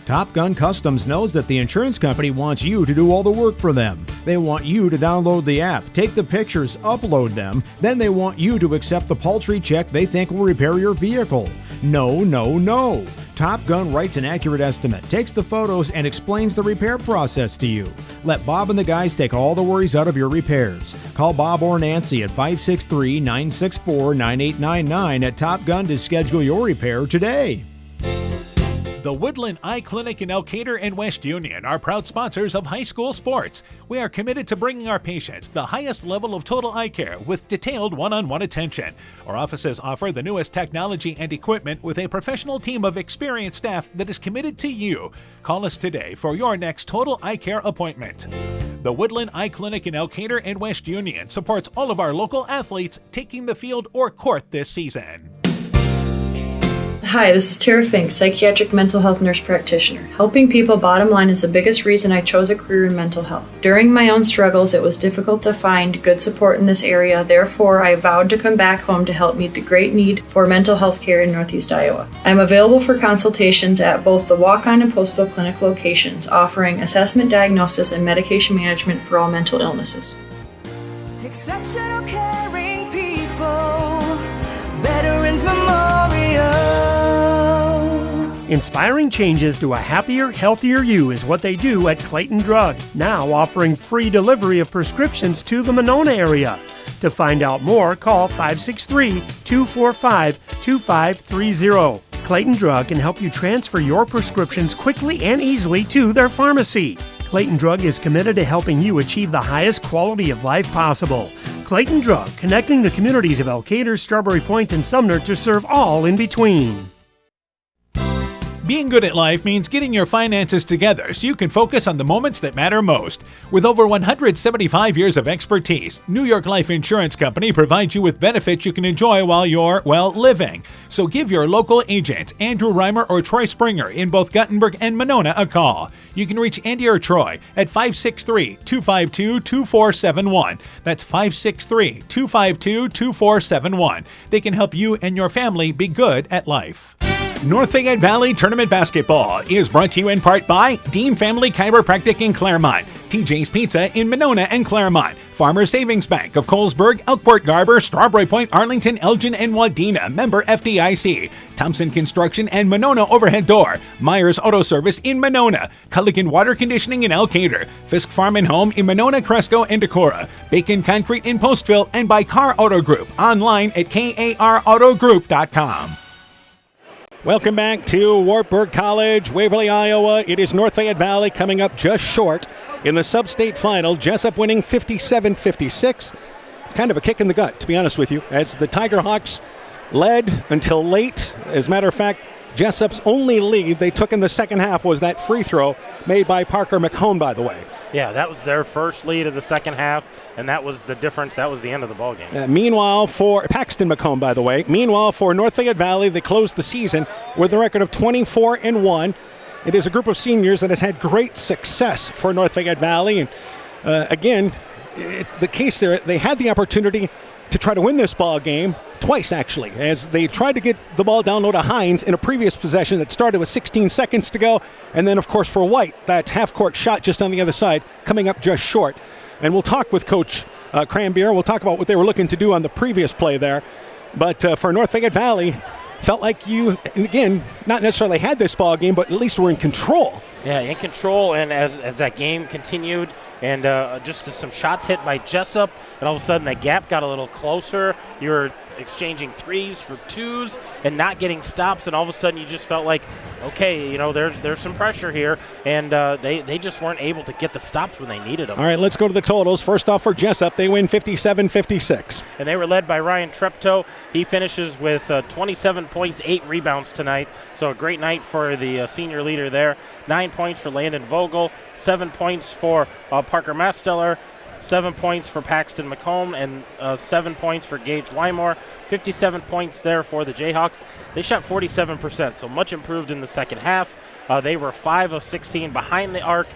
Top Gun Customs knows that the insurance company wants you to do all the work for them. They want you to download the app, take the pictures, upload them, then they want you to accept the paltry check they think will repair your vehicle. No, no, no. Top Gun writes an accurate estimate, takes the photos, and explains the repair process to you. Let Bob and the guys take all the worries out of your repairs. Call Bob or Nancy at 563-964-9899 at Top Gun to schedule your repair today. The Woodland Eye Clinic in Elkader and West Union are proud sponsors of high school sports. We are committed to bringing our patients the highest level of total eye care with detailed one-on-one attention. Our offices offer the newest technology and equipment with a professional team of experienced staff that is committed to you. Call us today for your next total eye care appointment. The Woodland Eye Clinic in Elkader and West Union supports all of our local athletes taking the field or court this season. Hi, this is Tara Fink, psychiatric mental health nurse practitioner. Helping people, bottom line, is the biggest reason I chose a career in mental health. During my own struggles, it was difficult to find good support in this area. Therefore, I vowed to come back home to help meet the great need for mental health care in Northeast Iowa. I'm available for consultations at both the Walk-On and Postville Clinic locations, offering assessment, diagnosis, and medication management for all mental illnesses. Exceptional caring people, veterans. Inspiring changes to a happier, healthier you is what they do at Clayton Drug, now offering free delivery of prescriptions to the Monona area. To find out more, call 563-245-2530. Clayton Drug can help you transfer your prescriptions quickly and easily to their pharmacy. Clayton Drug is committed to helping you achieve the highest quality of life possible. Clayton Drug, connecting the communities of Elkader, Strawberry Point, and Sumner to serve all in between. Being good at life means getting your finances together so you can focus on the moments that matter most. With over 175 years of expertise, New York Life Insurance Company provides you with benefits you can enjoy while you're, living. So give your local agents, Andrew Reimer or Troy Springer in both Guttenberg and Monona, a call. You can reach Andy or Troy at 563-252-2471. That's 563-252-2471. They can help you and your family be good at life. North Fayette Valley Tournament Basketball is brought to you in part by Dean Family Chiropractic in Claremont, TJ's Pizza in Monona and Claremont, Farmers Savings Bank of Colesburg, Elkport, Garber, Strawberry Point, Arlington, Elgin, and Wadena, member FDIC, Thompson Construction and Monona Overhead Door, Myers Auto Service in Monona, Culligan Water Conditioning in Elkader, Fisk Farm and Home in Monona, Cresco, and Decorah, Bacon Concrete in Postville, and by Car Auto Group, online at karautogroup.com. Welcome back to Wartburg College, Waverly, Iowa. It is North Fayette Valley coming up just short in the sub-state final. Jesup winning 57-56. Kind of a kick in the gut, to be honest with you, as the Tiger Hawks led until late. As a matter of fact, Jesup's only lead they took in the second half was that free throw made by Parker McComb, by the way. Yeah, that was their first lead of the second half, and that was the difference. That was the end of the ballgame. Meanwhile, for Paxton McComb, by the way. Meanwhile, for North Fayette Valley, they closed the season with a record of 24-1. It is a group of seniors that has had great success for North Fayette Valley. And again, it's the case there. They had the opportunity to try to win this ball game twice, actually, as they tried to get the ball down low to Hines in a previous possession that started with 16 seconds to go. And then, of course, for White, that half-court shot just on the other side, coming up just short. And we'll talk with Coach Cranbeer. We'll talk about what they were looking to do on the previous play there. But for North Fayette Valley, felt like you, and again, not necessarily had this ball game, but at least were in control. Yeah, in control, and as that game continued, and just some shots hit by Jesup, and all of a sudden the gap got a little closer. You were exchanging threes for twos and not getting stops, and all of a sudden you just felt like, okay, you know, there's some pressure here, and they just weren't able to get the stops when they needed them. All right, let's go to the totals. First off for Jesup, they win 57-56. And they were led by Ryan Treptow. He finishes with 27 points, 8 rebounds tonight, so a great night for the senior leader there. 9 points for Landon Vogel, 7 points for Parker Masteller, 7 points for Paxton McComb, and 7 points for Gage Wymore. 57 points there for the Jayhawks. They shot 47%, so much improved in the second half. They were 5 of 16 behind the arc,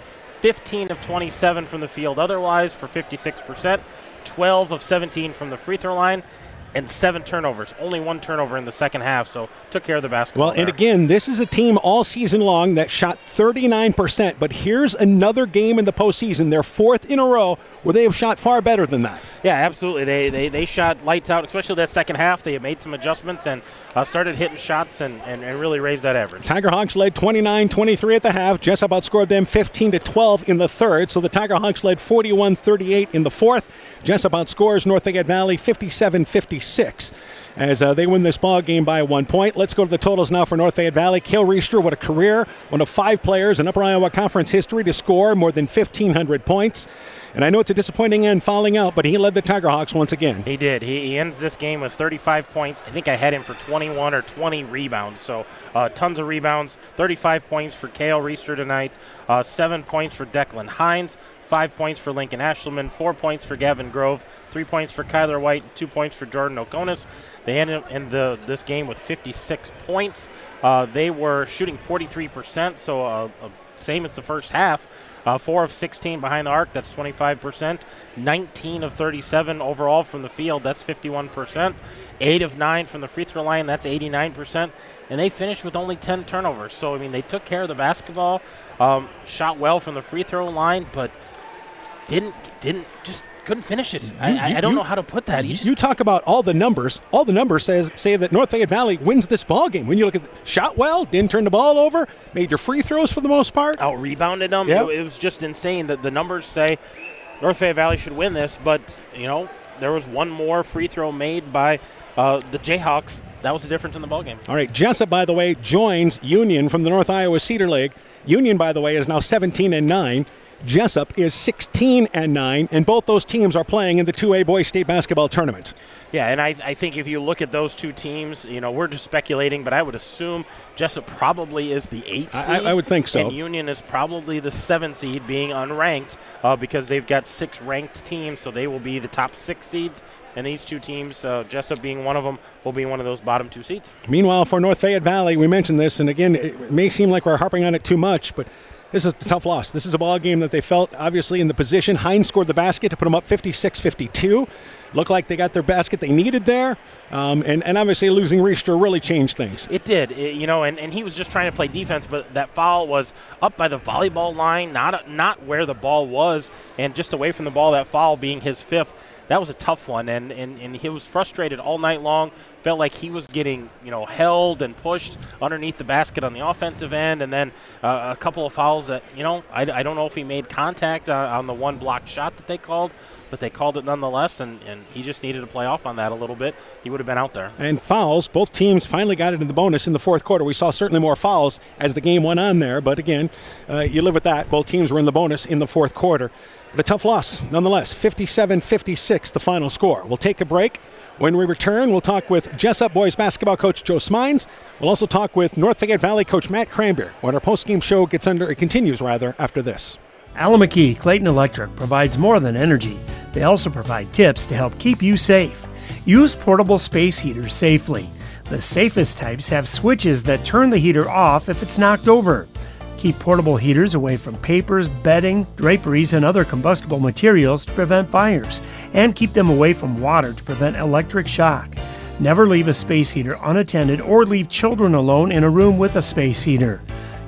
15 of 27 from the field otherwise for 56%, 12 of 17 from the free throw line, and 7 turnovers. Only 1 turnover in the second half, so took care of the basketball. Well, and again, this is a team all season long that shot 39%, but here's another game in the postseason, their 4th in a row, where they have shot far better than that. Yeah, absolutely. They shot lights out, especially that second half. They made some adjustments and started hitting shots and really raised that average. Tiger Hawks led 29-23 at the half. Jesup outscored them 15-12 in the third, so the Tiger Hawks led 41-38 in the fourth. Jesup outscores North Fayette Valley 57-56 as they win this ball game by 1 point. Let's go to the totals now for North Fayette Valley. Cale Reister, what a career. One of 5 players in Upper Iowa Conference history to score more than 1,500 points. And I know it's a disappointing end falling out, but he led the Tiger Hawks once again. He did. He ends this game with 35 points. I think I had him for 21 or 20 rebounds. So tons of rebounds. 35 points for Cale Reister tonight. 7 points for Declan Hines. 5 points for Lincoln Ashelman. 4 points for Gavin Grove. 3 points for Kyler White. 2 points for Jordan O'Conis. They ended in this game with 56 points. They were shooting 43%, so same as the first half. 4 of 16 behind the arc, that's 25%. 19 of 37 overall from the field, that's 51%. 8 of 9 from the free throw line, that's 89%. And they finished with only 10 turnovers. So, I mean, they took care of the basketball, shot well from the free throw line, but didn't just couldn't finish it. I don't know how to put that. You talk about all the numbers. All the numbers say that North Fayette Valley wins this ball game. When you look at shot well, didn't turn the ball over, made your free throws for the most part. Out-rebounded them. Yep. It was just insane that the numbers say North Fayette Valley should win this, but, there was one more free throw made by the Jayhawks. That was the difference in the ball game. All right, Jesup, by the way, joins Union from the North Iowa Cedar League. Union, by the way, is now 17-9. Jesup is 16-9, and both those teams are playing in the 2A Boys State Basketball Tournament. Yeah, and I think if you look at those two teams, we're just speculating, but I would assume Jesup probably is the 8 seed. I would think so. And Union is probably the 7 seed, being unranked, because they've got 6 ranked teams, so they will be the top 6 seeds. And these two teams, Jesup being one of them, will be one of those bottom 2 seeds. Meanwhile, for North Fayette Valley, we mentioned this, and again, it may seem like we're harping on it too much, but this is a tough loss. This is a ball game that they felt obviously in the position. Hines scored the basket to put them up 56-52. Looked like they got their basket they needed there. And obviously losing Riester really changed things. It did, and he was just trying to play defense, but that foul was up by the volleyball line, not where the ball was, and just away from the ball, that foul being his 5th. That was a tough one, and he was frustrated all night long. Felt like he was getting, held and pushed underneath the basket on the offensive end, and then a couple of fouls that, I don't know if he made contact on the one blocked shot that they called, but they called it nonetheless, and he just needed to play off on that a little bit. He would have been out there. And fouls, both teams finally got it in the bonus in the fourth quarter. We saw certainly more fouls as the game went on there, but again, you live with that. Both teams were in the bonus in the fourth quarter. But a tough loss, nonetheless. 57-56, the final score. We'll take a break. When we return, we'll talk with Jesup boys basketball coach Joe Smines. We'll also talk with North Fayette Valley coach Matt Cranbeer when our postgame show continues after this. Alameda Clayton Electric provides more than energy. They also provide tips to help keep you safe. Use portable space heaters safely. The safest types have switches that turn the heater off if it's knocked over. Keep portable heaters away from papers, bedding, draperies, and other combustible materials to prevent fires, and keep them away from water to prevent electric shock. Never leave a space heater unattended or leave children alone in a room with a space heater.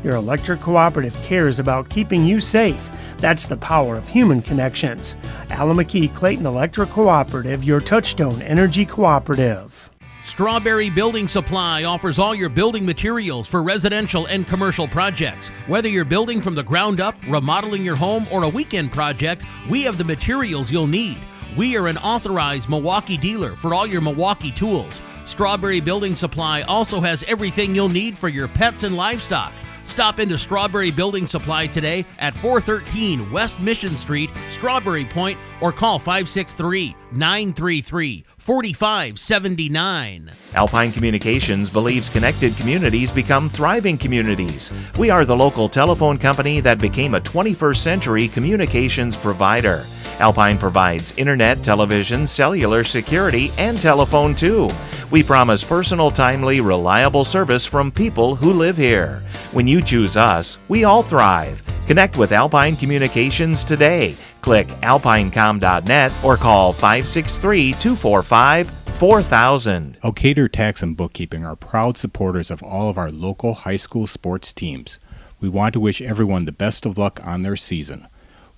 Your electric cooperative cares about keeping you safe. That's the power of human connections. Alameda Clayton Electric Cooperative, your Touchstone Energy Cooperative. Strawberry Building Supply offers all your building materials for residential and commercial projects. Whether you're building from the ground up, remodeling your home, or a weekend project, we have the materials you'll need. We are an authorized Milwaukee dealer for all your Milwaukee tools. Strawberry Building Supply also has everything you'll need for your pets and livestock. Stop into Strawberry Building Supply today at 413 West Mission Street, Strawberry Point, or call 563-933-4579. Alpine Communications believes connected communities become thriving communities. We are the local telephone company that became a 21st century communications provider. Alpine provides internet, television, cellular, security, and telephone too. We promise personal, timely, reliable service from people who live here. When you choose us, we all thrive. Connect with Alpine Communications today. Click alpinecom.net or call 563-245-4000. Elkader Tax and Bookkeeping are proud supporters of all of our local high school sports teams. We want to wish everyone the best of luck on their season.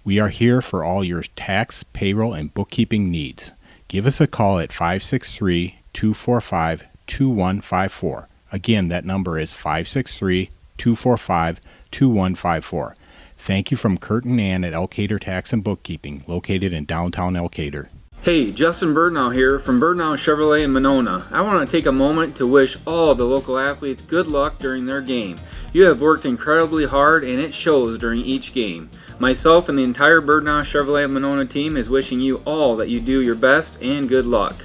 We are here for all your tax, payroll, and bookkeeping needs. Give us a call at 563-245-2154. Again, that number is 563-245-2154. Thank you from Kurt and Ann at Elkader Tax and Bookkeeping, located in downtown Elkader. Hey, Justin Birdnow here from Birdnow Chevrolet in Monona. I want to take a moment to wish all the local athletes good luck during their game. You have worked incredibly hard and it shows during each game. Myself and the entire Birdnow Chevrolet Monona team is wishing you all that you do your best and good luck.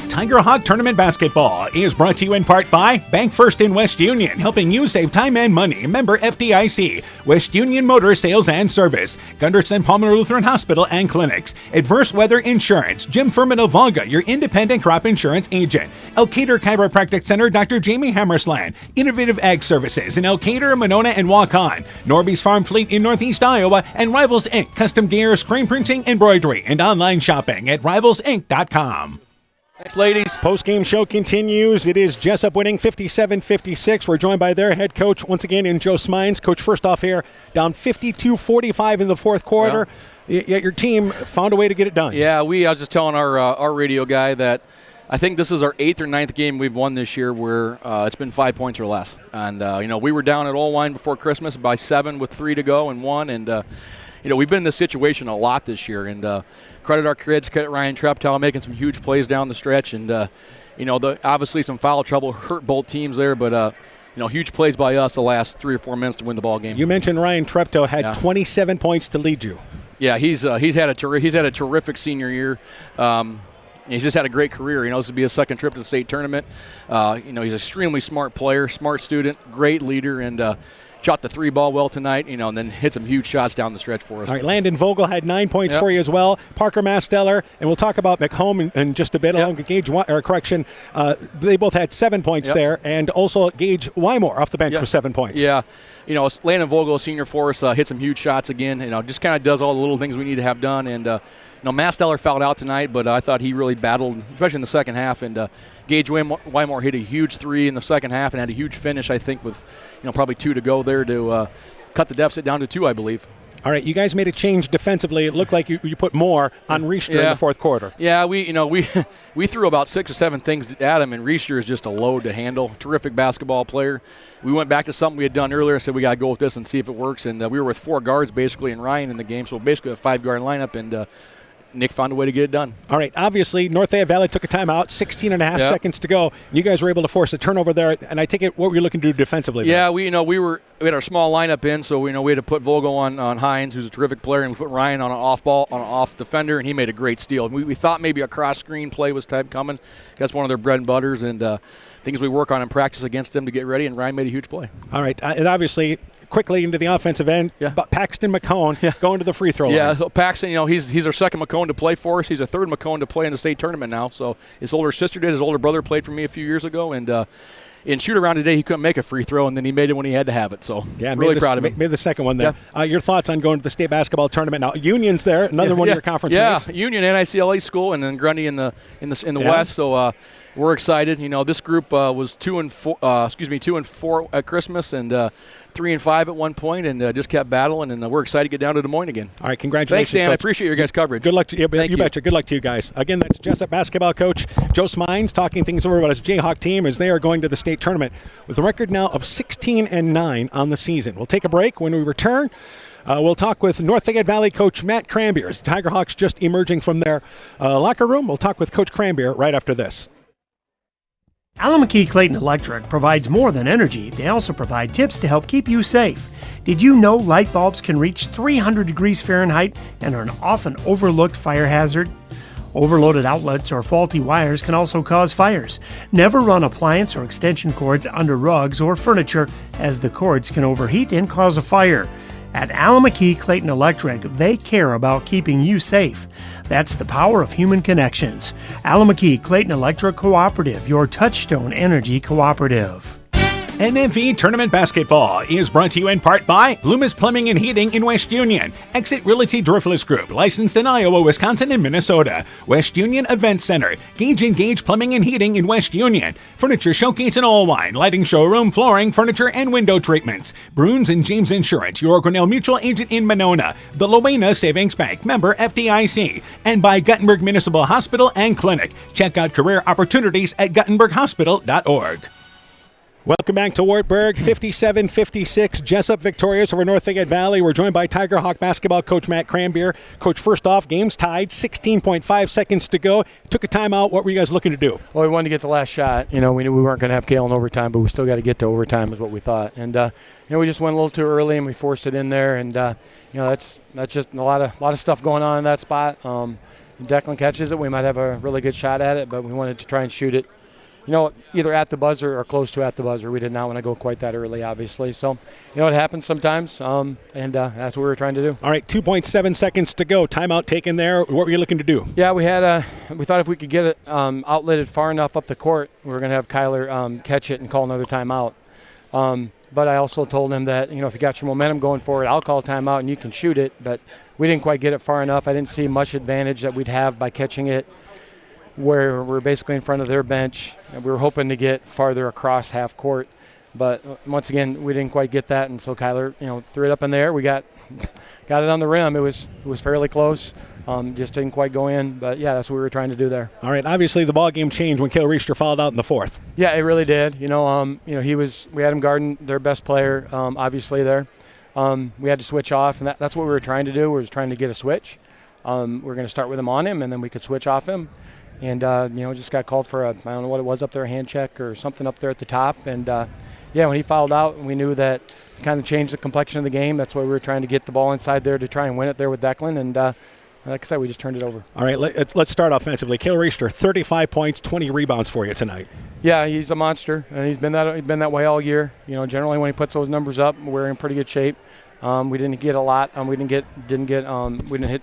Tiger Hawk Tournament Basketball is brought to you in part by Bank First in West Union, helping you save time and money. Member FDIC, West Union Motor Sales and Service, Gunderson Palmer Lutheran Hospital and Clinics, Adverse Weather Insurance, Jim Furman of Volga, your independent crop insurance agent, Elkader Chiropractic Center, Dr. Jamie Hammersland, Innovative Ag Services in Elkader, Monona, and Waukon, Norby's Farm Fleet in Northeast Iowa, and Rivals Inc., custom gear, screen printing, embroidery, and online shopping at rivalsinc.com. Thanks, ladies. Post-game show continues. It is Jesup winning 57-56. We're joined by their head coach once again in Joe Smines. Coach, first off here, down 52-45 in the fourth quarter. Yet your team found a way to get it done. Yeah, I was just telling our radio guy that I think this is our 8th or 9th game we've won this year where it's been 5 points or less. And, we were down at Olwine before Christmas by 7 with 3 to go and won. And, we've been in this situation a lot this year. And credit our kids, credit Ryan Treptow making some huge plays down the stretch. And, obviously some foul trouble hurt both teams there. But, huge plays by us the last 3 or 4 minutes to win the ball game. You mentioned Ryan Treptow had 27 points to lead you. Yeah, he's had a terrific senior year. He's just had a great career. This will be his second trip to the state tournament. He's an extremely smart player, smart student, great leader, and shot the 3 ball well tonight. And then hit some huge shots down the stretch for us. All right, Landon Vogel had 9 points for you as well. Parker Masteller, and we'll talk about McHome in just a bit. Along with Gage, they both had 7 points there, and also Gage Wymore off the bench for 7 points. Yeah. Landon Vogel, a senior for us, hit some huge shots again. Just kind of does all the little things we need to have done. And, Masteller fouled out tonight, but I thought he really battled, especially in the second half. And Gage Wymore hit a huge 3 in the second half and had a huge finish, I think, with, probably 2 to go there to cut the deficit down to 2, I believe. All right, you guys made a change defensively. It looked like you put more on Riester in the fourth quarter. Yeah, we threw about 6 or 7 things at him, and Riester is just a load to handle. Terrific basketball player. We went back to something we had done earlier and said we got to go with this and see if it works. And we were with 4 guards basically and Ryan in the game, so basically a 5-guard lineup, and Nick found a way to get it done. All right, obviously North Fayette Valley took a timeout, 16 and a half seconds to go. You guys were able to force a turnover there, and I take it what were you looking to do defensively? Yeah, we had our small lineup in, so we had to put Vogel on Hines, who's a terrific player, and we put Ryan on an off defender, and he made a great steal. We thought maybe a cross screen play was coming. That's one of their bread and butters, and things we work on in practice against them to get ready, and Ryan made a huge play. All right, and obviously quickly into the offensive end, but Paxton McCone going to the free throw line. Yeah, so Paxton, he's our second McCone to play for us. He's a third McCone to play in the state tournament now. So his older sister did. His older brother played for me a few years ago, and in shoot-around today, he couldn't make a free throw, and then he made it when he had to have it. So really proud of him. Made the second one there. Your thoughts on going to the state basketball tournament now? Union's there, another one of your conference mates. Yeah, Union, NICLA school, and then Grundy in the West. So we're excited. This group was 2 and 4 at Christmas, and 3 and 5 at one point, and just kept battling, and we're excited to get down to Des Moines again. All right, congratulations. Thanks, Dan. Coach. I appreciate your guys' coverage. Good luck to you. You betcha. Good luck to you guys. Again, that's Jesup basketball coach Joe Smines talking things over about his Jayhawk team as they are going to the state tournament with a record now of 16 and 9 on the season. We'll take a break. When we return, we'll talk with North Fayette Valley coach Matt Cranbeer. As the Tiger Hawks just emerging from their locker room. We'll talk with Coach Cranbeer right after this. Alameda Clayton Electric provides more than energy. They also provide tips to help keep you safe. Did you know light bulbs can reach 300 degrees Fahrenheit and are an often overlooked fire hazard? Overloaded outlets or faulty wires can also cause fires. Never run appliance or extension cords under rugs or furniture, as the cords can overheat and cause a fire. At Alameda Clayton Electric, they care about keeping you safe. That's the power of human connections. Alameda Clayton Electric Cooperative, your touchstone energy cooperative. NFV Tournament Basketball is brought to you in part by Loomis Plumbing and Heating in West Union, Exit Realty Driftless Group, licensed in Iowa, Wisconsin, and Minnesota, West Union Event Center, Gage & Gage Plumbing and Heating in West Union, Furniture Showcase in Olwine, Lighting Showroom, Flooring, Furniture, and Window Treatments, Bruins & James Insurance, your Grinnell Mutual Agent in Monona, the Lowena Savings Bank, member FDIC, and by Guttenberg Municipal Hospital and Clinic. Check out career opportunities at guttenberghospital.org. Welcome back to Wartburg, 57-56. Jesup victorious over North Fayette Valley. We're joined by Tiger Hawk basketball coach Matt Cranbeer. Coach, first off, game's tied, 16.5 seconds to go. Took a timeout. What were you guys looking to do? Well, we wanted to get the last shot. We knew we weren't going to have Kale in overtime, but we still got to get to overtime is what we thought. And, we just went a little too early and we forced it in there. And, that's just a lot of stuff going on in that spot. Declan catches it. We might have a really good shot at it, but we wanted to try and shoot it. Either at the buzzer or close to at the buzzer. We did not want to go quite that early, obviously. So, it happens sometimes, and that's what we were trying to do. All right, 2.7 seconds to go. Timeout taken there. What were you looking to do? Yeah, we thought if we could get it outletted far enough up the court, we were going to have Kyler catch it and call another timeout. But I also told him that, if you got your momentum going forward, I'll call timeout and you can shoot it. But we didn't quite get it far enough. I didn't see much advantage that we'd have by catching it where we're basically in front of their bench, and we were hoping to get farther across half court. But once again, we didn't quite get that, and so Kyler, threw it up in there. We got it on the rim. It was fairly close. Just didn't quite go in, but yeah, that's what we were trying to do there. All right, obviously the ball game changed when Cale Riester fouled out in the fourth. Yeah, it really did. We had him guarding their best player, obviously there. We had to switch off, and that's what we were trying to do. We were trying to get a switch. We were going to start with him on him, and then we could switch off him. And, just got called for I don't know what it was up there, a hand check or something up there at the top. And, when he fouled out, we knew that it kind of changed the complexion of the game. That's why we were trying to get the ball inside there to try and win it there with Declan. And, like I said, we just turned it over. All right, let's start offensively. Cale Riester, 35 points, 20 rebounds for you tonight. Yeah, he's a monster, and he's been that way all year. Generally when he puts those numbers up, we're in pretty good shape. We didn't get a lot. We didn't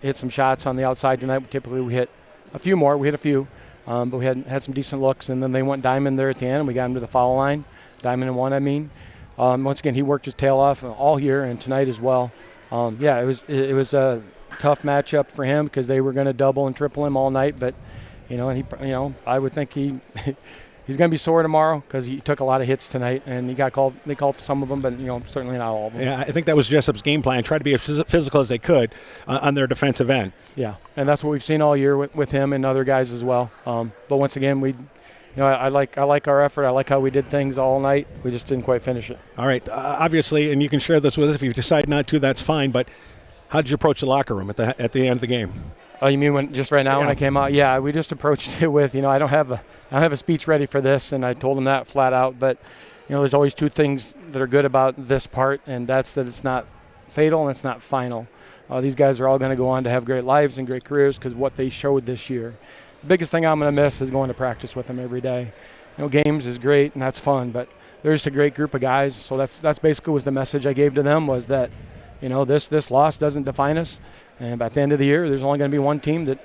hit some shots on the outside tonight. Typically we hit a few more. We hit a few, but we had some decent looks, and then they went diamond there at the end, and we got him to the foul line. Diamond and one, I mean. Once again, he worked his tail off all year and tonight as well. It was a tough matchup for him because they were going to double and triple him all night. But I would think he's going to be sore tomorrow because he took a lot of hits tonight, and he got called. They called for some of them, but certainly not all of them. Yeah, I think that was Jesup's game plan. Try to be as physical as they could on their defensive end. Yeah, and that's what we've seen all year with him and other guys as well. But once again, I like our effort. I like how we did things all night. We just didn't quite finish it. All right, obviously, and you can share this with us if you decide not to. That's fine. But how did you approach the locker room at the end of the game? Oh, you mean when I came out? Yeah, we just approached it with I don't have a speech ready for this, and I told them that flat out. But there's always two things that are good about this part, and that's that it's not fatal and it's not final. These guys are all going to go on to have great lives and great careers because of what they showed this year. The biggest thing I'm going to miss is going to practice with them every day. Games is great and that's fun, but they're just a great group of guys. So that's basically was the message I gave to them was that, this loss doesn't define us. And at the end of the year, there's only going to be one team that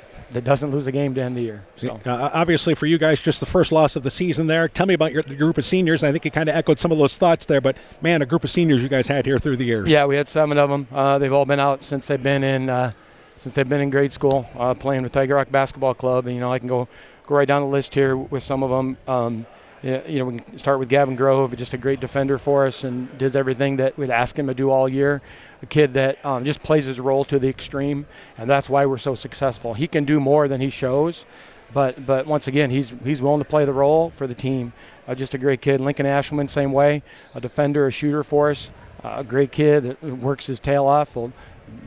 doesn't lose a game to end the year. So obviously for you guys, just the first loss of the season there. Tell me about your group of seniors. I think you kind of echoed some of those thoughts there, but man, a group of seniors you guys had here through the years. Yeah, we had 7 of them. They've all been out since they've been in grade school, playing with Tiger Rock Basketball Club. And, I can go right down the list here with some of them. We can start with Gavin Grove, just a great defender for us and does everything that we'd ask him to do all year. A kid that just plays his role to the extreme, and that's why we're so successful. He can do more than he shows, but once again, he's willing to play the role for the team. Just a great kid. Lincoln Ashelman, same way, a defender, a shooter for us. A great kid that works his tail off. Will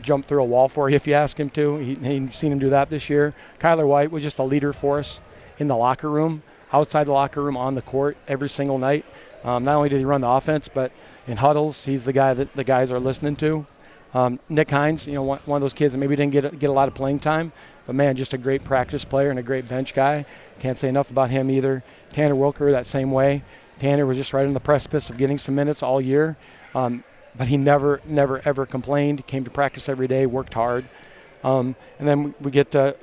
jump through a wall for you if you ask him to. He's seen him do that this year. Kyler White was just a leader for us in the locker room, outside the locker room, on the court every single night. Not only did he run the offense, but in huddles, he's the guy that the guys are listening to. Nick Hines, one of those kids that maybe didn't get a lot of playing time, but man, just a great practice player and a great bench guy. Can't say enough about him either. Tanner Wilker, that same way. Tanner was just right on the precipice of getting some minutes all year, but he never, ever complained. Came to practice every day, worked hard. And then we get to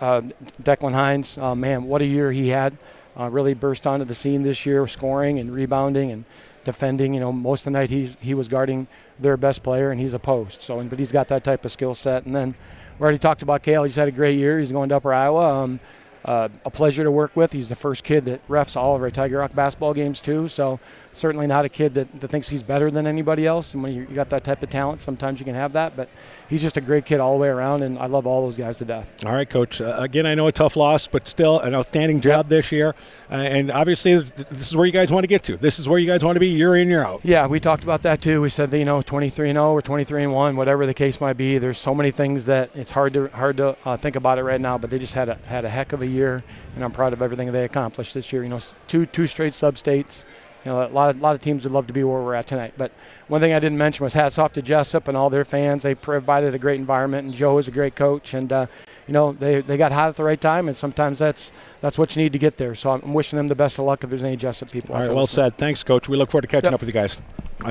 Declan Hines. Man, what a year he had. Really burst onto the scene this year, scoring and rebounding and defending. Most of the night he was guarding their best player, and he's a post. But he's got that type of skill set. And then we already talked about Cale. He's had a great year. He's going to Upper Iowa. A pleasure to work with. He's the first kid that refs all of our Tiger Rock basketball games too, so certainly not a kid that thinks he's better than anybody else. And when you got that type of talent, sometimes you can have that, but he's just a great kid all the way around, and I love all those guys to death. All right, Coach. Again, I know a tough loss, but still an outstanding job this year. And obviously, this is where you guys want to get to. This is where you guys want to be year in, year out. Yeah, we talked about that too. We said, 23-0 or 23-1, whatever the case might be. There's so many things that it's hard to think about it right now, but they just had a heck of a year, and I'm proud of everything they accomplished this year. Two straight sub-states. A lot of teams would love to be where we're at tonight. But one thing I didn't mention was hats off to Jesup and all their fans. They provided a great environment, and Joe is a great coach. And they got hot at the right time, and sometimes that's what you need to get there. So I'm wishing them the best of luck if there's any Jesup people. All right, well said. Thanks, Coach. We look forward to catching up with you guys.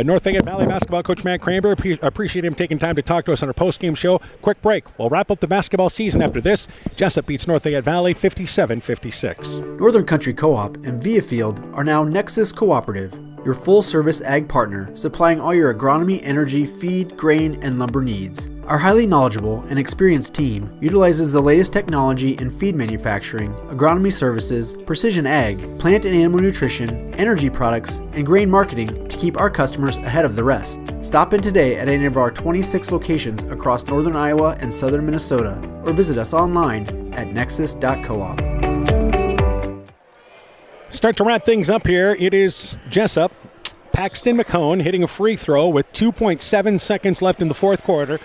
North Fayette Valley basketball coach Matt Cranberry, appreciate him taking time to talk to us on our post-game show. Quick break. We'll wrap up the basketball season after this. Jesup beats North Fayette Valley 57-56. Northern Country Co-op and Via Field are now Nexus Cooperative. your full-service ag partner supplying all your agronomy, energy, feed, grain, and lumber needs. Our highly knowledgeable and experienced team utilizes the latest technology in feed manufacturing, agronomy services, precision ag, plant and animal nutrition, energy products, and grain marketing to keep our customers ahead of the rest. Stop in today at any of our 26 locations across northern Iowa and southern Minnesota, or visit us online at nexus.coop. Start to wrap things up here. It is Jesup. Paxton McCone hitting a free throw with 2.7 seconds left in the fourth quarter.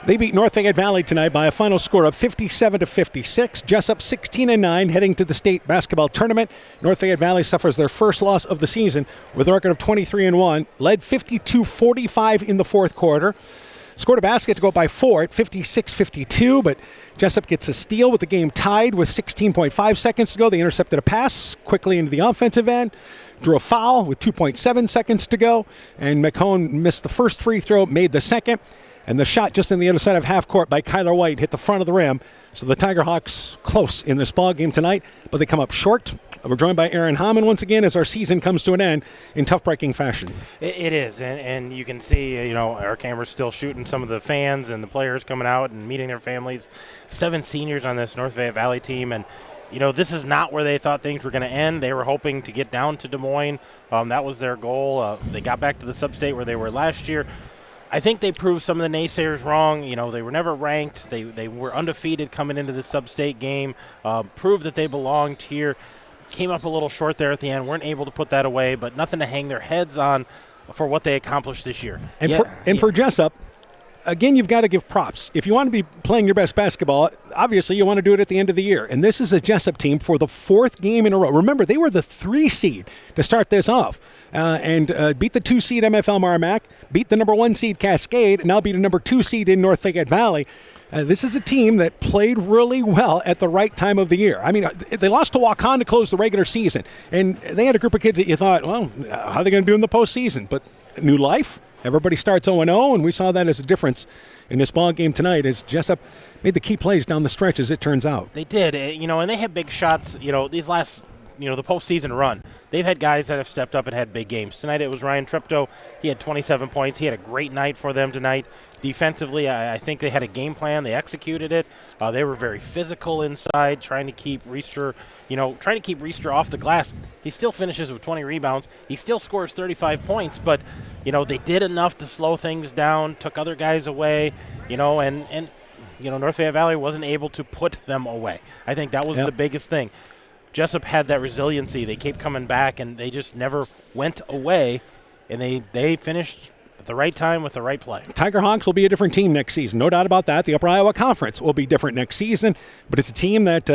They beat North Fayette Valley tonight by a final score of 57-56. Jesup 16-9 heading to the state basketball tournament. North Fayette Valley suffers their first loss of the season with a record of 23-1. Led 52-45 in the fourth quarter. Scored a basket to go by 4 at 56-52, but Jesup gets a steal with the game tied with 16.5 seconds to go. They intercepted a pass quickly into the offensive end, drew a foul with 2.7 seconds to go, and McCone missed the first free throw, made the second, and the shot just on the other side of half court by Kyler White hit the front of the rim. So the Tiger Hawks close in this ball game tonight, but they come up short. We're joined by Aaron Hamann once again as our season comes to an end in tough breaking fashion. It is, and you can see, our camera's still shooting some of the fans and the players coming out and meeting their families. 7 seniors on this North Fayette Valley team, and this is not where they thought things were going to end. They were hoping to get down to Des Moines. That was their goal. They got back to the sub-state where they were last year. I think they proved some of the naysayers wrong. They were never ranked. They were undefeated coming into the sub-state game, proved that they belonged here. Came up a little short there at the end, weren't able to put that away, but nothing to hang their heads on for what they accomplished this year. And for Jesup, again, you've got to give props. If you want to be playing your best basketball, obviously you want to do it at the end of the year. And this is a Jesup team for the 4th game in a row. Remember, they were the 3 seed to start this off and beat the 2 seed MFL Merrimack, beat the number 1 seed Cascade, and now beat a number 2 seed in North Fayette Valley. This is a team that played really well at the right time of the year. I mean, they lost to Waukon to close the regular season, and they had a group of kids that you thought, well, how are they going to do in the postseason? But new life. Everybody starts 0-0, and we saw that as a difference in this ball game tonight as Jesup made the key plays down the stretch, as it turns out. They did, and they had big shots, these last, the postseason run. They've had guys that have stepped up and had big games. Tonight it was Ryan Treptow. He had 27 points. He had a great night for them tonight. Defensively, I think they had a game plan. They executed it. They were very physical inside, trying to keep Reister off the glass. He still finishes with 20 rebounds. He still scores 35 points, but, they did enough to slow things down, took other guys away, and North Fayette Valley wasn't able to put them away. I think that was the biggest thing. Jesup had that resiliency. They kept coming back, and they just never went away, and they finished at the right time with the right play. Tiger Hawks will be a different team next season, no doubt about that. The Upper Iowa Conference will be different next season, but it's a team that,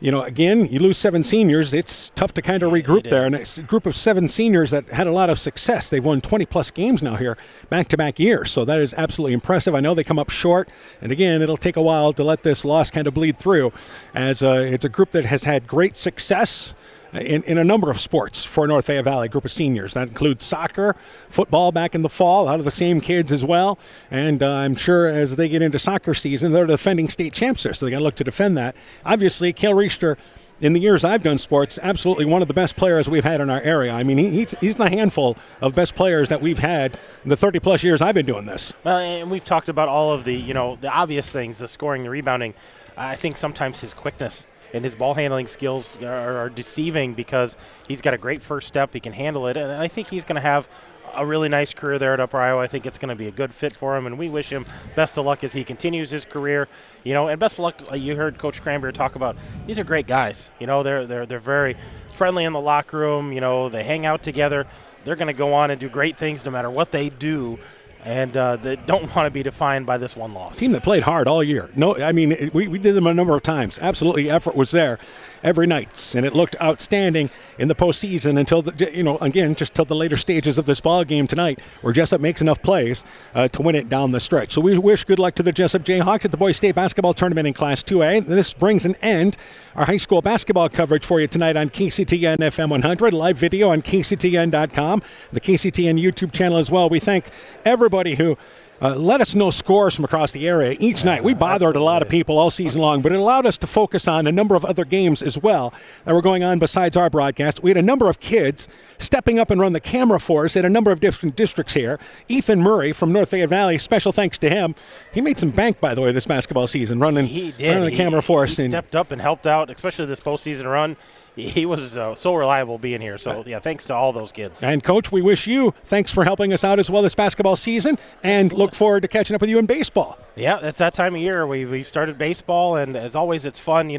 again, you lose 7 seniors. It's tough to kind of regroup there, and it's a group of 7 seniors that had a lot of success. They've won 20-plus games now here, back-to-back years, so that is absolutely impressive. I know they come up short, and again, it'll take a while to let this loss kind of bleed through, as it's a group that has had great success in a number of sports for North Fayette Valley, group of seniors. That includes soccer, football back in the fall, out of the same kids as well. And I'm sure as they get into soccer season, they're the defending state champs there, so they got to look to defend that. Obviously, Cale Reister, in the years I've done sports, absolutely one of the best players we've had in our area. I mean, he's the handful of best players that we've had in the 30-plus years I've been doing this. Well, and we've talked about all of the, the obvious things, the scoring, the rebounding. I think sometimes his quickness and his ball handling skills are deceiving because he's got a great first step. He can handle it. And I think he's going to have a really nice career there at Upper Iowa. I think it's going to be a good fit for him, and we wish him best of luck as he continues his career. And best of luck. You heard Coach Cranberry talk about these are great guys. They're very friendly in the locker room. They hang out together. They're going to go on and do great things no matter what they do. And they don't want to be defined by this one loss. Team that played hard all year. No, I mean, we did them a number of times. Absolutely, effort was there every night, and it looked outstanding in the postseason until, just till the later stages of this ball game tonight, where Jesup makes enough plays to win it down the stretch. So we wish good luck to the Jesup Jayhawks at the Boys State Basketball Tournament in Class 2A. This brings an end our high school basketball coverage for you tonight on KCTN FM 100, live video on KCTN.com, the KCTN YouTube channel as well. We thank everybody who let us know scores from across the area each night. We bothered a lot of people all season long, but it allowed us to focus on a number of other games as well that were going on besides our broadcast. We had a number of kids stepping up and run the camera for us at a number of different districts here. Ethan Murray from North Fayette Valley, special thanks to him. He made some bank, by the way, this basketball season, running the camera for us. He stepped up and helped out, especially this postseason run. He was so reliable being here. So, yeah, thanks to all those kids. And, Coach, we wish you thanks for helping us out as well this basketball season, and look forward to catching up with you in baseball. Yeah, it's that time of year. We started baseball, and as always, it's fun,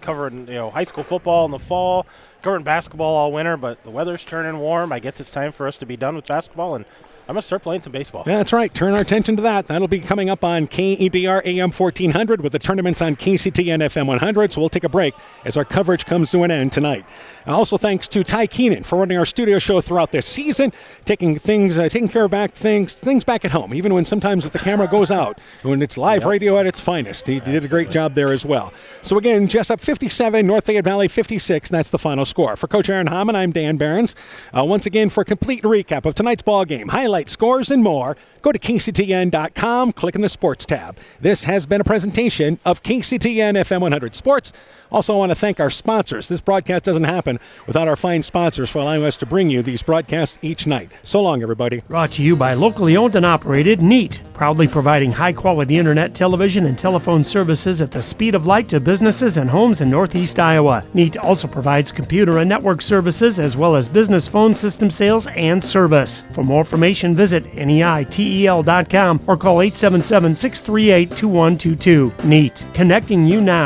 covering, high school football in the fall, covering basketball all winter, but the weather's turning warm. I guess it's time for us to be done with basketball, and I'm going to start playing some baseball. Yeah, that's right. Turn our attention to that. That'll be coming up on KEDR AM 1400 with the tournaments on KCTN FM 100. So we'll take a break as our coverage comes to an end tonight. Also, thanks to Ty Keenan for running our studio show throughout this season, taking care of things back at home, even when sometimes if the camera goes out, when it's live radio at its finest. He did a great job there as well. So again, Jesup 57, North Fayette Valley 56. That's the final score. For Coach Aaron Hammond, I'm Dan Behrens. Once again, for a complete recap of tonight's ball game, highlights, scores, and more, go to KCTN.com, click on the Sports tab. This has been a presentation of KCTN FM 100 Sports. Also, I want to thank our sponsors. This broadcast doesn't happen without our fine sponsors for allowing us to bring you these broadcasts each night. So long, everybody. Brought to you by locally owned and operated NEAT, proudly providing high-quality internet, television, and telephone services at the speed of light to businesses and homes in Northeast Iowa. NEAT also provides computer and network services as well as business phone system sales and service. For more information, visit NEITEL.com or call 877-638-2122. NEAT, connecting you now.